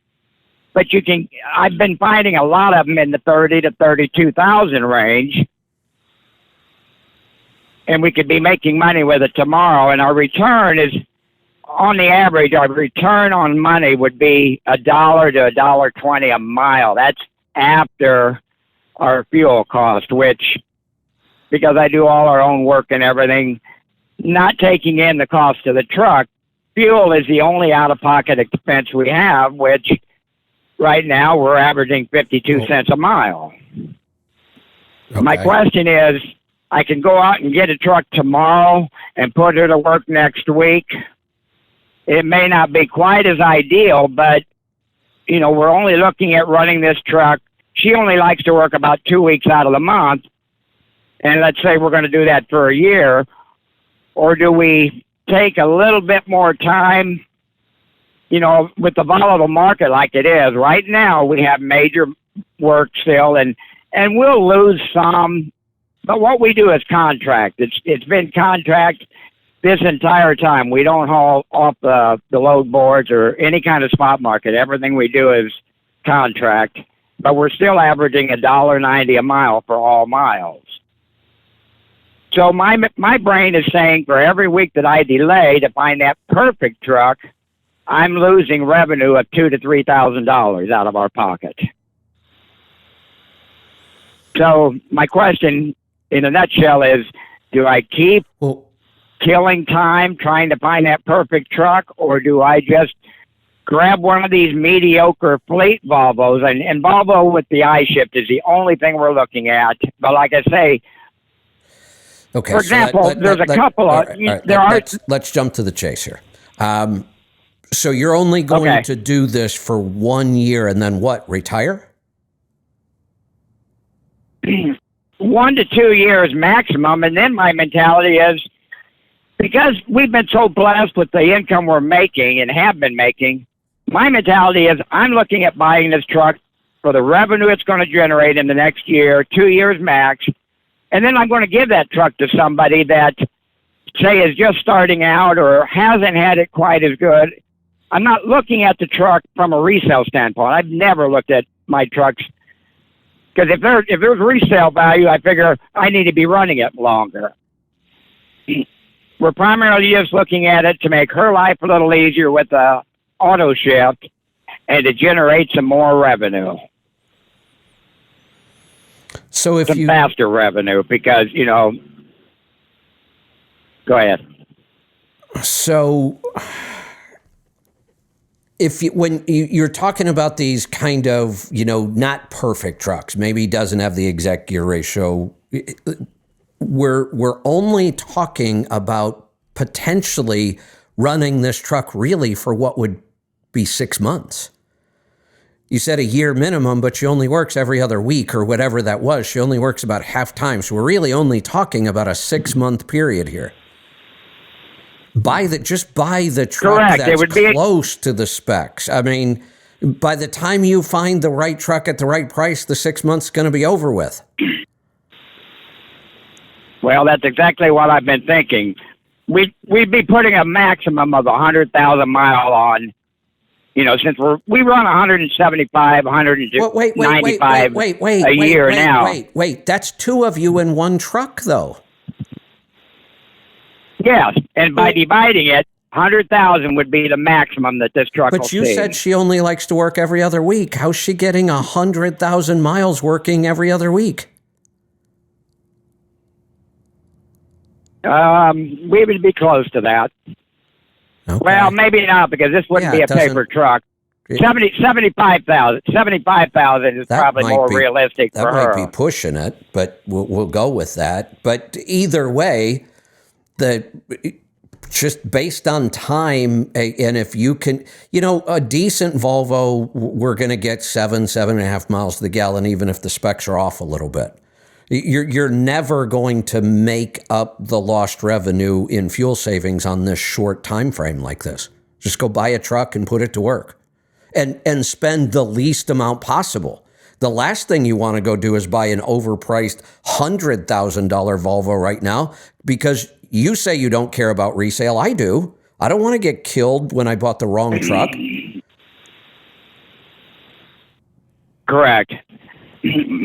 Speaker 12: But I've been finding a lot of them in the 30 to 32,000 range, and we could be making money with it tomorrow. And our return is, on the average, our return on money would be $1 to $1.20 a mile. That's after our fuel cost, which, because I do all our own work and everything, not taking in the cost of the truck, fuel is the only out-of-pocket expense we have, which right now we're averaging 52 cents a mile. Okay. My question is, I can go out and get a truck tomorrow and put her to work next week. It may not be quite as ideal, but, we're only looking at running this truck. She only likes to work about 2 weeks out of the month. And let's say we're going to do that for a year. Or do we take a little bit more time, with the volatile market like it is? Right now, we have major work still, and we'll lose some. But what we do is contract. It's been contract this entire time. We don't haul off the load boards or any kind of spot market. Everything we do is contract. But we're still averaging $1.90 a mile for all miles. So my brain is saying for every week that I delay to find that perfect truck, I'm losing revenue of $2,000 to $3,000 out of our pocket. So my question, in a nutshell, is: do I keep killing time trying to find that perfect truck, or do I just grab one of these mediocre fleet Volvos? And Volvo with the I-Shift is the only thing we're looking at. But like I say,
Speaker 1: okay,
Speaker 12: for example, there's a couple of...
Speaker 1: Let's jump to the chase here. So you're only going to do this for 1 year and then what, retire?
Speaker 12: 1 to 2 years maximum. And then my mentality is, because we've been so blessed with the income we're making and have been making, my mentality is I'm looking at buying this truck for the revenue it's going to generate in the next year, 2 years max. And then I'm going to give that truck to somebody that, say, is just starting out or hasn't had it quite as good. I'm not looking at the truck from a resale standpoint. I've never looked at my trucks, because if there's resale value, I figure I need to be running it longer. We're primarily just looking at it to make her life a little easier with the auto shift and to generate some more revenue.
Speaker 1: So if
Speaker 12: some faster revenue, because, go ahead.
Speaker 1: So when you're talking about these kind of, not perfect trucks, maybe doesn't have the exact gear ratio, we're only talking about potentially running this truck really for what would be 6 months. You said a year minimum, but she only works every other week or whatever that was. She only works about half time. So we're really only talking about a 6 month period here. Just buy the truck
Speaker 12: Correct.
Speaker 1: that's
Speaker 12: It would be
Speaker 1: close to the specs. I mean, by the time you find the right truck at the right price, the 6 months is going to be over with.
Speaker 12: Well, that's exactly what I've been thinking. We'd be putting a maximum of 100,000 mile on, since we run 175, 195 a year now.
Speaker 1: Wait. That's two of you in one truck, though.
Speaker 12: Yes, and by dividing it, 100,000 would be the maximum that this truck will
Speaker 1: But you
Speaker 12: see.
Speaker 1: said she only likes to work every other week. How's she getting 100,000 miles working every other week?
Speaker 12: We would be close to that.
Speaker 1: Okay.
Speaker 12: Well, maybe not, because this wouldn't be a paper truck. 75,000 is probably more realistic for her.
Speaker 1: That might be pushing it, but we'll go with that. But either way, just based on time, and if you can, a decent Volvo, we're going to get 7.5 miles to the gallon, even if the specs are off a little bit. You're never going to make up the lost revenue in fuel savings on this short time frame like this. Just go buy a truck and put it to work, and spend the least amount possible. The last thing you want to go do is buy an overpriced $100,000 Volvo right now, because you say you don't care about resale. I do. I don't want to get killed when I bought the wrong truck.
Speaker 12: Correct.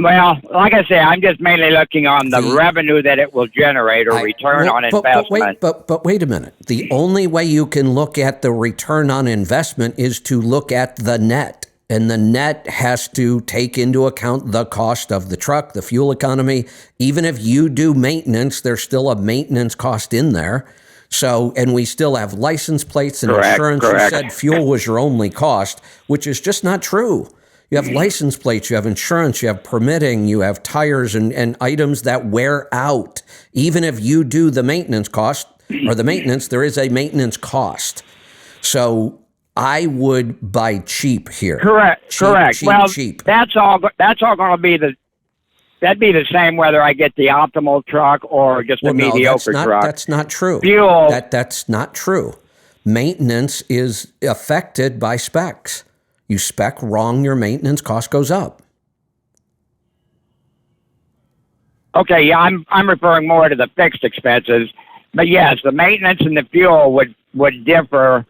Speaker 12: Well, like I say, I'm just mainly looking on the revenue that it will generate or return on investment.
Speaker 1: But wait a minute. The only way you can look at the return on investment is to look at the net. And the net has to take into account the cost of the truck, the fuel economy. Even if you do maintenance, there's still a maintenance cost in there. So, and we still have license plates and insurance. You said fuel was your only cost, which is just not true. You have license plates, you have insurance, you have permitting, you have tires and items that wear out. Even if you do the maintenance cost or the maintenance, there is a maintenance cost. So I would buy cheap here.
Speaker 12: Correct.
Speaker 1: Cheap.
Speaker 12: That's all going to be that'd be the same whether I get the optimal truck or just a mediocre truck.
Speaker 1: That's not true.
Speaker 12: Fuel.
Speaker 1: That's not true. Maintenance is affected by specs. You spec wrong, your maintenance cost goes up.
Speaker 12: Okay, yeah, I'm referring more to the fixed expenses. But yes, the maintenance and the fuel would differ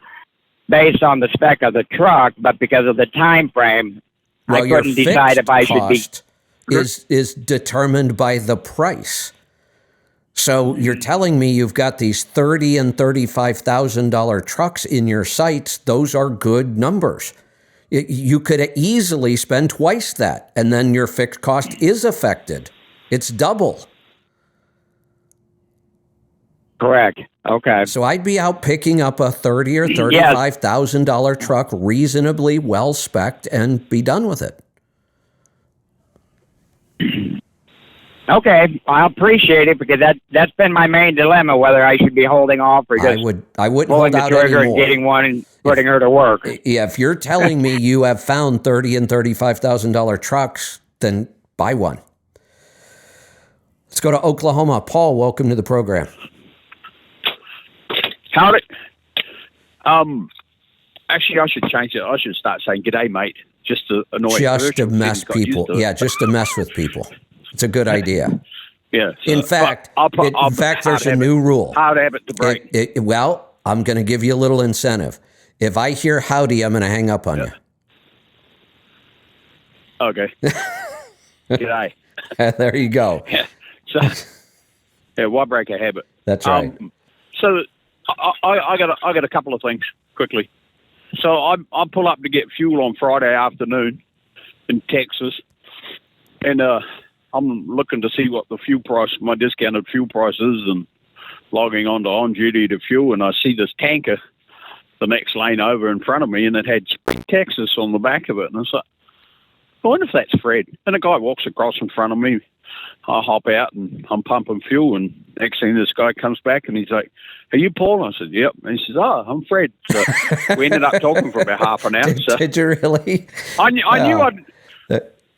Speaker 12: based on the spec of the truck, but because of the time frame, I couldn't decide if I should be
Speaker 1: is determined by the price. So you're telling me you've got these $30,000 and $35,000 trucks in your sights. Those are good numbers. You could easily spend twice that, and then your fixed cost is affected. It's double.
Speaker 12: Correct. Okay.
Speaker 1: So I'd be out picking up a $30,000 or $35,000 truck, reasonably well spec'd, and be done with it.
Speaker 12: Okay, I appreciate it, because that's been my main dilemma, whether I should be holding off or just
Speaker 1: I wouldn't
Speaker 12: pulling
Speaker 1: hold out
Speaker 12: the trigger
Speaker 1: anymore.
Speaker 12: and getting one and putting her to work.
Speaker 1: Yeah, if you're telling me you have found $30,000 and $35,000 trucks, then buy one. Let's go to Oklahoma. Paul, welcome to the program.
Speaker 13: Howdy. Actually, I should change it. I should start saying "G'day, mate," just to annoy.
Speaker 1: Just to mess people. Yeah, just to mess with people. It's a good idea.
Speaker 13: Yeah.
Speaker 1: In fact, there's a new rule.
Speaker 13: How'd have it to break.
Speaker 1: Well, I'm going to give you a little incentive. If I hear howdy, I'm going to hang up on you.
Speaker 13: Okay. G'day.
Speaker 1: There you go.
Speaker 13: Yeah. So, why break a habit?
Speaker 1: That's right.
Speaker 13: So, I got a couple of things quickly. So I pull up to get fuel on Friday afternoon in Texas, and I'm looking to see what the fuel price, my discounted fuel price is, and logging on to On Duty to fuel, and I see this tanker the next lane over in front of me, and it had Spring, Texas on the back of it, and I was like, I wonder if that's Fred. And a guy walks across in front of me, I hop out and I'm pumping fuel, and next thing this guy comes back and he's like, "Are you Paul?" I said, "Yep." And he says, "Oh, I'm Fred." So we ended up talking for about half an hour. So
Speaker 1: Did you really?
Speaker 13: I knew I'd.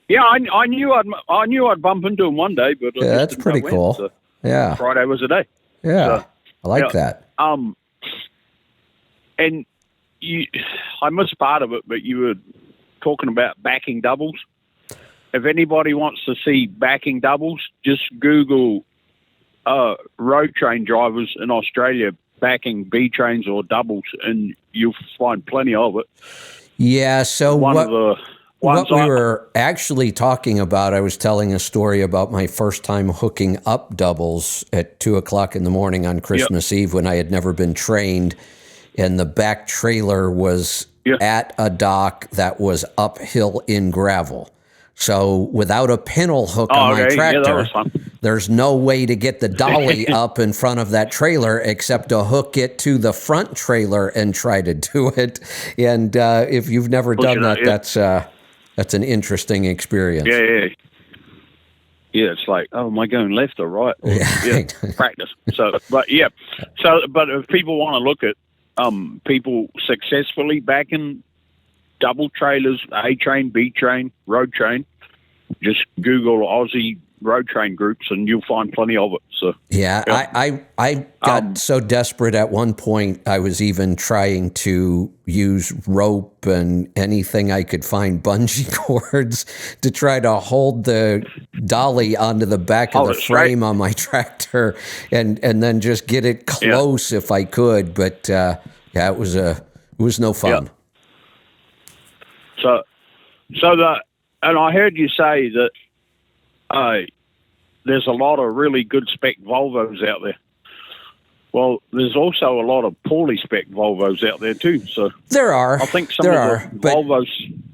Speaker 13: Yeah, I knew I'd bump into him one day, but I just
Speaker 1: that's
Speaker 13: didn't
Speaker 1: pretty
Speaker 13: know
Speaker 1: cool.
Speaker 13: when, so
Speaker 1: Yeah.
Speaker 13: Friday was the day.
Speaker 1: Yeah.
Speaker 13: So,
Speaker 1: I like that.
Speaker 13: And I missed part of it, but you were talking about backing doubles. If anybody wants to see backing doubles, just Google road train drivers in Australia backing B trains or doubles, and you'll find plenty of it.
Speaker 1: Yeah. So what we
Speaker 13: I-
Speaker 1: were actually talking about, I was telling a story about my first time hooking up doubles at 2:00 in the morning on Christmas Eve when I had never been trained, and the back trailer was at a dock that was uphill in gravel. So without a pintle hook on my tractor, there's no way to get the dolly up in front of that trailer except to hook it to the front trailer and try to do it. And if you've never done that, that's an interesting experience.
Speaker 13: Yeah, it's like, oh, am I going left or right? Practice. So, but if people want to look at people successfully backing double trailers, A train, B train, road train, just Google Aussie road train groups and you'll find plenty of it. So
Speaker 1: I got so desperate at one point, I was even trying to use rope and anything I could find, bungee cords, to try to hold the dolly onto the back of the frame on my tractor and then just get it close if I could. But it was no fun.
Speaker 13: And I heard you say that there's a lot of really good spec Volvos out there. Well, there's also a lot of poorly spec Volvos out there too. So
Speaker 1: there are.
Speaker 13: I think some of the Volvos.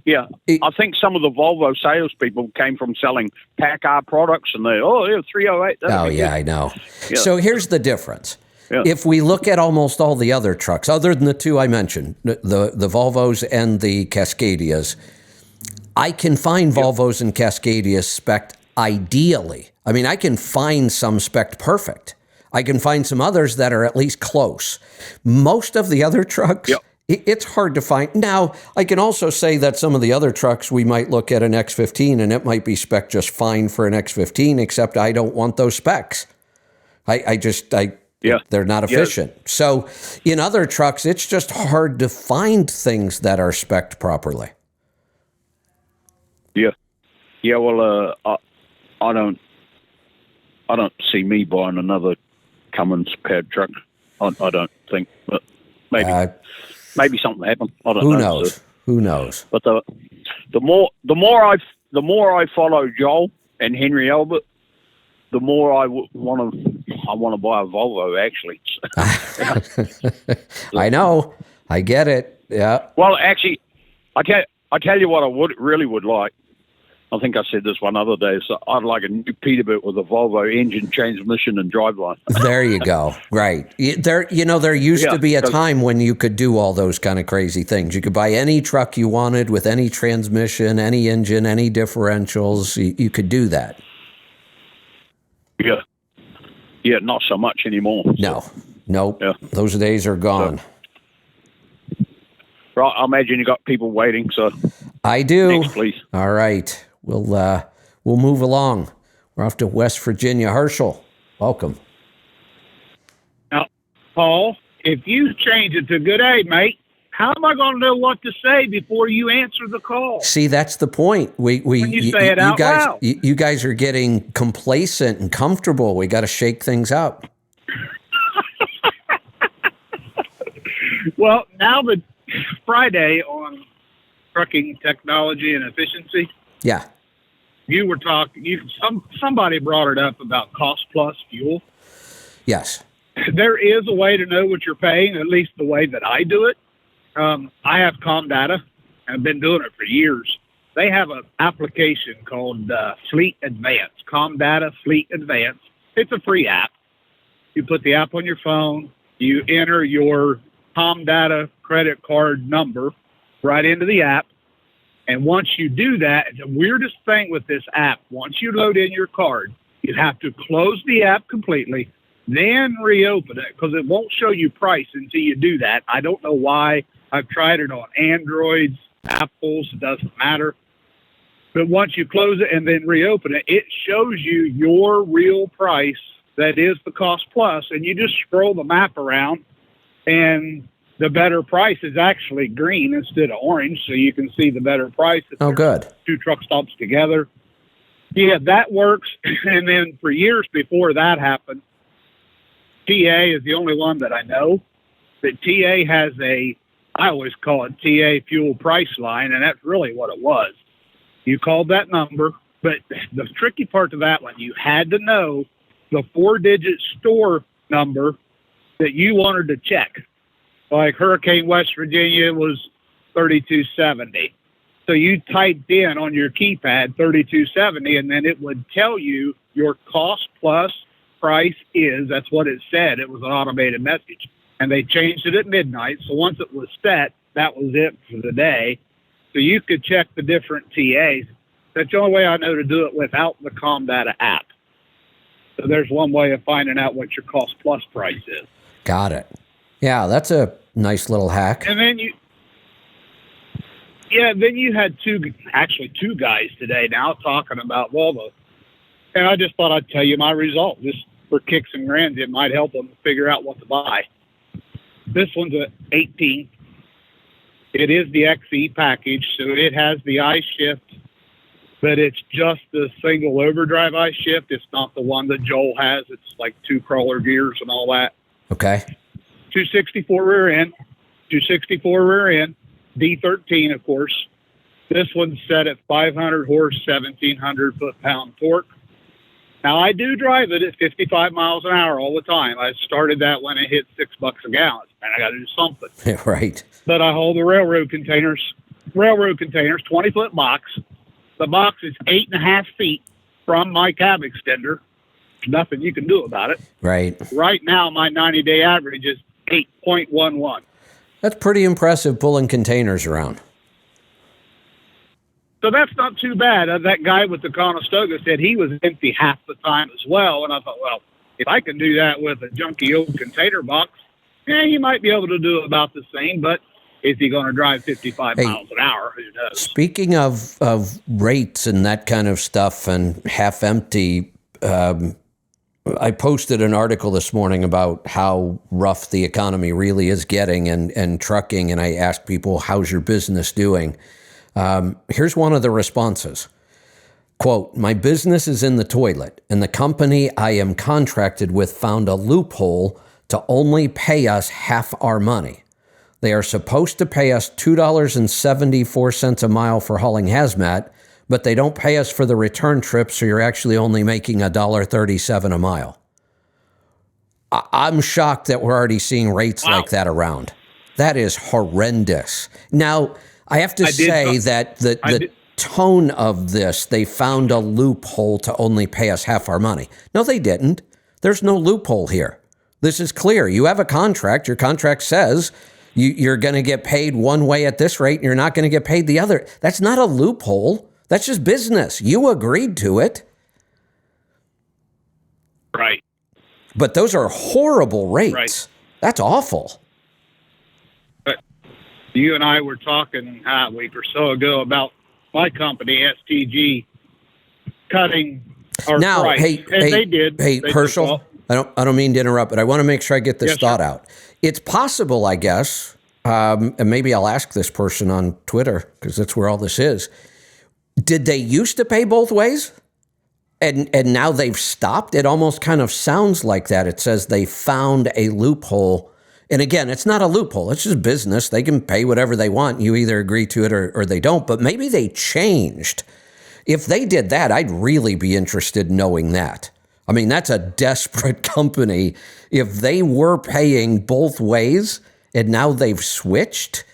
Speaker 13: Yeah, I think some of the Volvo salespeople came from selling PACCAR products, and 308.
Speaker 1: Oh yeah, I know.
Speaker 13: Yeah.
Speaker 1: So here's the difference.
Speaker 13: Yeah.
Speaker 1: If we look at almost all the other trucks, other than the two I mentioned, the Volvos and the Cascadias, I can find Volvos and Cascadias spec'd ideally. I mean, I can find some spec'd perfect. I can find some others that are at least close. Most of the other trucks, it's hard to find. Now, I can also say that some of the other trucks, we might look at an X15 and it might be spec'd just fine for an X15, except I don't want those specs. They're not efficient. So in other trucks, it's just hard to find things that are spec'd properly.
Speaker 13: Yeah. Well, I don't see me buying another Cummins powered truck. I don't think, but maybe something happened. I don't know.
Speaker 1: Who knows?
Speaker 13: So.
Speaker 1: Who knows?
Speaker 13: But the more I follow Joel and Henry Albert, the more I want to buy a Volvo. Actually,
Speaker 1: I know. I get it. Yeah.
Speaker 13: Well, actually, I tell you what I really would like. I think I said this one other day. So I'd like a new Peterbilt with a Volvo engine, transmission, and driveline.
Speaker 1: There you go. Right. There used to be a time when you could do all those kind of crazy things. You could buy any truck you wanted with any transmission, any engine, any differentials. You could do that.
Speaker 13: Yeah, not so much anymore.
Speaker 1: No. Nope. Yeah. Those days are gone.
Speaker 13: Right. I imagine you got people waiting. So
Speaker 1: I do.
Speaker 13: Next, please.
Speaker 1: All right. We'll move along. We're off to West Virginia. Herschel, welcome.
Speaker 14: Now, Paul, if you change it to good day, mate, how am I going to know what to say before you answer the call?
Speaker 1: See, that's the point.
Speaker 14: When you say it out loud.
Speaker 1: You guys are getting complacent and comfortable. We got to shake things up.
Speaker 14: Well, now that Friday on trucking technology and efficiency.
Speaker 1: Yeah.
Speaker 14: You were talking. Somebody brought it up about cost plus fuel.
Speaker 1: Yes.
Speaker 14: There is a way to know what you're paying, at least the way that I do it. I have ComData. I've been doing it for years. They have an application called Fleet Advance, ComData Fleet Advance. It's a free app. You put the app on your phone. You enter your ComData credit card number right into the app. And once you do that, the weirdest thing with this app, once you load in your card, You have to close the app completely, then reopen it because it won't show you price until you do that. I don't know why. I've tried it on Androids, Apples, it doesn't matter. But once you close it and then reopen it, it shows you your real price that is the cost plus, and you just scroll the map around, and the better price is actually green instead of orange, so you can see the better price.
Speaker 1: Oh, good.
Speaker 14: Two truck stops together. Yeah, that works. And then for years before that happened, TA is the only one that I know that TA has I always call it TA fuel price line, and that's really what it was. You called that number, but the tricky part to that one, you had to know the 4-digit store number that you wanted to check. Like Hurricane West Virginia was 3270. So you typed in on your keypad 3270, and then it would tell you your cost plus price is. That's what it said. It was an automated message. And they changed it at midnight. So once it was set, that was it for the day. So you could check the different TAs. That's the only way I know to do it without the ComData app. So there's one way of finding out what your cost plus price is.
Speaker 1: Got it. Yeah, that's a nice little hack.
Speaker 14: And then you had two guys today now talking about Volvo. And I just thought I'd tell you my result. Just for kicks and grins, it might help them figure out what to buy. This one's a 18. It is the XE package, so it has the iShift, but it's just the single overdrive iShift. It's not the one that Joel has. It's like 2 crawler gears and all that.
Speaker 1: Okay.
Speaker 14: 264 rear end, D13, of course. This one's set at 500 horse, 1,700 foot-pound torque. Now, I do drive it at 55 miles an hour all the time. I started that when it hit $6 a gallon, and I got to do something.
Speaker 1: Right.
Speaker 14: But I hold the railroad containers, 20-foot box. The box is 8.5 feet from my cab extender. There's nothing you can do about it.
Speaker 1: Right.
Speaker 14: Right now, my 90-day average is 8.11.
Speaker 1: That's pretty impressive pulling containers around.
Speaker 14: So that's not too bad. That guy with the Conestoga said he was empty half the time as well. And I thought, well, if I can do that with a junky old container box, he might be able to do about the same. But is he going to drive 55 miles an hour? Who knows?
Speaker 1: Speaking of rates and that kind of stuff and half empty, I posted an article this morning about how rough the economy really is getting and trucking. And I asked people, how's your business doing? Here's one of the responses. Quote, my business is in the toilet, and the company I am contracted with found a loophole to only pay us half our money. They are supposed to pay us $2.74 a mile for hauling hazmat, but they don't pay us for the return trip, so you're actually only making $1.37 a mile. I'm shocked that we're already seeing rates like that around. That is horrendous. Now, I have to say that the tone of this, they found a loophole to only pay us half our money. No, they didn't. There's no loophole here. This is clear. You have a contract. Your contract says you're going to get paid one way at this rate and you're not going to get paid the other. That's not a loophole. That's just business. You agreed to it.
Speaker 14: Right.
Speaker 1: But those are horrible rates.
Speaker 14: Right.
Speaker 1: That's awful.
Speaker 14: You and I were talking a week or so ago about my company, STG, cutting our price. They did.
Speaker 1: Hey, Herschel, I don't mean to interrupt, but I want to make sure I get this thought out. It's possible, I guess, and maybe I'll ask this person on Twitter because that's where all this is. Did they used to pay both ways? And now they've stopped? It almost kind of sounds like that. It says they found a loophole. And again, it's not a loophole. It's just business. They can pay whatever they want. You either agree to it or they don't. But maybe they changed. If they did that, I'd really be interested in knowing that. I mean, that's a desperate company. If they were paying both ways and now they've switched.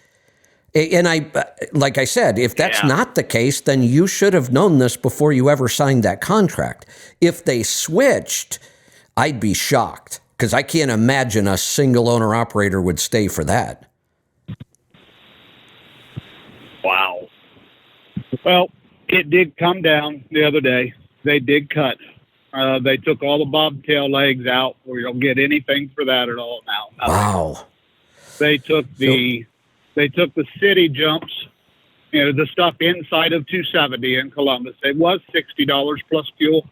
Speaker 1: And like I said, if that's not the case, then you should have known this before you ever signed that contract. If they switched, I'd be shocked. Because I can't imagine a single owner operator would stay for that.
Speaker 14: Wow. Well, it did come down the other day. They did cut. They took all the bobtail legs out. We don't get anything for that at all now.
Speaker 1: Wow.
Speaker 14: They took the city jumps, the stuff inside of 270 in Columbus. It was $60 plus fuel.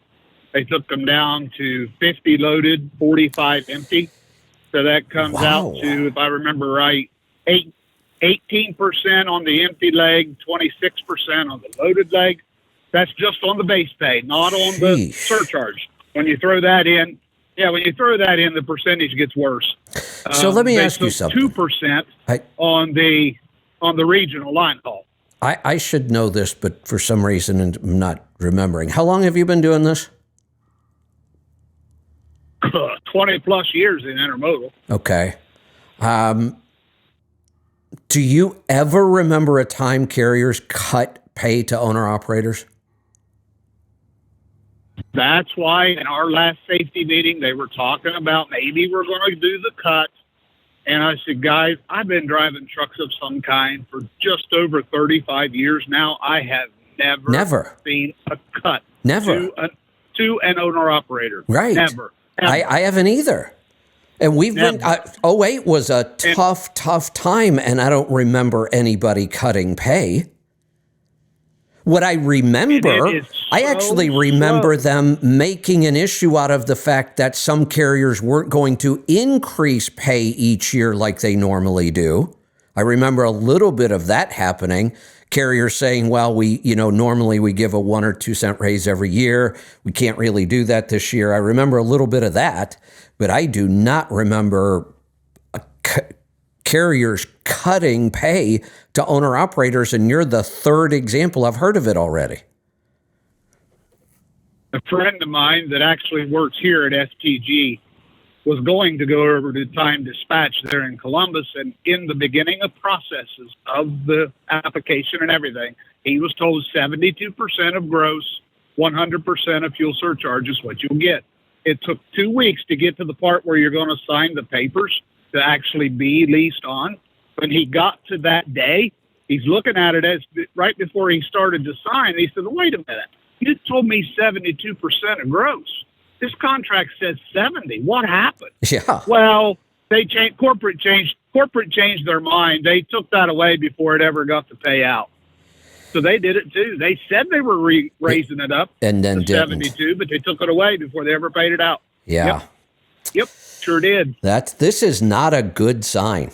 Speaker 14: They took them down to 50 loaded, 45 empty. So that comes out to, if I remember right, 18% on the empty leg, 26% on the loaded leg. That's just on the base pay, not on the surcharge. When you throw that in, the percentage gets worse.
Speaker 1: So let me ask you something.
Speaker 14: 2% on the regional line haul.
Speaker 1: I should know this, but for some reason I'm not remembering. How long have you been doing this?
Speaker 14: 20 plus years in intermodal.
Speaker 1: Okay. Do you ever remember a time carriers cut pay to owner operators?
Speaker 14: That's why in our last safety meeting, they were talking about maybe we're going to do the cut. And I said, guys, I've been driving trucks of some kind for just over 35 years now. I have never seen a cut to an owner operator.
Speaker 1: Right.
Speaker 14: Never.
Speaker 1: I haven't either. And we've been, 08 was a tough time, and I don't remember anybody cutting pay. What I remember, I actually remember them making an issue out of the fact that some carriers weren't going to increase pay each year like they normally do. I remember a little bit of that happening. Carriers saying, well, normally we give a 1 or 2 cent raise every year. We can't really do that this year. I remember a little bit of that, but I do not remember carriers cutting pay to owner operators, and you're the third example I've heard of it already.
Speaker 14: A friend of mine that actually works here at STG was going to go over to Time Dispatch there in Columbus, and in the beginning of processes of the application and everything, he was told 72% of gross, 100% of fuel surcharge is what you'll get. It took 2 weeks to get to the part where you're going to sign the papers to actually be leased on. When he got to that day, he's looking at it as right before he started to sign. He said, wait a minute, you told me 72% of gross. This contract says 70. What happened?
Speaker 1: Yeah.
Speaker 14: Well, they changed. Corporate changed their mind. They took that away before it ever got to pay out. So they did it too. They said they were raising it up
Speaker 1: and then
Speaker 14: to 72, but they took it away before they ever paid it out.
Speaker 1: Yeah.
Speaker 14: Yep. Sure did.
Speaker 1: This is not a good sign.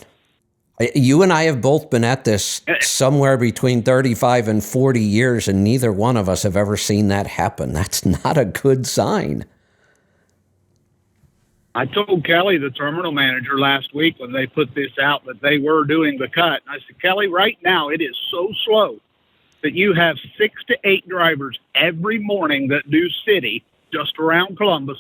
Speaker 1: You and I have both been at this somewhere between 35 and 40 years, and neither one of us have ever seen that happen. That's not a good sign.
Speaker 14: I told Kelly, the terminal manager, last week when they put this out that they were doing the cut. And I said, Kelly, right now it is so slow that you have 6 to 8 drivers every morning that do city just around Columbus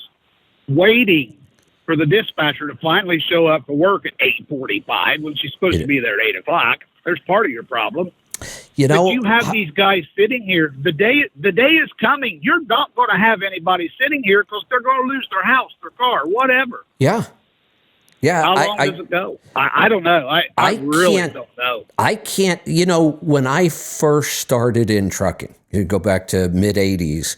Speaker 14: waiting for the dispatcher to finally show up for work at 8:45 when she's supposed to be there at 8 o'clock. There's part of your problem. But you have these guys sitting here. The day is coming. You're not going to have anybody sitting here because they're going to lose their house, their car, whatever.
Speaker 1: Yeah.
Speaker 14: How long does it go? I don't know. I really don't know.
Speaker 1: I can't, when I first started in trucking, you go back to mid-'80s,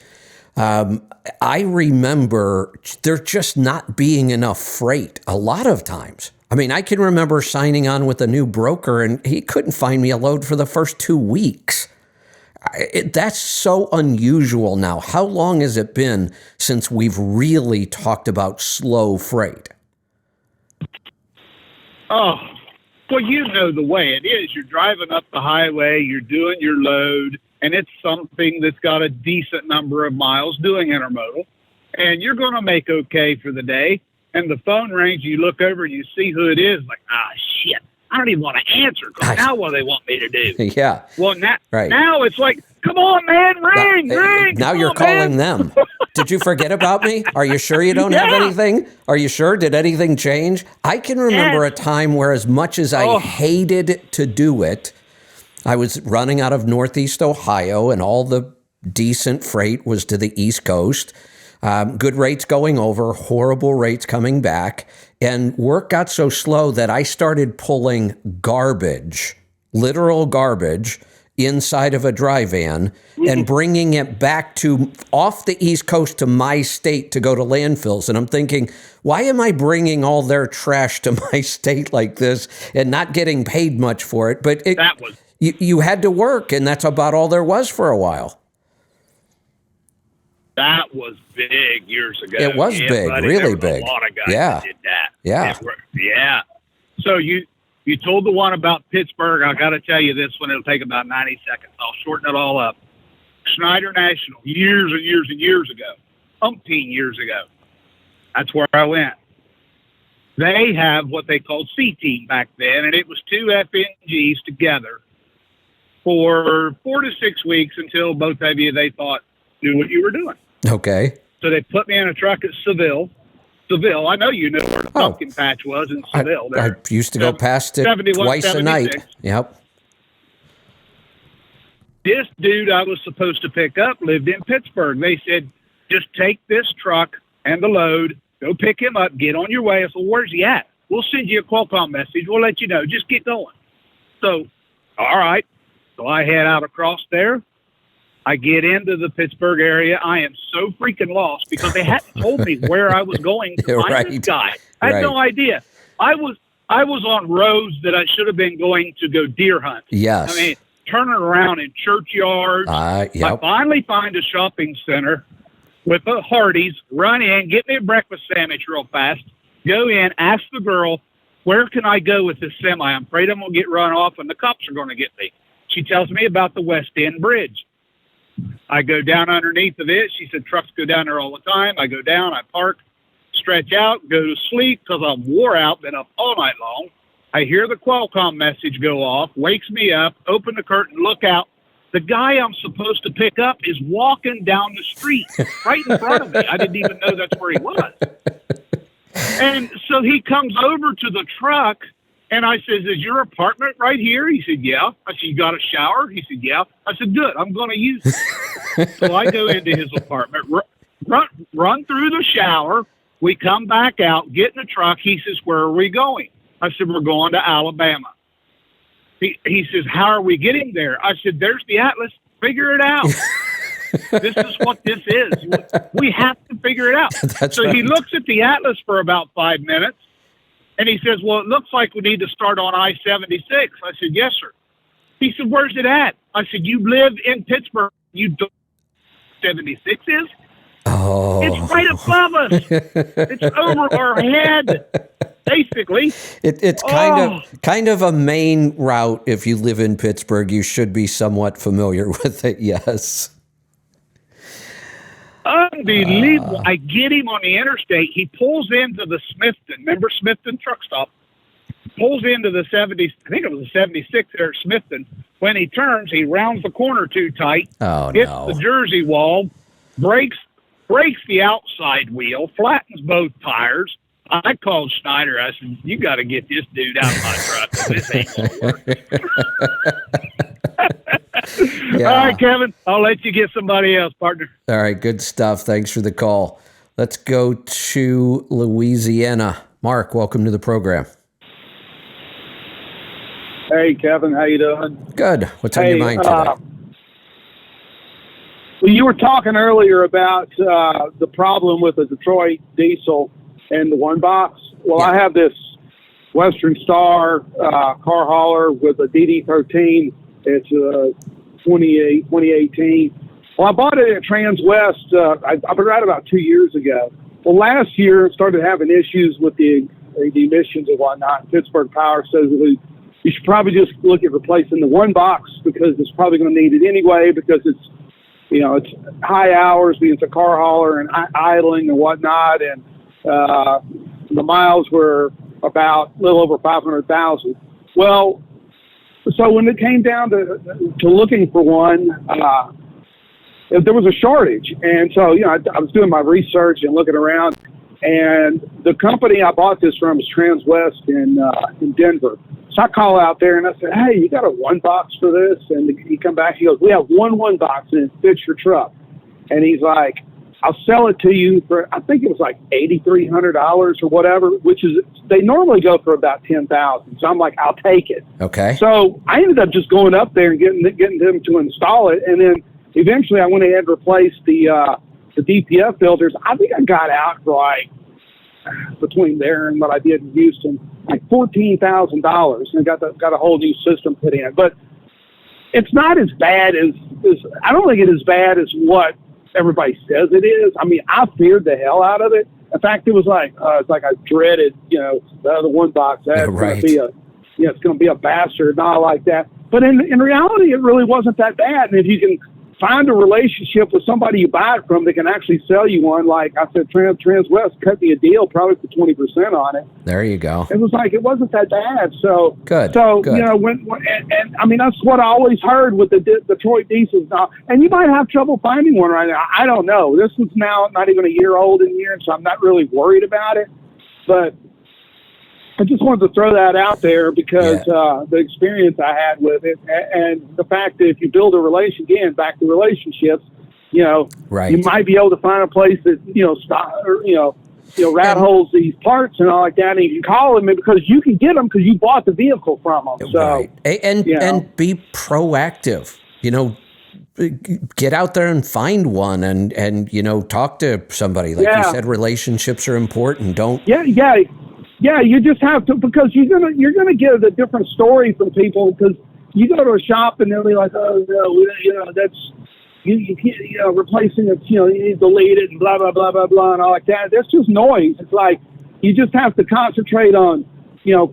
Speaker 1: I remember there just not being enough freight a lot of times. I mean, I can remember signing on with a new broker and he couldn't find me a load for the first 2 weeks. That's so unusual now. How long has it been since we've really talked about slow freight?
Speaker 14: Oh, well, you know the way it is. You're driving up the highway, you're doing your load, and it's something that's got a decent number of miles doing intermodal, and you're going to make okay for the day. And the phone rings, you look over and you see who it is, like, shit, I don't even want to answer because now what do they want me to do?
Speaker 1: Yeah.
Speaker 14: Well, now it's like, come on, man, ring.
Speaker 1: Now you're calling them. Did you forget about me? Are you sure you don't have anything? Are you sure? Did anything change? I can remember a time where as much as I hated to do it, I was running out of Northeast Ohio and all the decent freight was to the East Coast. Good rates going over, horrible rates coming back. And work got so slow that I started pulling garbage, literal garbage, inside of a dry van and bringing it back to off the East Coast to my state to go to landfills. And I'm thinking, why am I bringing all their trash to my state like this and not getting paid much for it? But you had to work, and that's about all there was for a while.
Speaker 14: That was big years ago.
Speaker 1: It was big,
Speaker 14: buddy,
Speaker 1: really
Speaker 14: there was
Speaker 1: big.
Speaker 14: A lot of guys
Speaker 1: Yeah.
Speaker 14: that did that.
Speaker 1: Yeah.
Speaker 14: Yeah. So you told the one about Pittsburgh. I got to tell you this one. It'll take about 90 seconds. I'll shorten it all up. Schneider National, years and years and years ago, umpteen years ago. That's where I went. They have what they called C-Team back then, and it was 2 FNGs together for 4 to 6 weeks until both of you, they thought, knew what you were doing.
Speaker 1: Okay.
Speaker 14: So they put me in a truck at Seville. I know you know where the pumpkin patch was in Seville.
Speaker 1: I used to go past it
Speaker 14: 71,
Speaker 1: twice a night.
Speaker 14: 76.
Speaker 1: Yep.
Speaker 14: This dude I was supposed to pick up lived in Pittsburgh. They said, just take this truck and the load, go pick him up, get on your way. I said, well, where's he at? We'll send you a Qualcomm message. We'll let you know. Just get going. So, all right. So I head out across there. I get into the Pittsburgh area. I am so freaking lost because they hadn't told me where I was going to find this guy. I had no idea. I was on roads that I should have been going to go deer hunt.
Speaker 1: Yes.
Speaker 14: I mean, turning around in churchyards.
Speaker 1: Yep.
Speaker 14: I finally find a shopping center with a Hardee's, run in, get me a breakfast sandwich real fast, go in, ask the girl, where can I go with this semi? I'm afraid I'm going to get run off and the cops are going to get me. She tells me about the West End Bridge. I go down underneath of it. She said, trucks go down there all the time. I go down, I park, stretch out, go to sleep because I'm wore out, been up all night long. I hear the Qualcomm message go off, wakes me up, open the curtain, look out. The guy I'm supposed to pick up is walking down the street right in front of me. I didn't even know that's where he was. And so he comes over to the truck, and I says, is your apartment right here? He said, yeah. I said, you got a shower? He said, yeah. I said, good, I'm going to use it. So I go into his apartment, run through the shower. We come back out, get in the truck. He says, where are we going? I said, we're going to Alabama. He says, how are we getting there? I said, there's the atlas. Figure it out. This is what this is. We have to figure it out. So he looks at the atlas for about 5 minutes, and he says, well, it looks like we need to start on I-76. I said, yes, sir. He said, where's it at? I said, you live in Pittsburgh. You don't know what 76 is?
Speaker 1: Oh.
Speaker 14: It's right above us. It's over our head, basically.
Speaker 1: It's kind of a main route. If you live in Pittsburgh, you should be somewhat familiar with it. Yes.
Speaker 14: Unbelievable. I get him on the interstate. He pulls into the Smithton. Remember Smithton truck stop? Pulls into the 70s. I think it was the 76 there at Smithton. When he turns, he rounds the corner too tight.
Speaker 1: Oh,
Speaker 14: hits
Speaker 1: no.
Speaker 14: the Jersey wall, breaks the outside wheel, flattens both tires. I called Schneider. I said, you got to get this dude out of my truck. This ain't going to work.
Speaker 1: Yeah.
Speaker 14: All right, Kevin, I'll let you get somebody else, partner.
Speaker 1: All right, good stuff. Thanks for the call. Let's go to Louisiana. Mark, welcome to the program.
Speaker 15: Hey, Kevin, how you doing?
Speaker 1: Good. What's on your mind today?
Speaker 15: Well, you were talking earlier about the problem with the Detroit diesel and the one box. Well, I have this Western Star car hauler with a DD13. It's 2018. Well, I bought it at Transwest. I bought it about 2 years ago. Well, last year, started having issues with the emissions and whatnot. Pittsburgh Power says you should probably just look at replacing the one box because it's probably going to need it anyway because it's high hours, it's a car hauler and idling and whatnot. And the miles were about a little over 500,000. Well, so when it came down to looking for one, there was a shortage. And so, I was doing my research and looking around, and the company I bought this from is Transwest in Denver. So I call out there and I said, hey, you got a one box for this? And he come back, he goes, we have one box and it fits your truck. And he's like, I'll sell it to you for, I think it was like $8,300 or whatever, which is, they normally go for about $10,000. So I'm like, I'll take it.
Speaker 1: Okay.
Speaker 15: So I ended up just going up there and getting them to install it. And then eventually I went ahead and replaced the DPF filters. I think I got out for like, between there and what I did in Houston, like $14,000, and got a whole new system put in. But it's not as bad as I don't think it's as bad as what everybody says it is. I mean, I feared the hell out of it. In fact, it's like I dreaded, the other one box. That's
Speaker 1: right.
Speaker 15: Going to be it's going to be a bastard and all like that. But in reality, it really wasn't that bad. And if you can find a relationship with somebody you buy it from that can actually sell you one, like I said, Transwest cut me a deal probably for 20% on it.
Speaker 1: There you go.
Speaker 15: It was like, it wasn't that bad. So
Speaker 1: good.
Speaker 15: So
Speaker 1: good.
Speaker 15: And I mean, that's what I always heard with the Detroit diesels now. And you might have trouble finding one right now. I don't know. This one's now not even a year old in here, so I'm not really worried about it. But I just wanted to throw that out there because the experience I had with it, and the fact that if you build a back to relationships,
Speaker 1: right.
Speaker 15: you might be able to find a place that rat holes these parts and all like that, and you can call them because you can get them because you bought the vehicle from them. So,
Speaker 1: right. And be proactive. Get out there and find one, and talk to somebody. Like you said, relationships are important. Yeah, you just have to, because you're gonna get a different story from people, because you go to a shop and they'll be like, oh no, that's you can't, replacing it, you need to delete it and blah blah blah blah blah and all like that. That's just noise. It's like you just have to concentrate on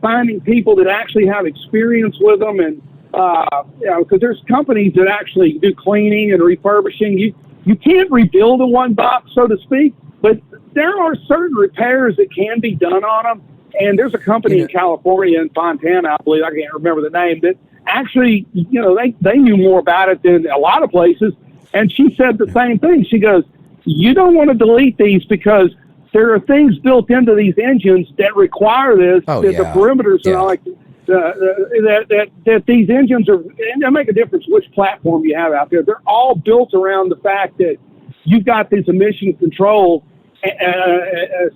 Speaker 1: finding people that actually have experience with them, and because there's companies that actually do cleaning and refurbishing. You can't rebuild a one box, so to speak, but there are certain repairs that can be done on them. And there's a company in California, in Fontana, I believe, I can't remember the name, that actually, they knew more about it than a lot of places. And she said the same thing. She goes, you don't want to delete these because there are things built into these engines that require this, the perimeters and all like that these engines are, and they make a difference which platform you have out there. They're all built around the fact that you've got these emission control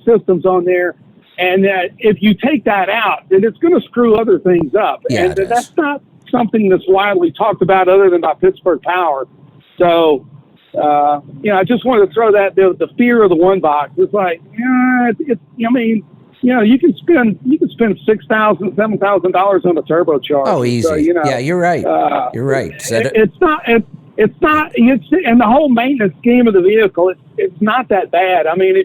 Speaker 1: systems on there, and that if you take that out, then it's going to screw other things up. Yeah,
Speaker 15: and that's not something that's widely talked about other than by Pittsburgh Power. So, I just wanted to throw that, the fear of the one box. It's like, you can spend $6,000, $7,000 on a turbocharger.
Speaker 1: Oh, easy. So, yeah, you're right. You're right.
Speaker 15: It's not, and the whole maintenance scheme of the vehicle, it's not that bad. I mean,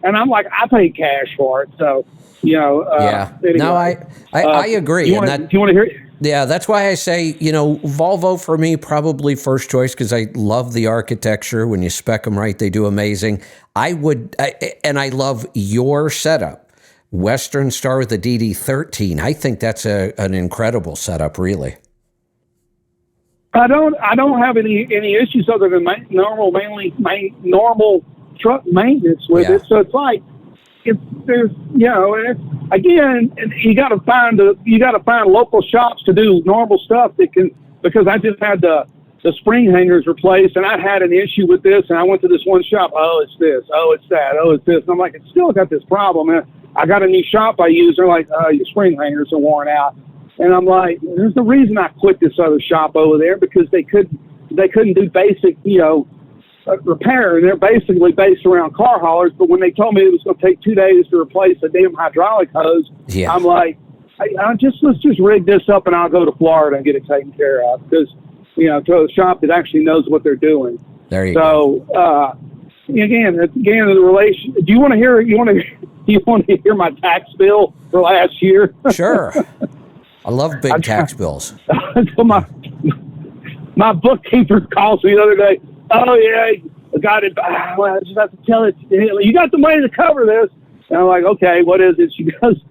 Speaker 15: and I'm like, I pay cash for it, so Anyway.
Speaker 1: No, I agree.
Speaker 15: Do you want to hear it?
Speaker 1: Yeah, that's why I say, Volvo for me, probably first choice, because I love the architecture. When you spec them right, they do amazing. And I love your setup. Western Star with the DD13. I think that's an incredible setup, really.
Speaker 15: I don't have any issues other than normal truck maintenance with it. So it's like, there's again, you got to find local shops to do normal stuff that can, because I just had the spring hangers replaced, and I had an issue with this, and I went to this one shop. Oh, it's this. Oh, it's that. Oh, it's this. And I'm like, it's still got this problem. And I got a new shop I use. They're like, oh, your spring hangers are worn out. And I'm like, there's the reason I quit this other shop over there, because they couldn't do basic, repair. And they're basically based around car haulers. But when they told me it was going to take 2 days to replace a damn hydraulic hose, I'm like, let's just rig this up and I'll go to Florida and get it taken care of. Because, to a shop that actually knows what they're doing.
Speaker 1: There you go.
Speaker 15: So, again, the relation. Do you want to hear my tax bill for last year?
Speaker 1: Sure. I love big tax bills.
Speaker 15: So my bookkeeper calls me the other day. Oh yeah, I got it. Well, I just have to tell it. You got the money to cover this. And I'm like, okay, what is it? She goes,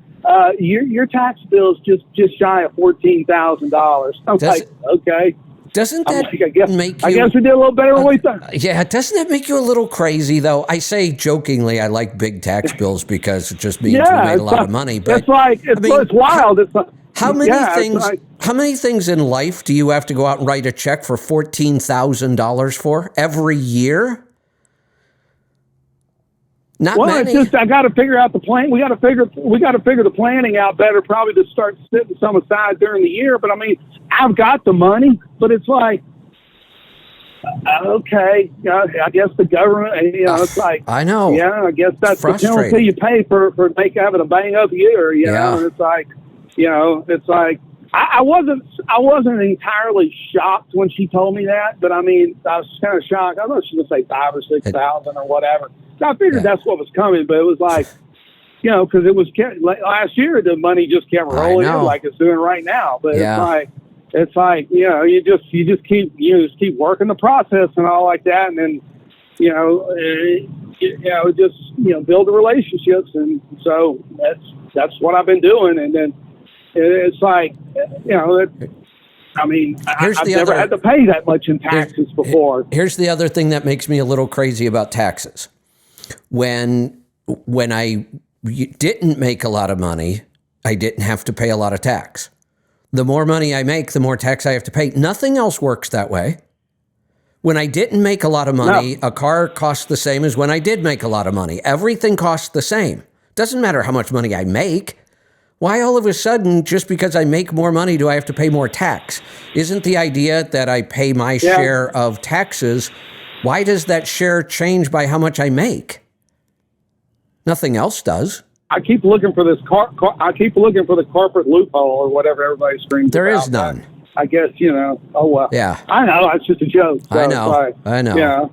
Speaker 15: your tax bill is just shy of $14,000. I'm like, okay.
Speaker 1: Doesn't that make you...
Speaker 15: I guess we did a little better than we thought.
Speaker 1: Yeah, doesn't that make you a little crazy, though? I say jokingly I like big tax bills because it just means we made a lot of money. But
Speaker 15: it's wild.
Speaker 1: How many things in life do you have to go out and write a check for $14,000 for every year? Not
Speaker 15: well,
Speaker 1: many.
Speaker 15: it's just I got to figure out the plan. We got to figure the planning out better. Probably to start setting some aside during the year. But I mean, I've got the money, but it's like, okay, I guess the government. It's like
Speaker 1: I know.
Speaker 15: Yeah, I guess that's the penalty you pay for having a bang up year. You know, and it's like, it's like. I wasn't entirely shocked when she told me that, but I mean, I was kind of shocked. I thought she was going to say 5,000 or 6,000 or whatever. So I figured that's what was coming, but it was like, because it was last year the money just kept rolling in like it's doing right now. But it's like you just keep working the process and all like that, and then build the relationships, and so that's what I've been doing, and then. It's like, I mean, I've never had to pay that much in taxes before.
Speaker 1: Here's the other thing that makes me a little crazy about taxes. When I didn't make a lot of money, I didn't have to pay a lot of tax. The more money I make, the more tax I have to pay. Nothing else works that way. When I didn't make a lot of money, a car costs the same as when I did make a lot of money. Everything costs the same. Doesn't matter how much money I make. Why all of a sudden, just because I make more money, do I have to pay more tax? Isn't the idea that I pay my share of taxes? Why does that share change by how much I make? Nothing else does.
Speaker 15: I keep looking for this I keep looking for the corporate loophole or whatever everybody screams
Speaker 1: There
Speaker 15: about.
Speaker 1: is none.
Speaker 15: I guess, oh well.
Speaker 1: Yeah.
Speaker 15: I know, it's just a joke. So
Speaker 1: I know. I know.
Speaker 15: Yeah.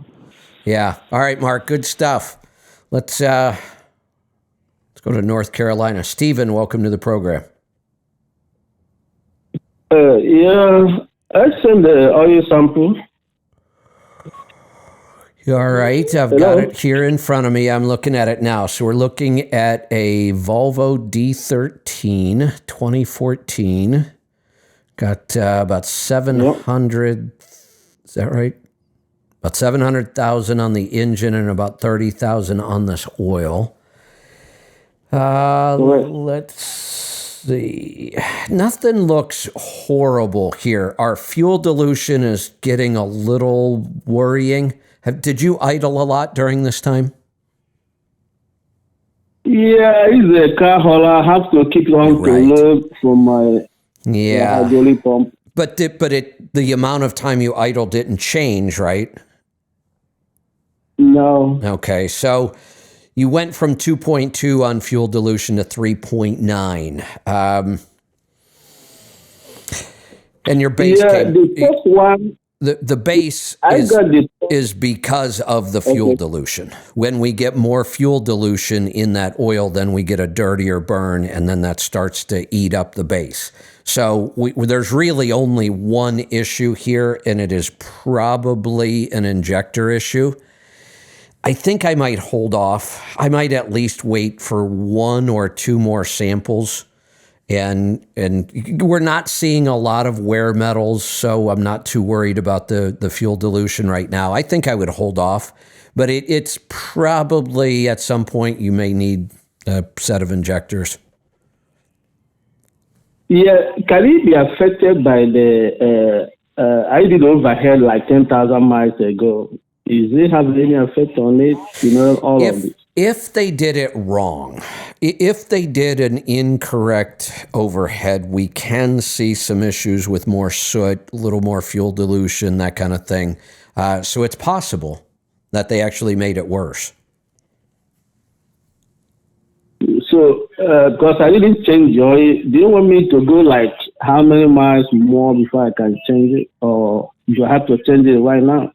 Speaker 1: Yeah. All right, Mark, good stuff. Let's go to North Carolina. Stephen, welcome to the program.
Speaker 16: I sent the oil sample.
Speaker 1: All right, I've got it here in front of me. I'm looking at it now. So we're looking at a Volvo D13 2014. Got about 700, is that right? About 700,000 on the engine and about 30,000 on this oil. Let's see. Nothing looks horrible here. Our fuel dilution is getting a little worrying. Did you idle a lot during this time?
Speaker 16: Yeah, it's a car hauler. I have to keep on to load from my hydraulic pump.
Speaker 1: But the amount of time you idle didn't change, right?
Speaker 16: No.
Speaker 1: Okay, so you went from 2.2 on fuel dilution to 3.9. And your base came...
Speaker 16: the first one...
Speaker 1: The base is because of the fuel dilution. When we get more fuel dilution in that oil, then we get a dirtier burn, and then that starts to eat up the base. So there's really only one issue here, and it is probably an injector issue. I think I might hold off. I might at least wait for 1 or 2 more samples. And we're not seeing a lot of wear metals, so I'm not too worried about the fuel dilution right now. I think I would hold off, but it's probably at some point you may need a set of injectors.
Speaker 16: Yeah, can it be affected by the, I did overhead like 10,000 miles ago. Is it have any effect on it? All of it.
Speaker 1: If they did it wrong, if they did an incorrect overhead, we can see some issues with more soot, a little more fuel dilution, that kind of thing. So it's possible that they actually made it worse.
Speaker 16: So, because I didn't change your oil, do you want me to go like how many miles more before I can change it? Or do I have to change it right now?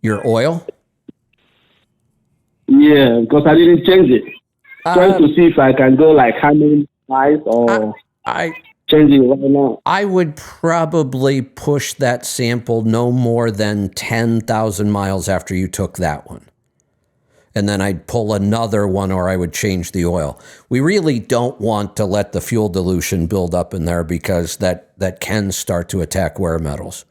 Speaker 1: Your oil?
Speaker 16: Yeah, because I didn't change it. Trying to see if I can go like how many miles or change it right now.
Speaker 1: I would probably push that sample no more than 10,000 miles after you took that one. And then I'd pull another one or I would change the oil. We really don't want to let the fuel dilution build up in there because that can start to attack wear metals.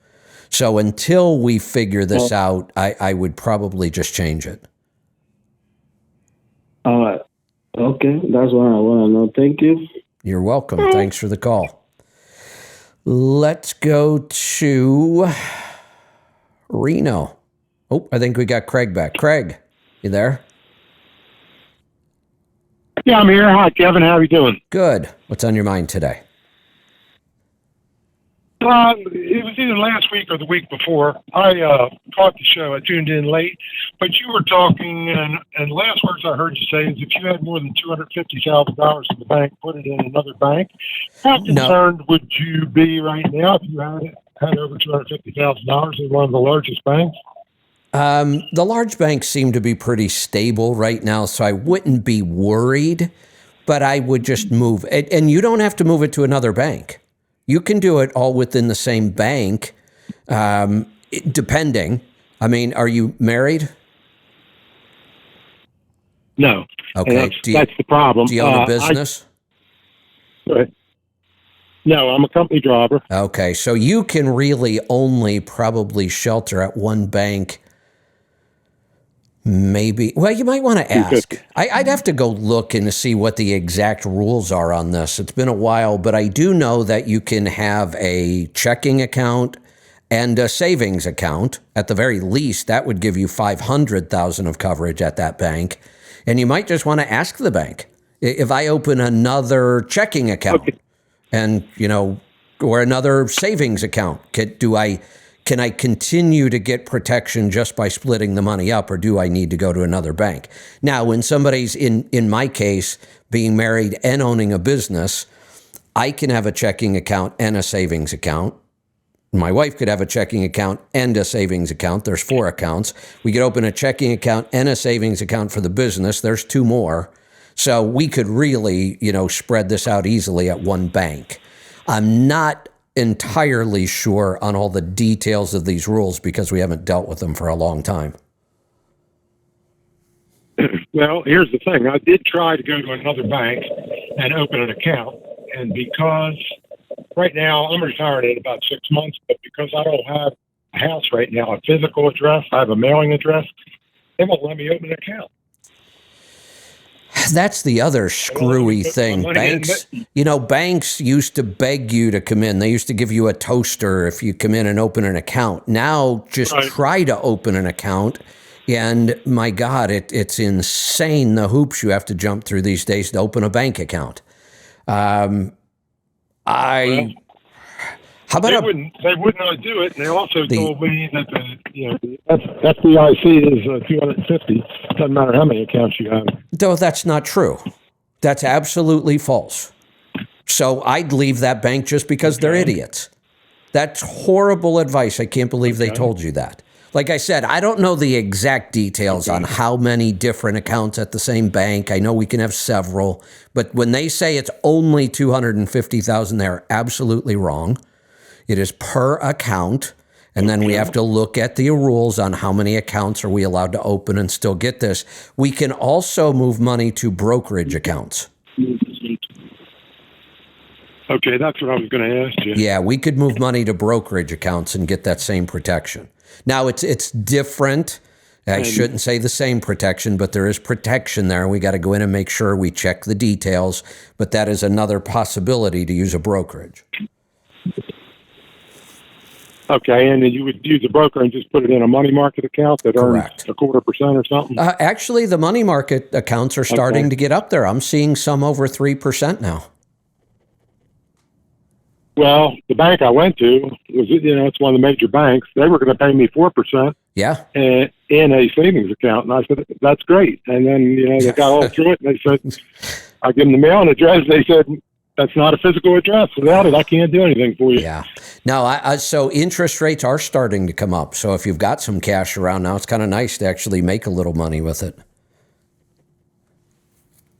Speaker 1: So until we figure this out, I would probably just change it.
Speaker 16: All right. Okay. That's what I want to know. Thank you.
Speaker 1: You're welcome. Thanks for the call. Let's go to Reno. Oh, I think we got Craig back. Craig, you there?
Speaker 10: Yeah, I'm here. Hi, Kevin. How are you doing?
Speaker 1: Good. What's on your mind today?
Speaker 10: It was either last week or the week before. I caught the show. I tuned in late, but you wthe last words I heard you say is if you had more than $250,000 in the bank, put it in another bank. How concerned would you be right now if you had over $250,000 in one of the largest banks?
Speaker 1: The large banks seem to be pretty stable right now, so I wouldn't be worried, but I would just move it. And you don't have to move it to another bank. You can do it all within the same bank, depending. I mean, are you married?
Speaker 10: No.
Speaker 1: Okay.
Speaker 10: That's the problem.
Speaker 1: Do you own a business?
Speaker 10: No, I'm a company driver.
Speaker 1: Okay, so you can really only probably shelter at one bank. Maybe. Well, you might want to ask. I'd have to go look and see what the exact rules are on this. It's been a while, but I do know that you can have a checking account and a savings account. At the very least, that would give you $500,000 of coverage at that bank. And you might just want to ask the bank, if I open another checking account and, or another savings account, can I continue to get protection just by splitting the money up, or do I need to go to another bank? Now, when somebody's in my case, being married and owning a business, I can have a checking account and a savings account. My wife could have a checking account and a savings account. There's 4 accounts. We could open a checking account and a savings account for the business. There's 2 more. So we could really, spread this out easily at one bank. I'm not entirely sure on all the details of these rules because we haven't dealt with them for a long time.
Speaker 10: Well, here's the thing. I did try to go to another bank and open an account. And because right now I'm retired in about 6 months, but because I don't have a house right now, a physical address, I have a mailing address, they won't let me open an account.
Speaker 1: That's the other screwy thing. Banks used to beg you to come in. They used to give you a toaster if you come in and open an account. Now just try to open an account. And my God, it's insane the hoops you have to jump through these days to open a bank account. How about
Speaker 10: they would not do it. And they also told me that the FDIC is 250. Doesn't matter how many accounts you have.
Speaker 1: No, that's not true. That's absolutely false. So I'd leave that bank just because they're idiots. That's horrible advice. I can't believe they told you that. Like I said, I don't know the exact details on how many different accounts at the same bank. I know we can have several, but when they say it's only $250,000, they're absolutely wrong. It is per account, and then we have to look at the rules on how many accounts are we allowed to open and still get this. We can also move money to brokerage accounts.
Speaker 10: Okay, that's what I was going to ask you.
Speaker 1: Yeah, we could move money to brokerage accounts and get that same protection. Now, it's different. I shouldn't say the same protection, but there is protection there. We got to go in and make sure we check the details, but that is another possibility to use a brokerage.
Speaker 10: Okay, and then you would use a broker and just put it in a money market account that earns 0.25% or something?
Speaker 1: Actually, the money market accounts are starting to get up there. I'm seeing some over 3% now.
Speaker 10: Well, the bank I went to was, it's one of the major banks. They were going to pay me 4%.
Speaker 1: Yeah.
Speaker 10: In a savings account, and I said that's great. And then they got all through it, and they said I give them the mailing address. They said that's not a physical address. Without it, I can't do anything for you.
Speaker 1: Yeah. No, so interest rates are starting to come up. So if you've got some cash around now, it's kind of nice to actually make a little money with it.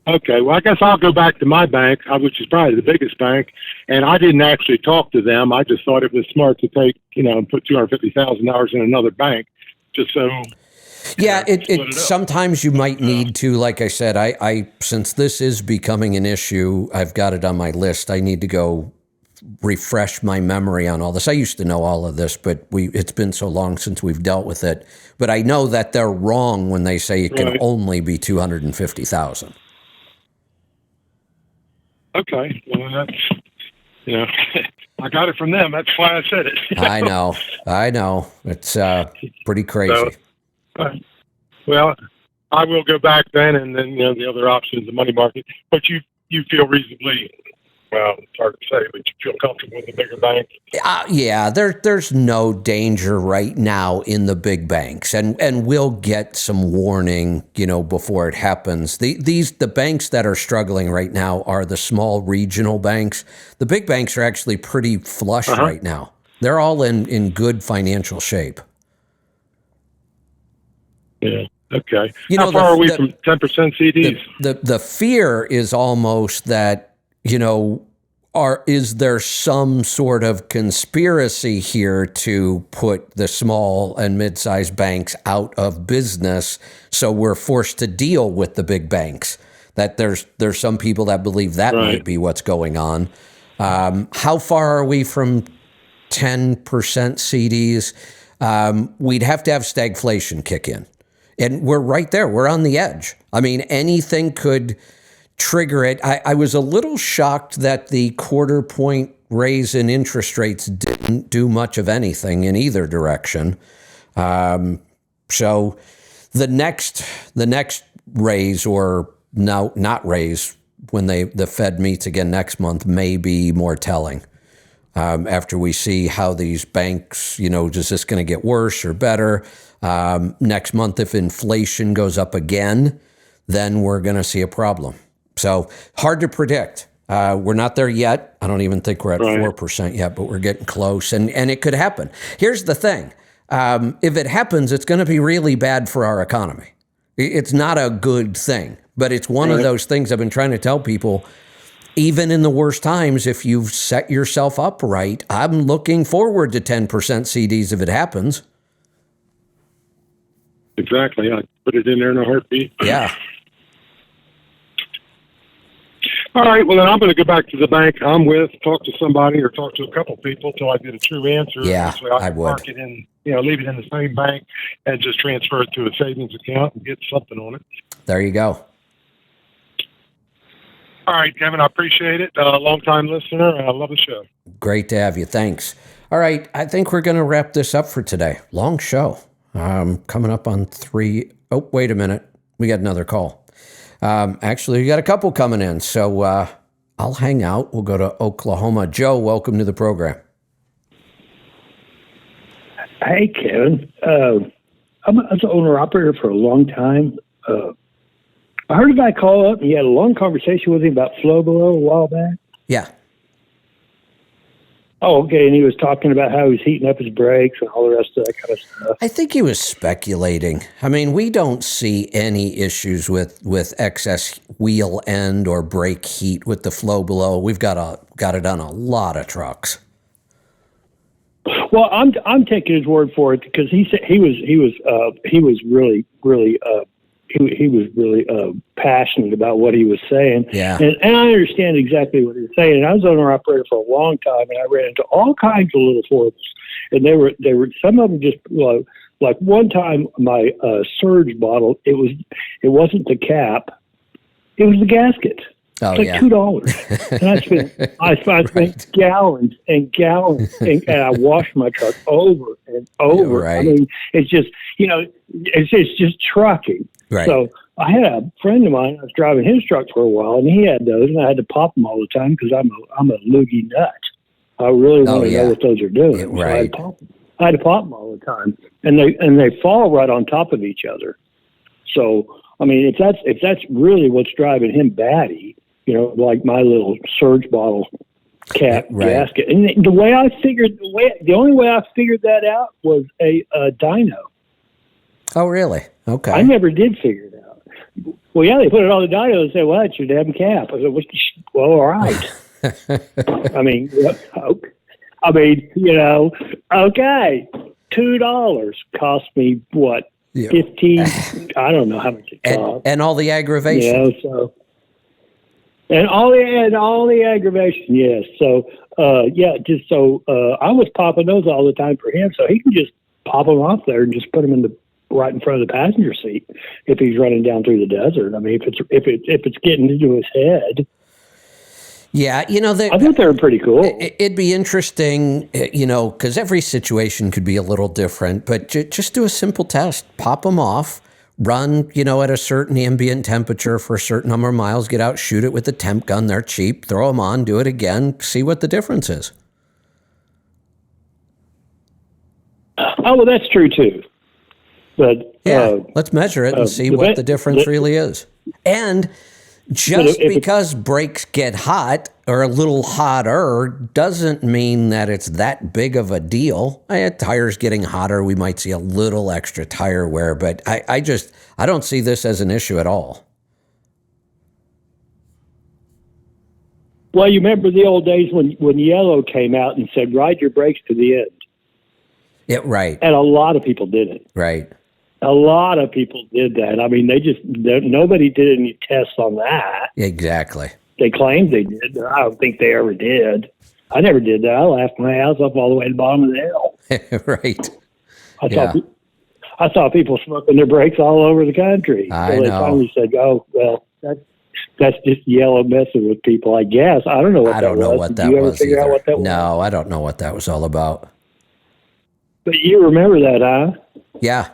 Speaker 10: Okay, well, I guess I'll go back to my bank, which is probably the biggest bank, and I didn't actually talk to them. I just thought it was smart to take, and put $250,000 in another bank, just so.
Speaker 1: Yeah, it sometimes you might need to. Like I said, I since this is becoming an issue, I've got it on my list. I need to go refresh my memory on all this. I used to know all of this, but it's been so long since we've dealt with it. But I know that they're wrong when they say it can only be $250,000.
Speaker 10: Okay, well, that's, I got it from them. That's why I said it.
Speaker 1: I know. It's pretty crazy.
Speaker 10: Well, I will go back then, and then the other option is the money market. But you feel reasonably, well, it's hard to say, but you feel comfortable with the bigger banks.
Speaker 1: Yeah, there's no danger right now in the big banks, and we'll get some warning, before it happens. The banks that are struggling right now are the small regional banks. The big banks are actually pretty flush right now. They're all in good financial shape.
Speaker 10: Yeah. Okay. How far are we from 10% CDs?
Speaker 1: The fear is almost that, is there some sort of conspiracy here to put the small and mid-sized banks out of business, so we're forced to deal with the big banks? That there's some people that believe that might be what's going on. How far are we from 10% CDs? We'd have to have stagflation kick in. And we're right there. We're on the edge. I mean, anything could trigger it. I was a little shocked that the 1/4 point raise in interest rates didn't do much of anything in either direction. So the next raise, or no, not raise, when the Fed meets again next month, may be more telling. After we see how these banks, is this going to get worse or better? Next month, if inflation goes up again, then we're going to see a problem. So hard to predict. We're not there yet. I don't even think we're at 4% yet, but we're getting close, and it could happen. Here's the thing. If it happens, it's going to be really bad for our economy. It's not a good thing, but it's one of those things I've been trying to tell people. Even in the worst times, if you've set yourself up right, I'm looking forward to 10% CDs if it happens.
Speaker 10: Exactly. I put it in there in a heartbeat.
Speaker 1: Yeah.
Speaker 10: All right. Well, then I'm going to go back to the bank I'm with, talk to somebody or talk to a couple people till I get a true answer.
Speaker 1: Yeah,
Speaker 10: I would. Mark it in, leave it in the same bank and just transfer it to a savings account and get something on it.
Speaker 1: There you go.
Speaker 10: All right, Kevin, I appreciate it. Long-time listener, and I love the show.
Speaker 1: Great to have you. Thanks. All right, I think we're going to wrap this up for today. Long show. Coming up on 3. Oh, wait a minute. We got another call. Actually, we got a couple coming in, so I'll hang out. We'll go to Oklahoma. Joe, welcome to the program.
Speaker 17: Hey, Kevin. I was an owner-operator for a long time. I heard a guy call up and he had a long conversation with him about flow below a while back.
Speaker 1: Yeah.
Speaker 17: Oh, okay. And he was talking about how he was heating up his brakes and all the rest of that kind of stuff.
Speaker 1: I think he was speculating. I mean, we don't see any issues with excess wheel end or brake heat with the flow below. We've got it on a lot of trucks.
Speaker 17: Well, I'm taking his word for it because he said he was really passionate about what he was saying.
Speaker 1: Yeah.
Speaker 17: And I understand exactly what he was saying. And I was owner operator for a long time, and I ran into all kinds of little foils. And they were some of them just like one time my surge bottle, it wasn't the cap, it was the gasket.
Speaker 1: Oh,
Speaker 17: it's like $2. And I spent gallons and gallons, and I washed my truck over and over.
Speaker 1: Right.
Speaker 17: I mean, it's just, it's just trucking.
Speaker 1: Right.
Speaker 17: So I had a friend of mine, I was driving his truck for a while, and he had those, and I had to pop them all the time because I'm a loogie nut. I really want to know what those are doing.
Speaker 1: Yeah, right.
Speaker 17: So I had to pop them all the time, and they fall right on top of each other. So I mean, if that's really what's driving him batty, like my little surge bottle cap gasket. And the only way I figured that out was a dyno.
Speaker 1: Oh, really? Okay.
Speaker 17: I never did figure it out. Well, yeah, they put it on the dyno and said, well, that's your damn cap. I said, well, all right. Okay, $2 cost me what? 15, I don't know how much it cost.
Speaker 1: And all the aggravation.
Speaker 17: And all the aggravation, yes. So, just so I was popping those all the time for him, so he can just pop them off there and just put them right in front of the passenger seat if he's running down through the desert. I mean, if it's getting into his head.
Speaker 1: Yeah,
Speaker 17: I thought they were pretty cool.
Speaker 1: It'd be interesting, because every situation could be a little different, but just do a simple test. Pop them off, run, at a certain ambient temperature for a certain number of miles, get out, shoot it with the temp gun. They're cheap. Throw them on, do it again, see what the difference is.
Speaker 17: Oh, well, that's true too. But
Speaker 1: let's measure it and see what the difference really is. And just because brakes get hot or a little hotter doesn't mean that it's that big of a deal. Tires getting hotter, we might see a little extra tire wear, but I don't see this as an issue at all.
Speaker 17: Well, you remember the old days when yellow came out and said, ride your brakes to the end.
Speaker 1: Yeah, right.
Speaker 17: And a lot of people did it.
Speaker 1: Right.
Speaker 17: A lot of people did that. I mean, nobody did any tests on that.
Speaker 1: Exactly.
Speaker 17: They claimed they did, but I don't think they ever did. I never did that. I laughed my ass off all the way to the bottom of the hill.
Speaker 1: Right.
Speaker 17: I saw people smoking their brakes all over the country.
Speaker 1: I
Speaker 17: so they
Speaker 1: know.
Speaker 17: finally said, "Oh, well, that's just yellow messing with people." I guess I don't know what
Speaker 1: I
Speaker 17: that
Speaker 1: don't know
Speaker 17: was.
Speaker 1: what
Speaker 17: Did
Speaker 1: that
Speaker 17: you ever
Speaker 1: was
Speaker 17: figure
Speaker 1: either.
Speaker 17: out what that was?
Speaker 1: No, I don't know what that was all about.
Speaker 17: But you remember that, huh?
Speaker 1: Yeah.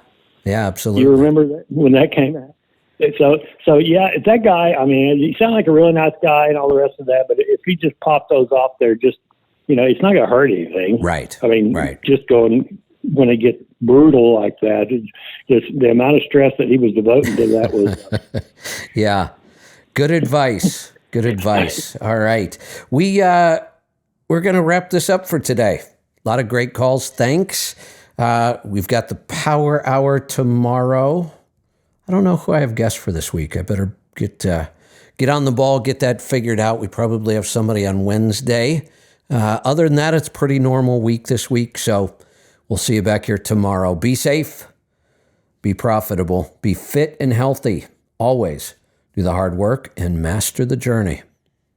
Speaker 1: Yeah, absolutely.
Speaker 17: You remember that when that came out? So yeah, that guy, I mean, he sounded like a really nice guy and all the rest of that, but if he just popped those off there, just, it's not going to hurt anything.
Speaker 1: Right.
Speaker 17: I mean, just going, when it gets brutal like that, just the amount of stress that he was devoting to that was.
Speaker 1: Yeah. Good advice. Good advice. All right. We're going to wrap this up for today. A lot of great calls. Thanks. We've got the Power Hour tomorrow. I don't know who I have guests for this week. I better get on the ball, get that figured out. We probably have somebody on Wednesday. Other than that, it's a pretty normal week this week. So we'll see you back here tomorrow. Be safe, be profitable, be fit and healthy. Always do the hard work and master the journey.